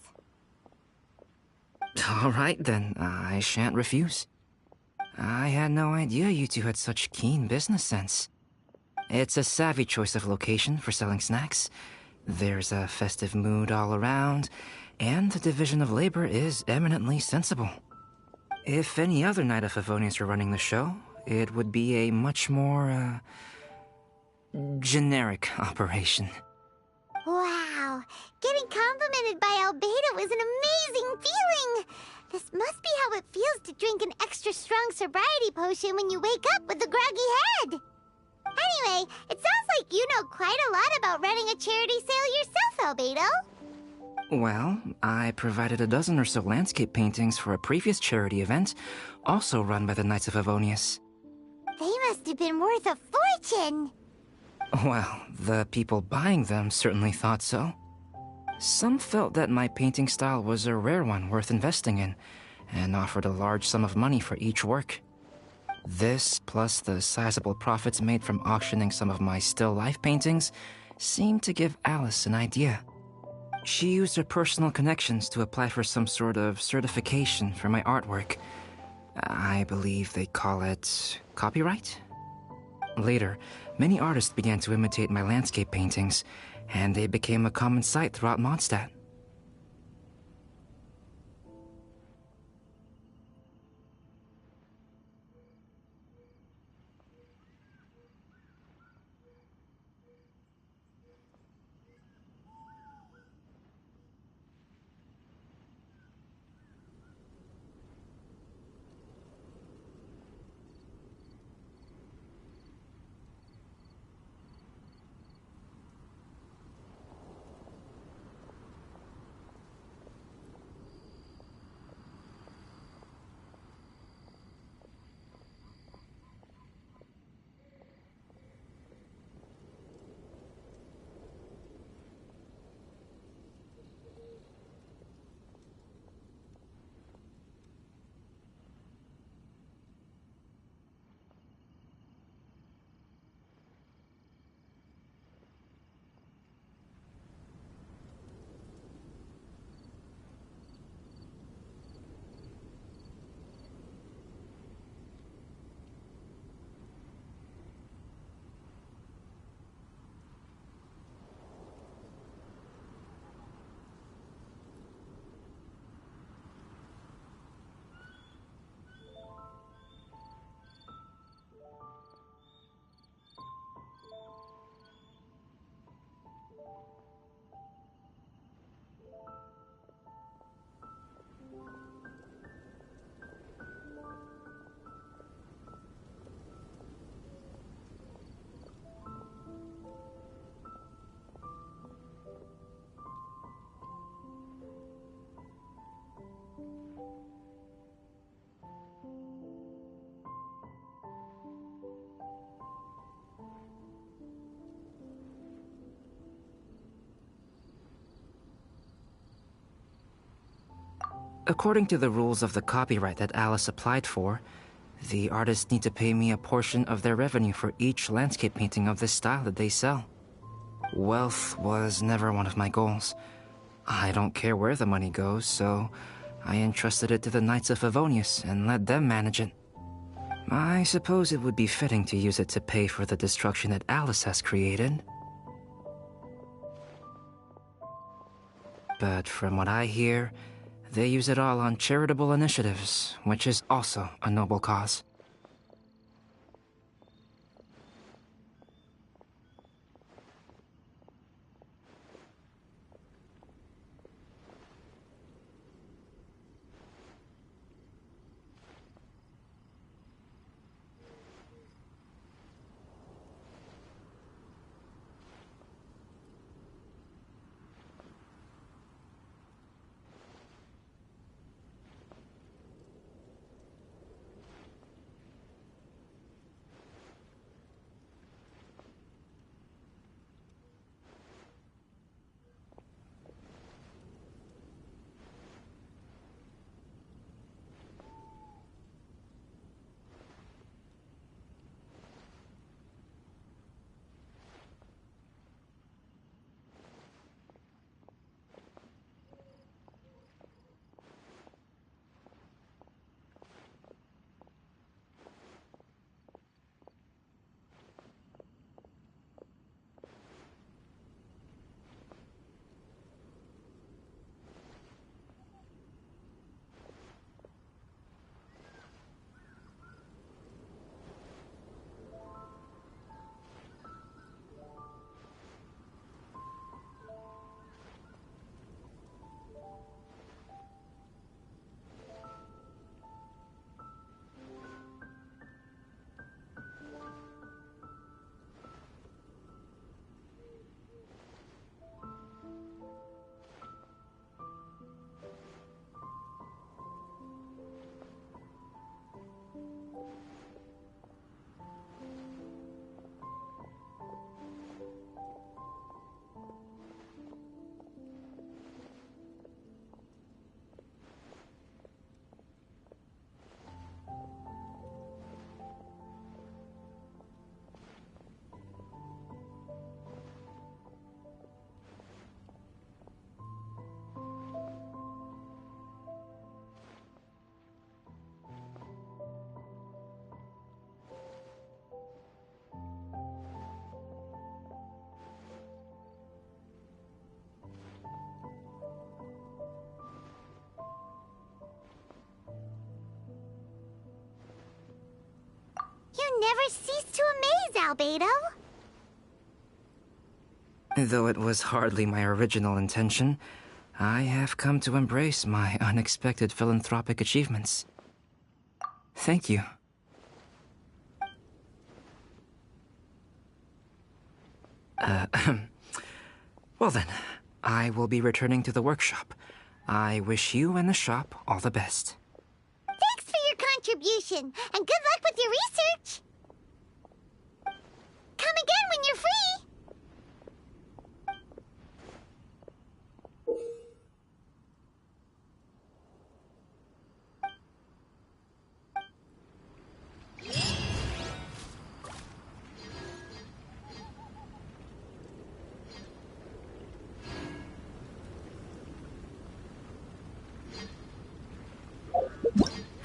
All right, then. I shan't refuse. I had no idea you two had such keen business sense. It's a savvy choice of location for selling snacks. There's a festive mood all around, and the division of labor is eminently sensible. If any other Knight of Favonius were running the show, it would be a much more, generic operation. Wow, getting complimented by Albedo is an amazing feeling. This must be how it feels to drink an extra strong sobriety potion when you wake up with a groggy head. Anyway, it sounds like you know quite a lot about running a charity sale yourself, Albedo. Well, I provided a dozen or so landscape paintings for a previous charity event, also run by the Knights of Favonius. They must have been worth a fortune. Well, the people buying them certainly thought so. Some felt that my painting style was a rare one worth investing in, and offered a large sum of money for each work. This, plus the sizable profits made from auctioning some of my still life paintings, seemed to give Alice an idea. She used her personal connections to apply for some sort of certification for my artwork. I believe they call it copyright? Later, many artists began to imitate my landscape paintings, and they became a common sight throughout Mondstadt. According to the rules of the copyright that Alice applied for, the artists need to pay me a portion of their revenue for each landscape painting of this style that they sell. Wealth was never one of my goals. I don't care where the money goes, so I entrusted it to the Knights of Favonius and let them manage it. I suppose it would be fitting to use it to pay for the destruction that Alice has created. But from what I hear, they use it all on charitable initiatives, which is also a noble cause. You never cease to amaze, Albedo. Though it was hardly my original intention, I have come to embrace my unexpected philanthropic achievements. Thank you. Well then, I will be returning to the workshop. I wish you and the shop all the best. Thanks for your contribution, and good luck with your research. Come again when you're free.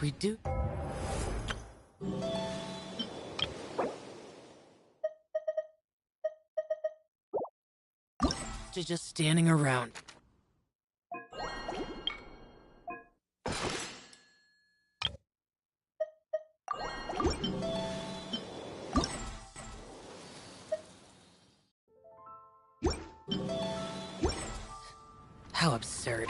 We do. To just standing around. How absurd.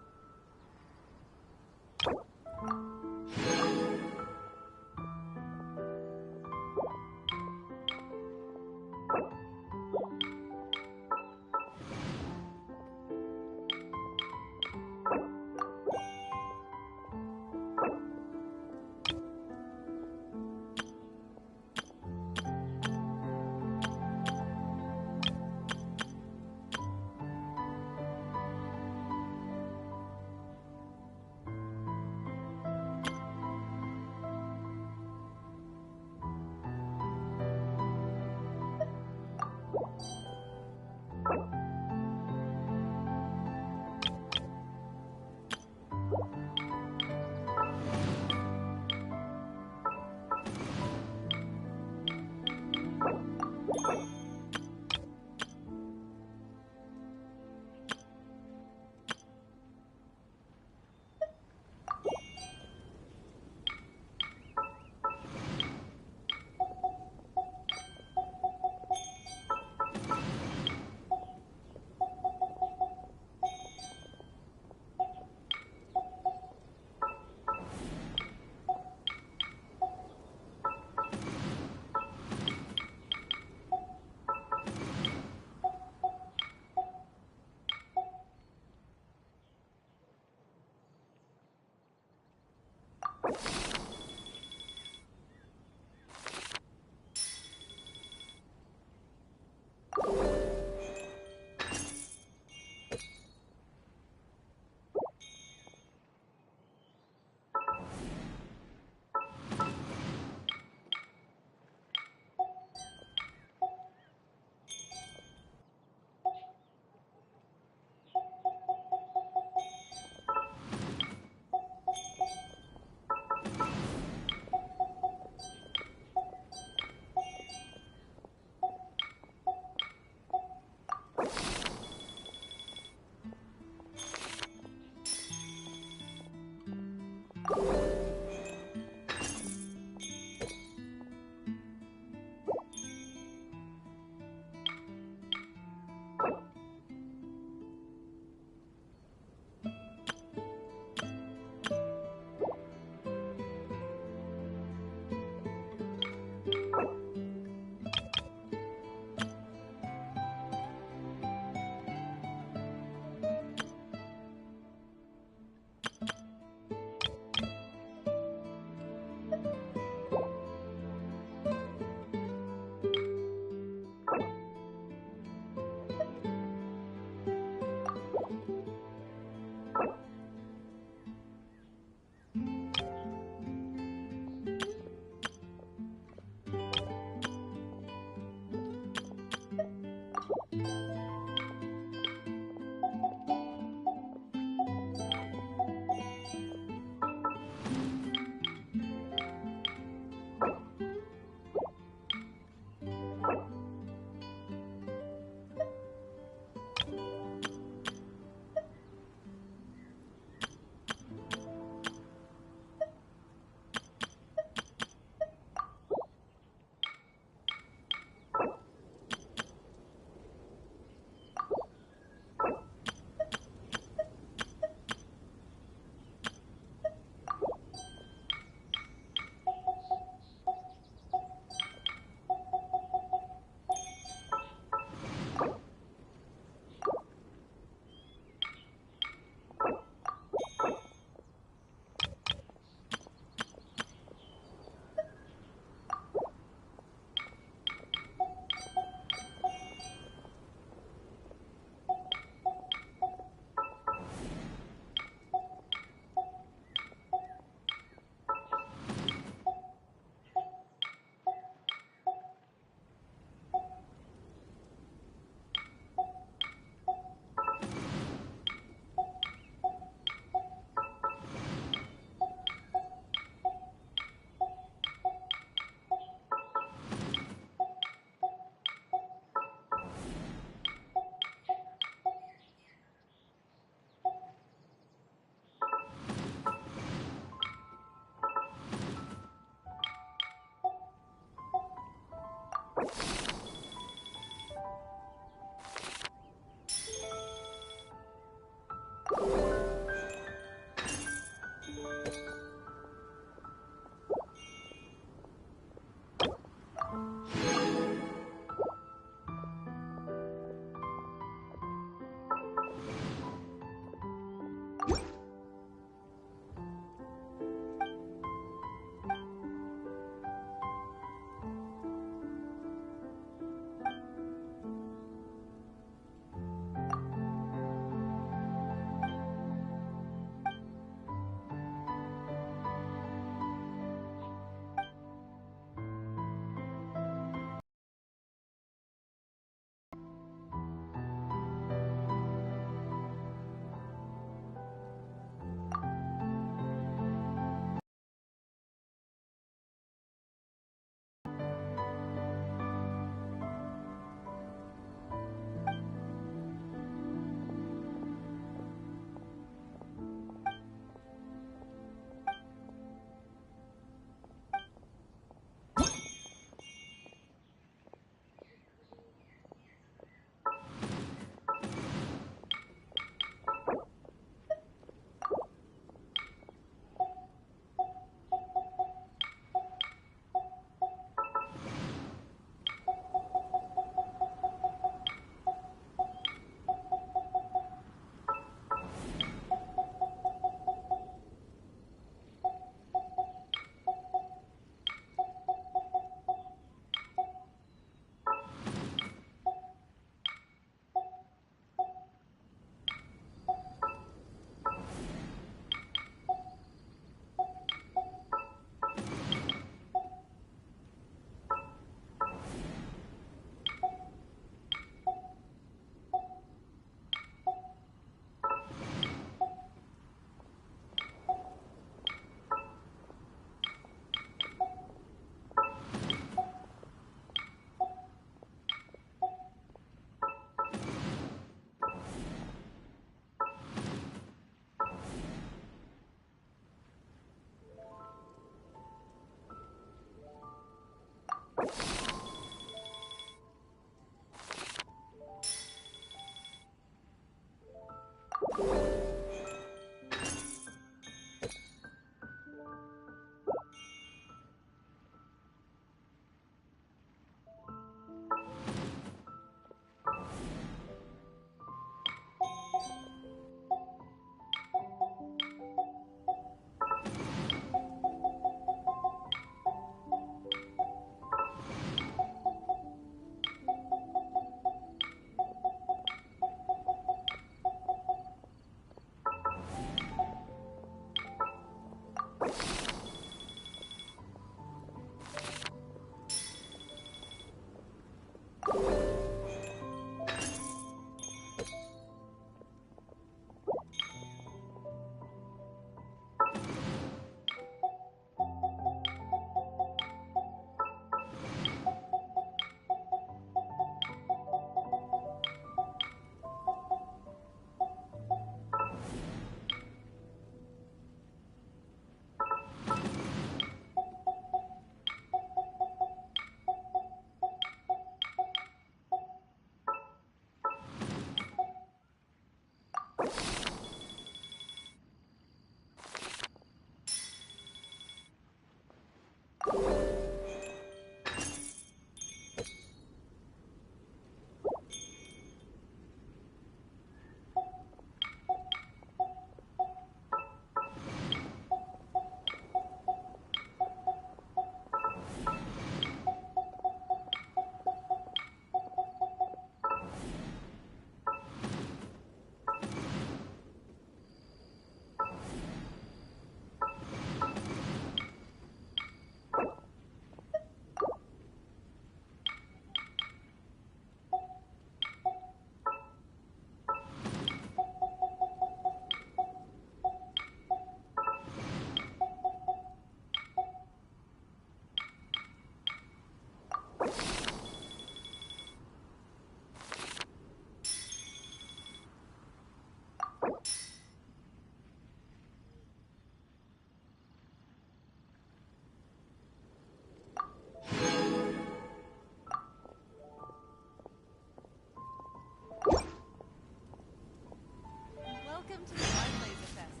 Welcome to the Moin Laser Fest.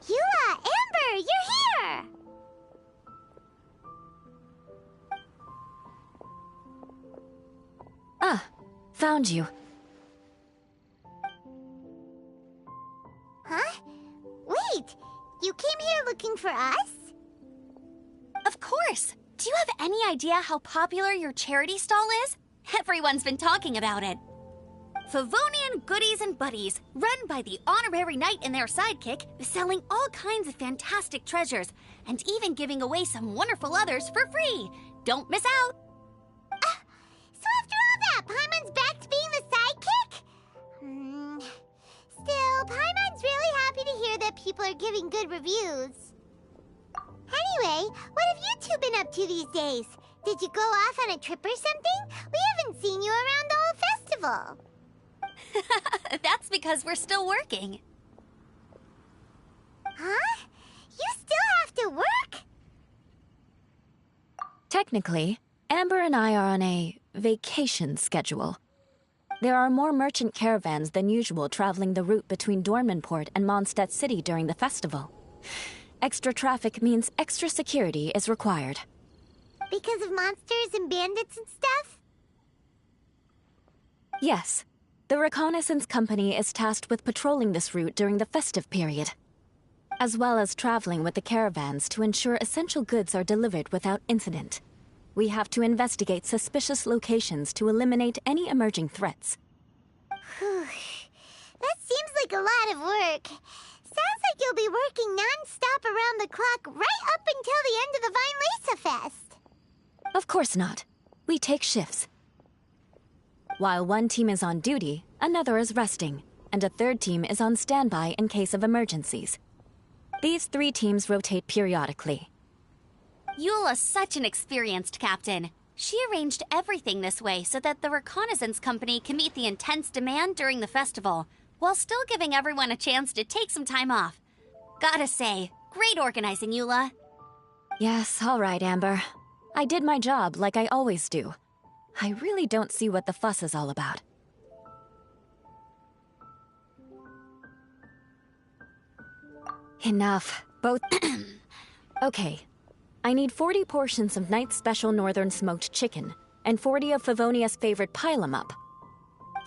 Eula, Amber, you're here! Ah, found you. Huh? Wait, you came here looking for us? Of course! Do you have any idea how popular your charity stall is? Everyone's been talking about it. Favonian Goodies and Buddies, run by the honorary knight and their sidekick, is selling all kinds of fantastic treasures, and even giving away some wonderful others for free. Don't miss out! So after all that, Paimon's back to being the sidekick? Still, Paimon's really happy to hear that people are giving good reviews. Anyway, what have you two been up to these days? Did you go off on a trip or something? We haven't seen you around the whole festival. That's because we're still working. Huh? You still have to work? Technically, Amber and I are on a vacation schedule. There are more merchant caravans than usual traveling the route between Dormanport and Mondstadt City during the festival. Extra traffic means extra security is required. Because of monsters and bandits and stuff? Yes. The Reconnaissance Company is tasked with patrolling this route during the festive period, as well as traveling with the caravans to ensure essential goods are delivered without incident. We have to investigate suspicious locations to eliminate any emerging threats. Whew. That seems like a lot of work. Sounds like you'll be working non-stop around the clock right up until the end of the Vine Lisa Fest. Of course not. We take shifts. While one team is on duty, another is resting, and a third team is on standby in case of emergencies. These 3 teams rotate periodically. Eula's such an experienced captain. She arranged everything this way so that the Reconnaissance Company can meet the intense demand during the festival, while still giving everyone a chance to take some time off. Gotta say, great organizing, Eula. Yes, all right, Amber. I did my job like I always do. I really don't see what the fuss is all about. Enough. Both. Okay. I need 40 portions of Knight's Special Northern Smoked Chicken, and 40 of Favonia's favorite Pile 'em Up.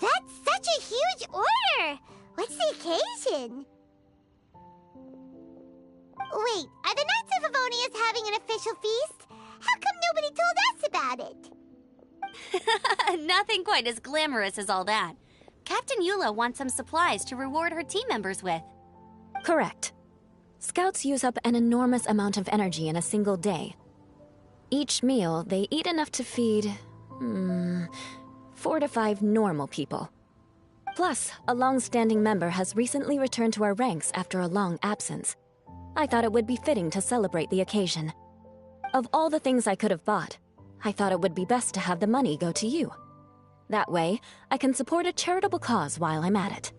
That's such a huge order! What's the occasion? Wait, are the Knights of Favonia's having an official feast? How come nobody told us about it? Nothing quite as glamorous as all that. Captain Eula wants some supplies to reward her team members with. Correct. Scouts use up an enormous amount of energy in a single day. Each meal, they eat enough to feed... 4 to 5 normal people. Plus, a long-standing member has recently returned to our ranks after a long absence. I thought it would be fitting to celebrate the occasion. Of all the things I could have bought, I thought it would be best to have the money go to you. That way, I can support a charitable cause while I'm at it.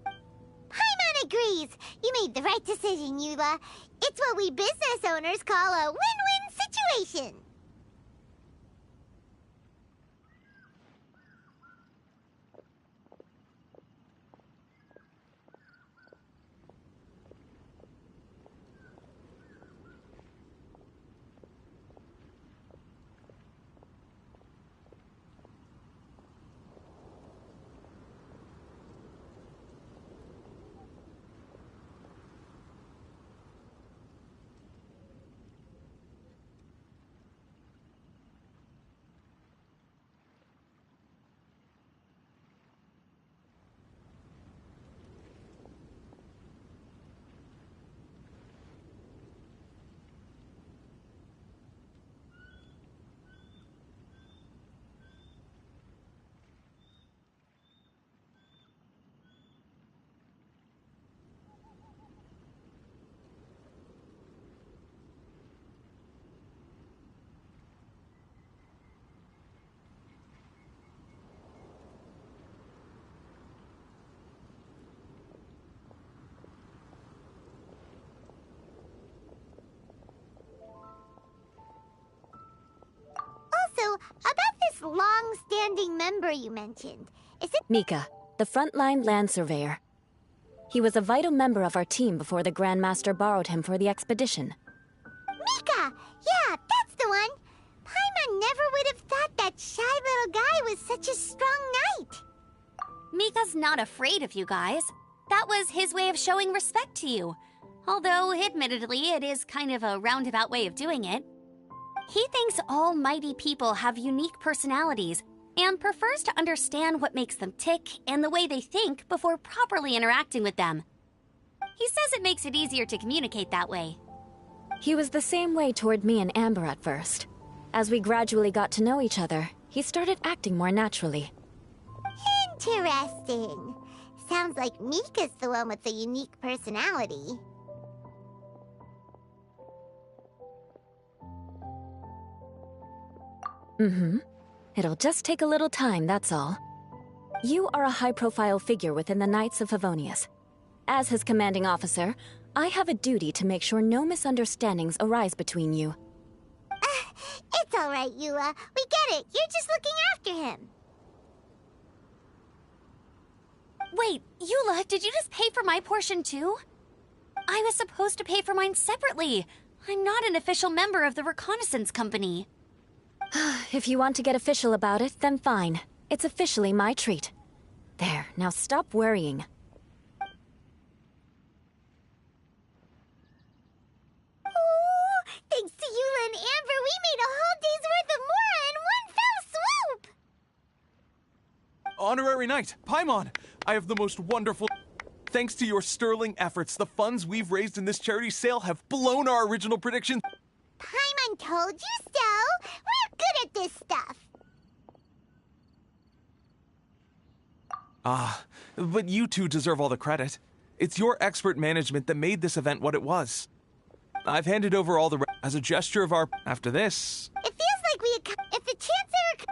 Paimon agrees! You made the right decision, Eula. It's what we business owners call a win-win situation. Also, about this long-standing member you mentioned, is it— Mika, the frontline land surveyor. He was a vital member of our team before the Grandmaster borrowed him for the expedition. Mika! Yeah, that's the one! Paimon never would have thought that shy little guy was such a strong knight! Mika's not afraid of you guys. That was his way of showing respect to you. Although, admittedly, it is kind of a roundabout way of doing it. He thinks all mighty people have unique personalities and prefers to understand what makes them tick and the way they think before properly interacting with them. He says it makes it easier to communicate that way. He was the same way toward me and Amber at first. As we gradually got to know each other, he started acting more naturally. Interesting. Sounds like Mika's the one with the unique personality. It'll just take a little time, that's all. You are a high-profile figure within the Knights of Favonius. As his commanding officer, I have a duty to make sure no misunderstandings arise between you. It's all right, Eula. We get it. You're just looking after him. Wait, Eula, did you just pay for my portion too? I was supposed to pay for mine separately. I'm not an official member of the reconnaissance company. If you want to get official about it, then fine. It's officially my treat. There, now stop worrying. Oh, thanks to Eula and Amber, we made a whole day's worth of Mora in one fell swoop! Honorary Knight, Paimon, I have the most wonderful... Thanks to your sterling efforts, the funds we've raised in this charity sale have blown our original predictions. Paimon told you so! We're good at this stuff! But you two deserve all the credit. It's your expert management that made this event what it was. I've handed over all the... as a gesture of our... After this... It feels like we... If the chance ever...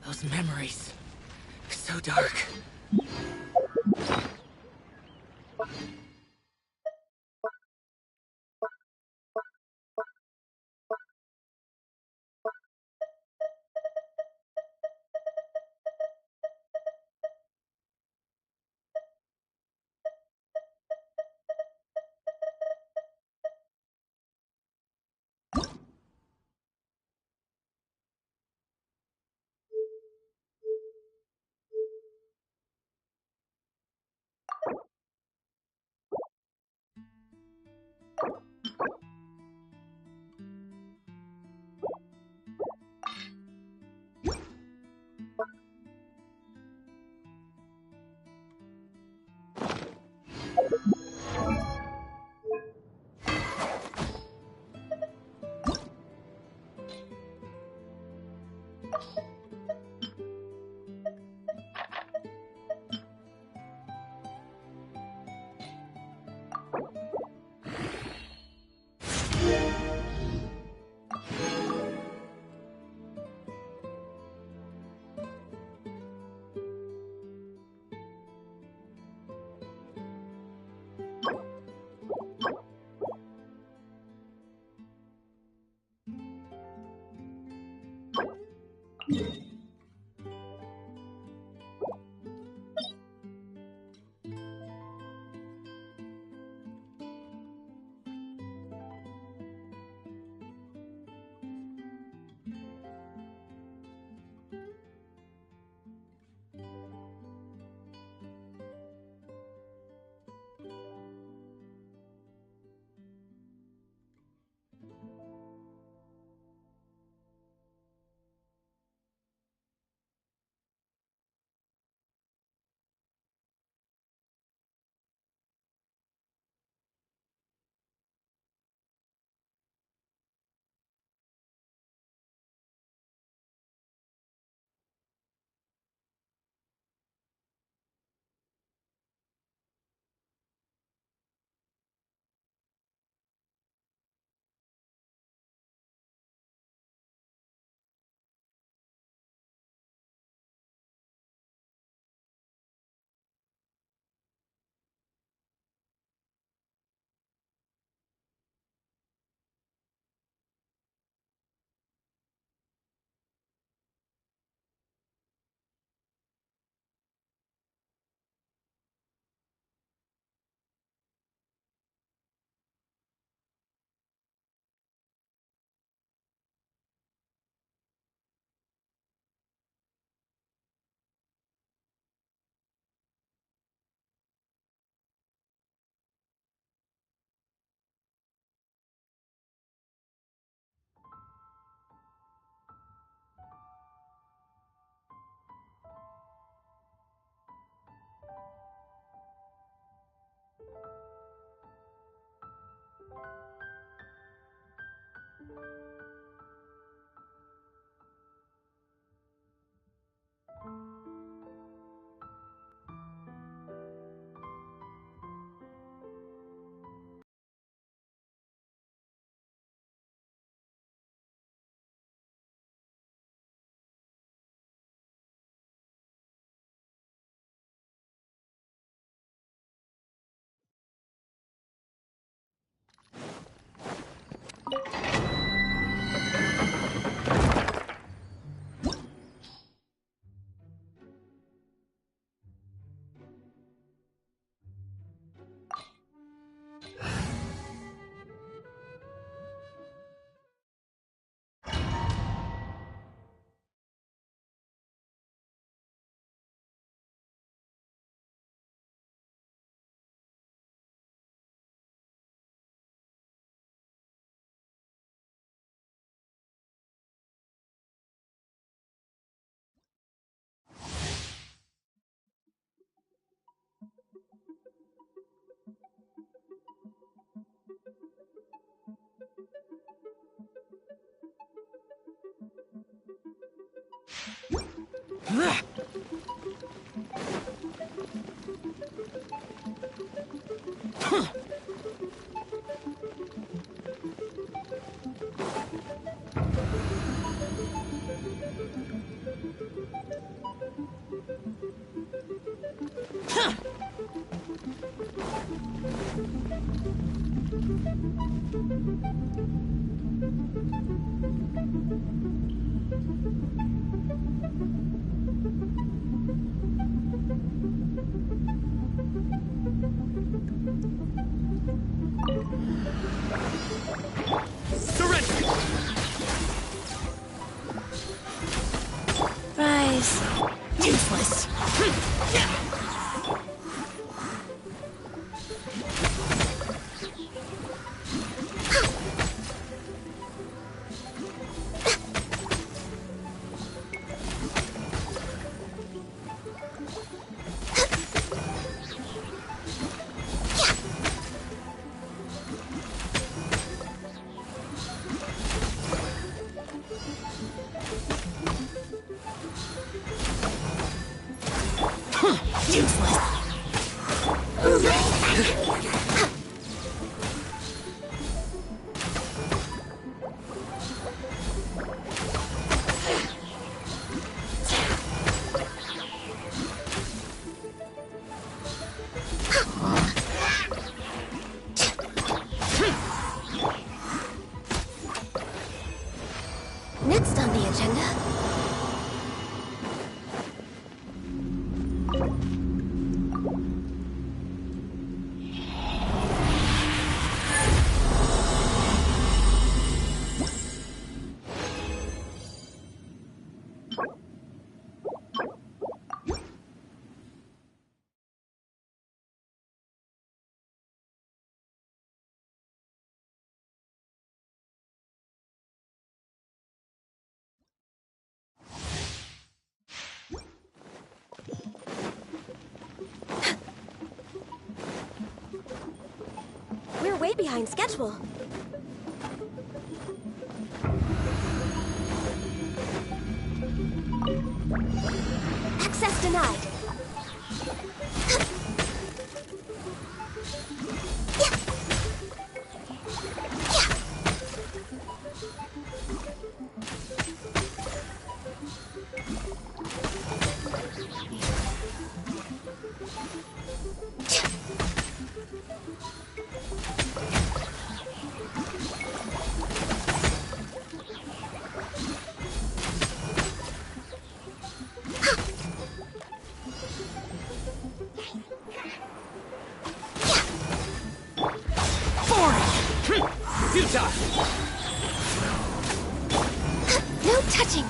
Those memories. So dark. Rise. Useless. Next on the agenda... We're way behind schedule. Access denied. No touching.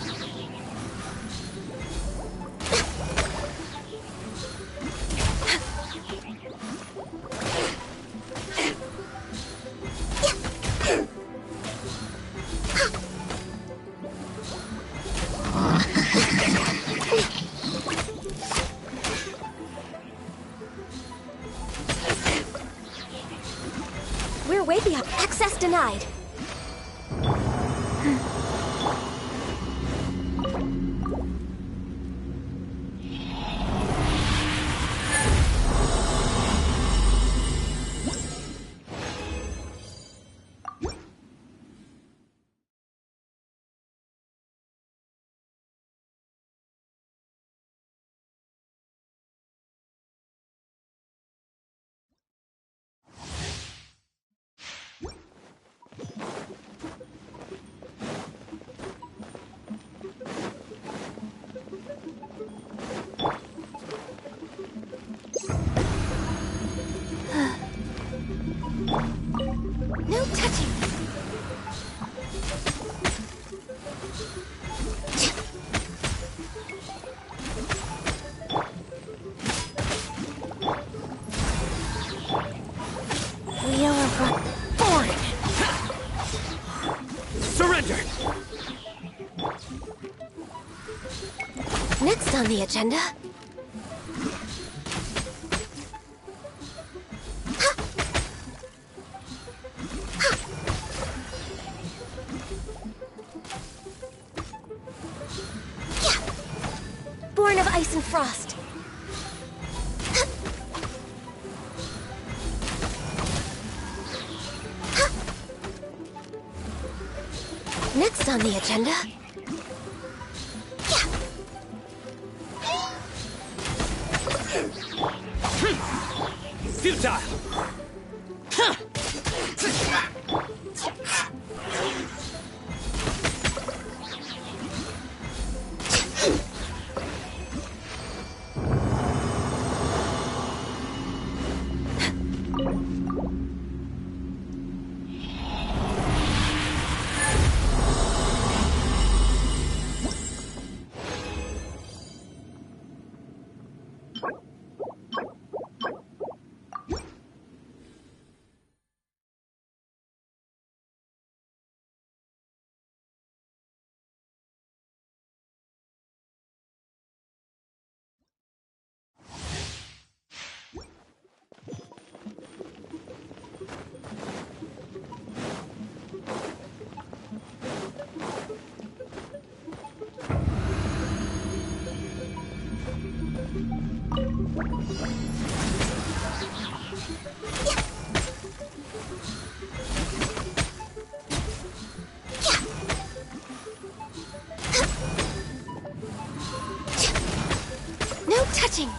We're way behind. Access denied. No touching. We are boring. Surrender! Next on the agenda... Horn of Ice and Frost. Next on the agenda... Futile! No touching!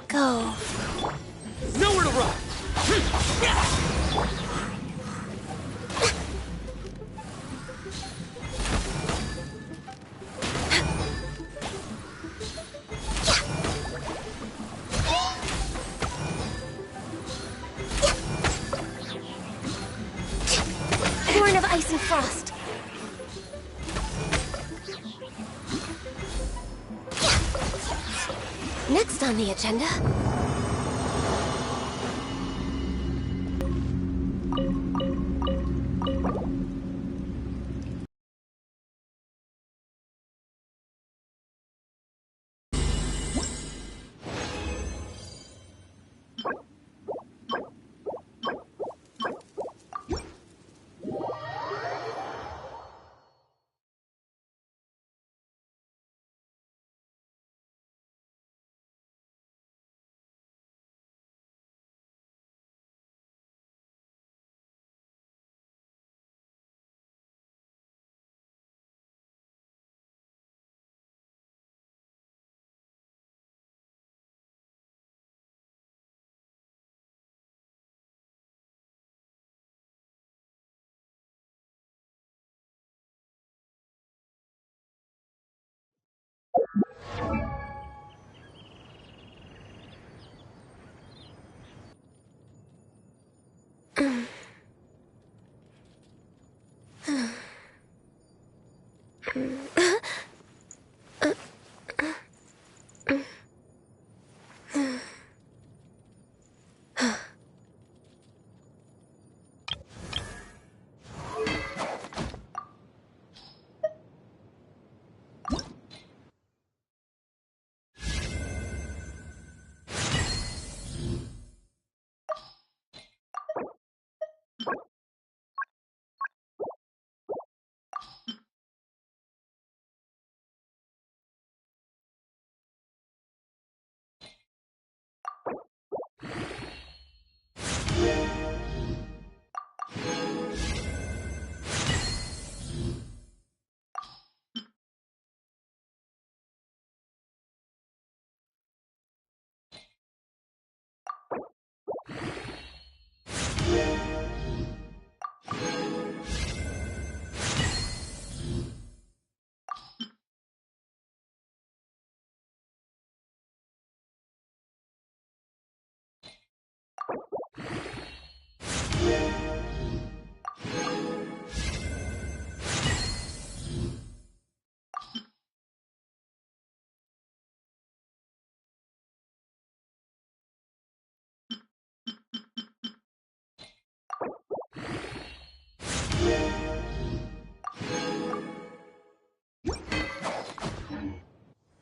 Go. Nowhere to run! Horn of Ice and Frost. Next on the agenda...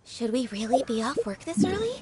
Should we really be off work this early?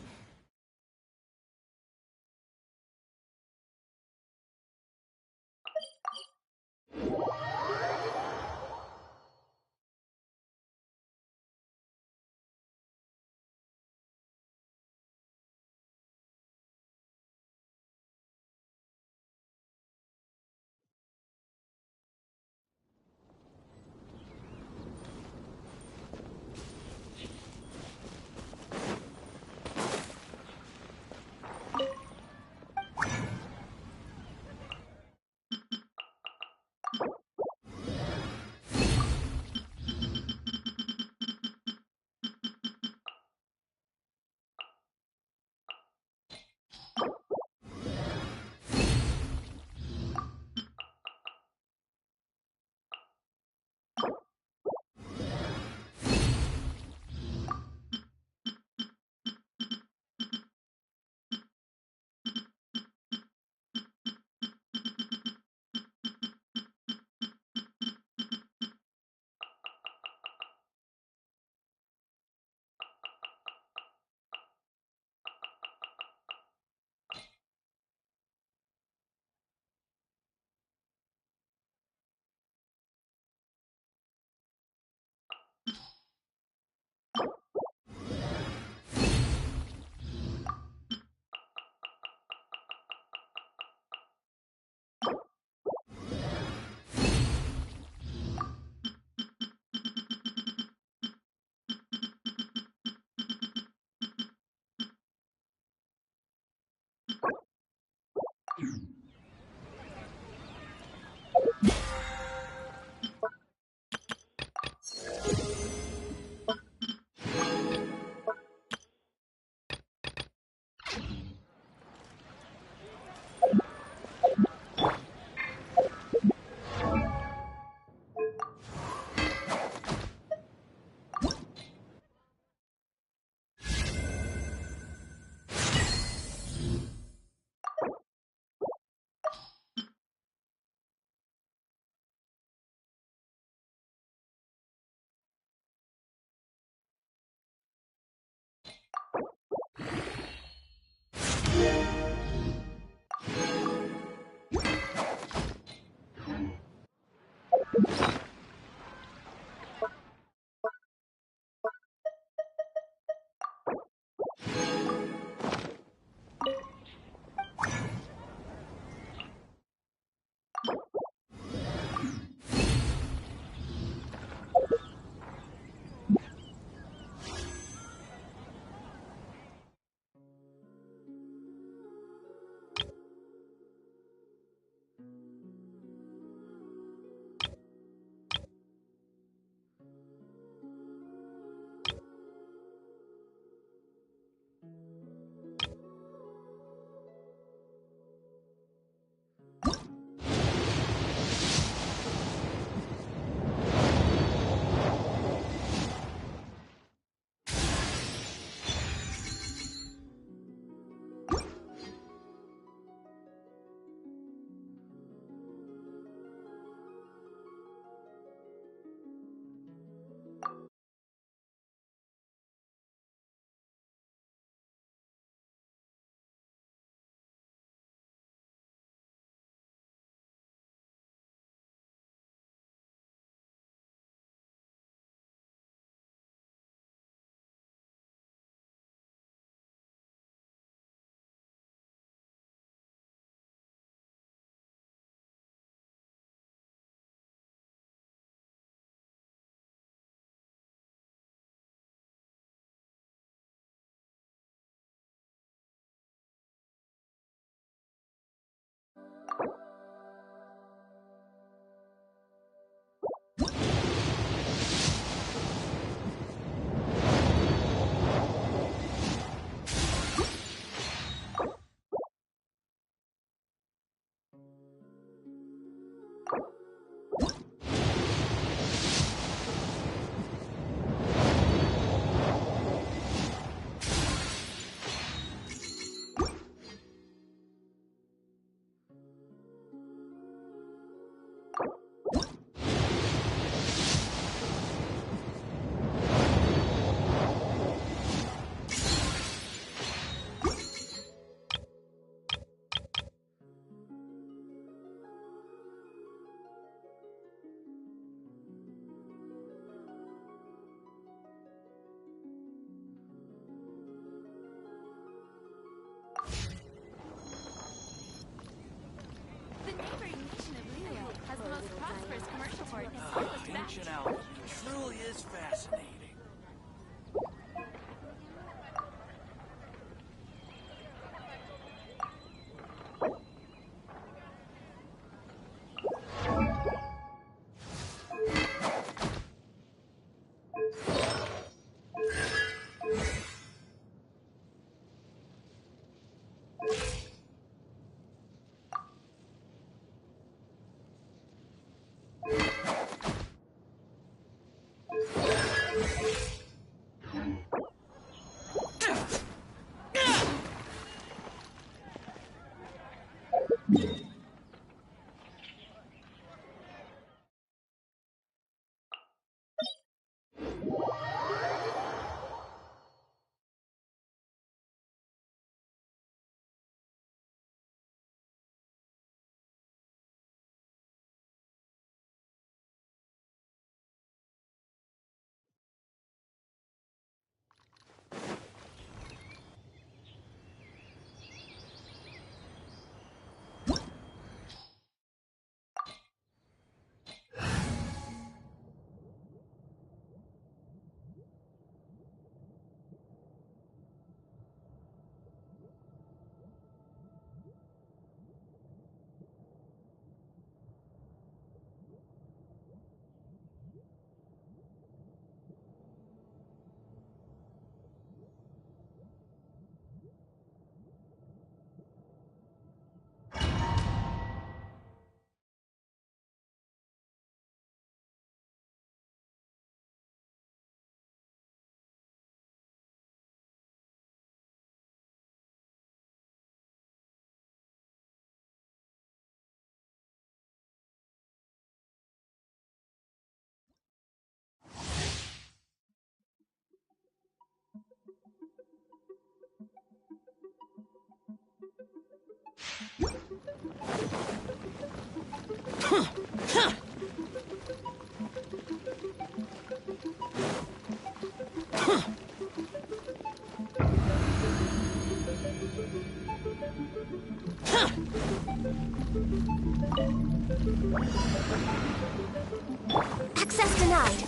Access denied.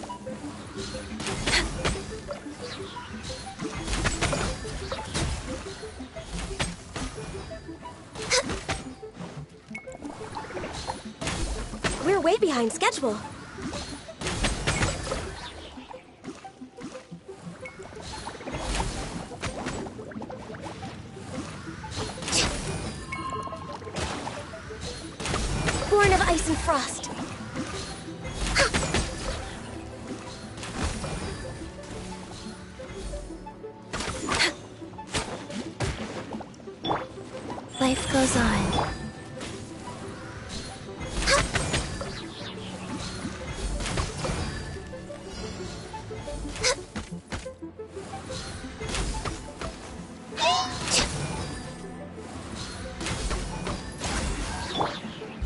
We're way behind schedule. Born of ice and frost. Life goes on.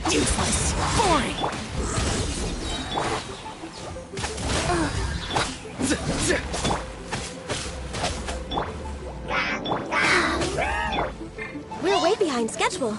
Useless. Boring. We're way behind schedule.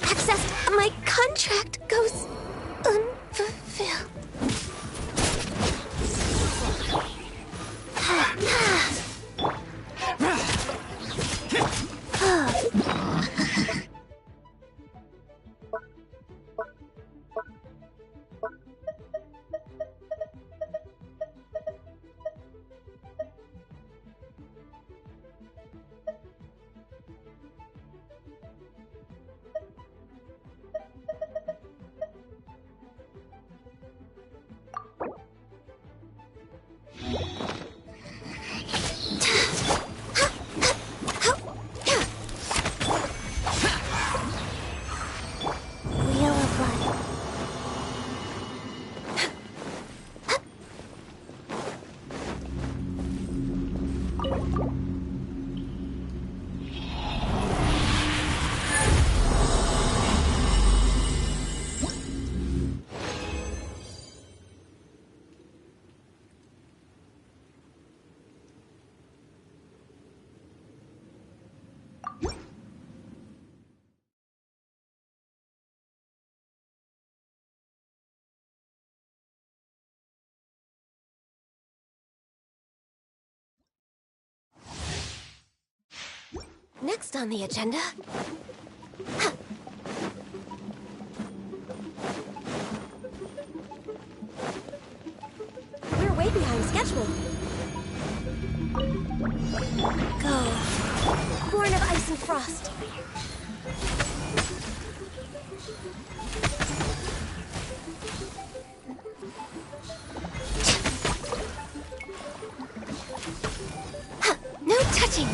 Access. My contract goes unfulfilled. Wheel of Life. Next on the agenda. We're way behind schedule. Go. Born of ice and frost. No touching.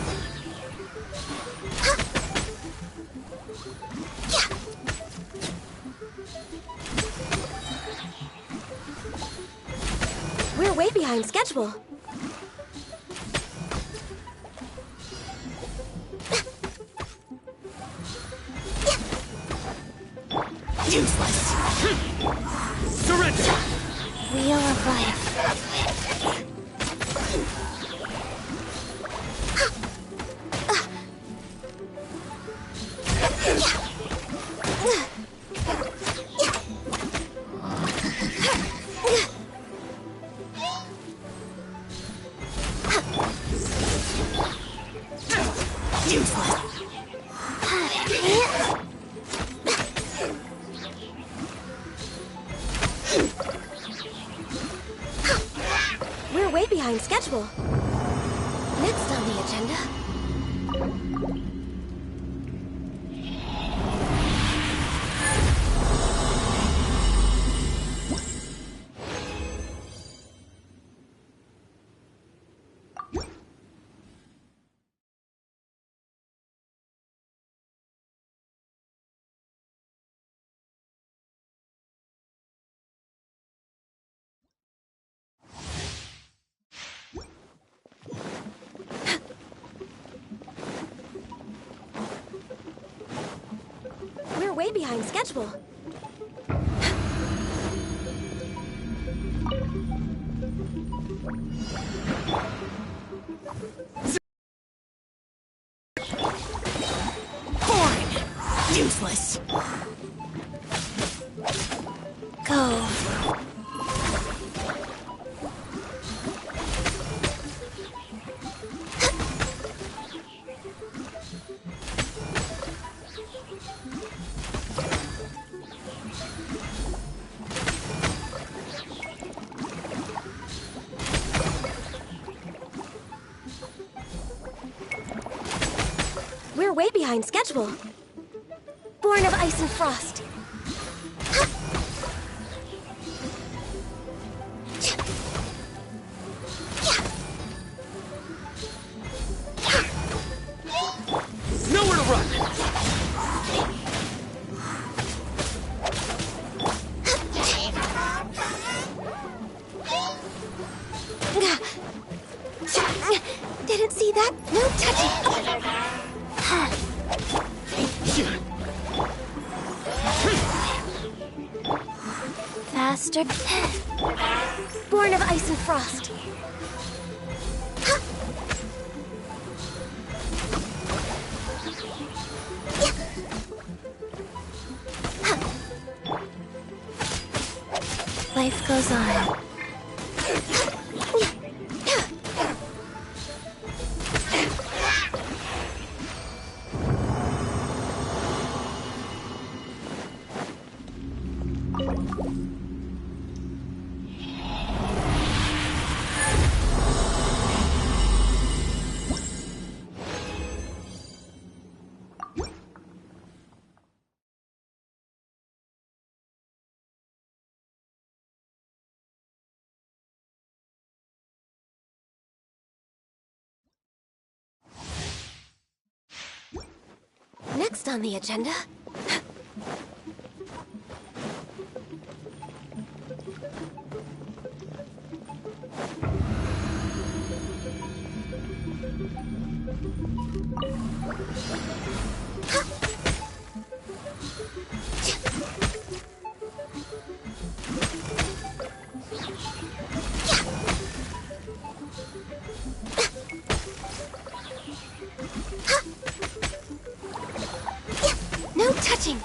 We're way behind schedule. Useless. Surrender. Wheel of Life. We're way behind schedule. Next on the agenda. way behind schedule. Corn! Useless. Go. We're way behind schedule. Born of ice and frost. Nowhere to run! Didn't see that. No touching. Faster. Born of ice and frost. Life goes on. Next on the agenda... No touching!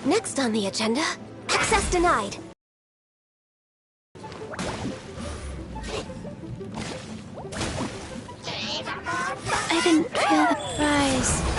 Next on the agenda, access denied. I didn't feel the prize.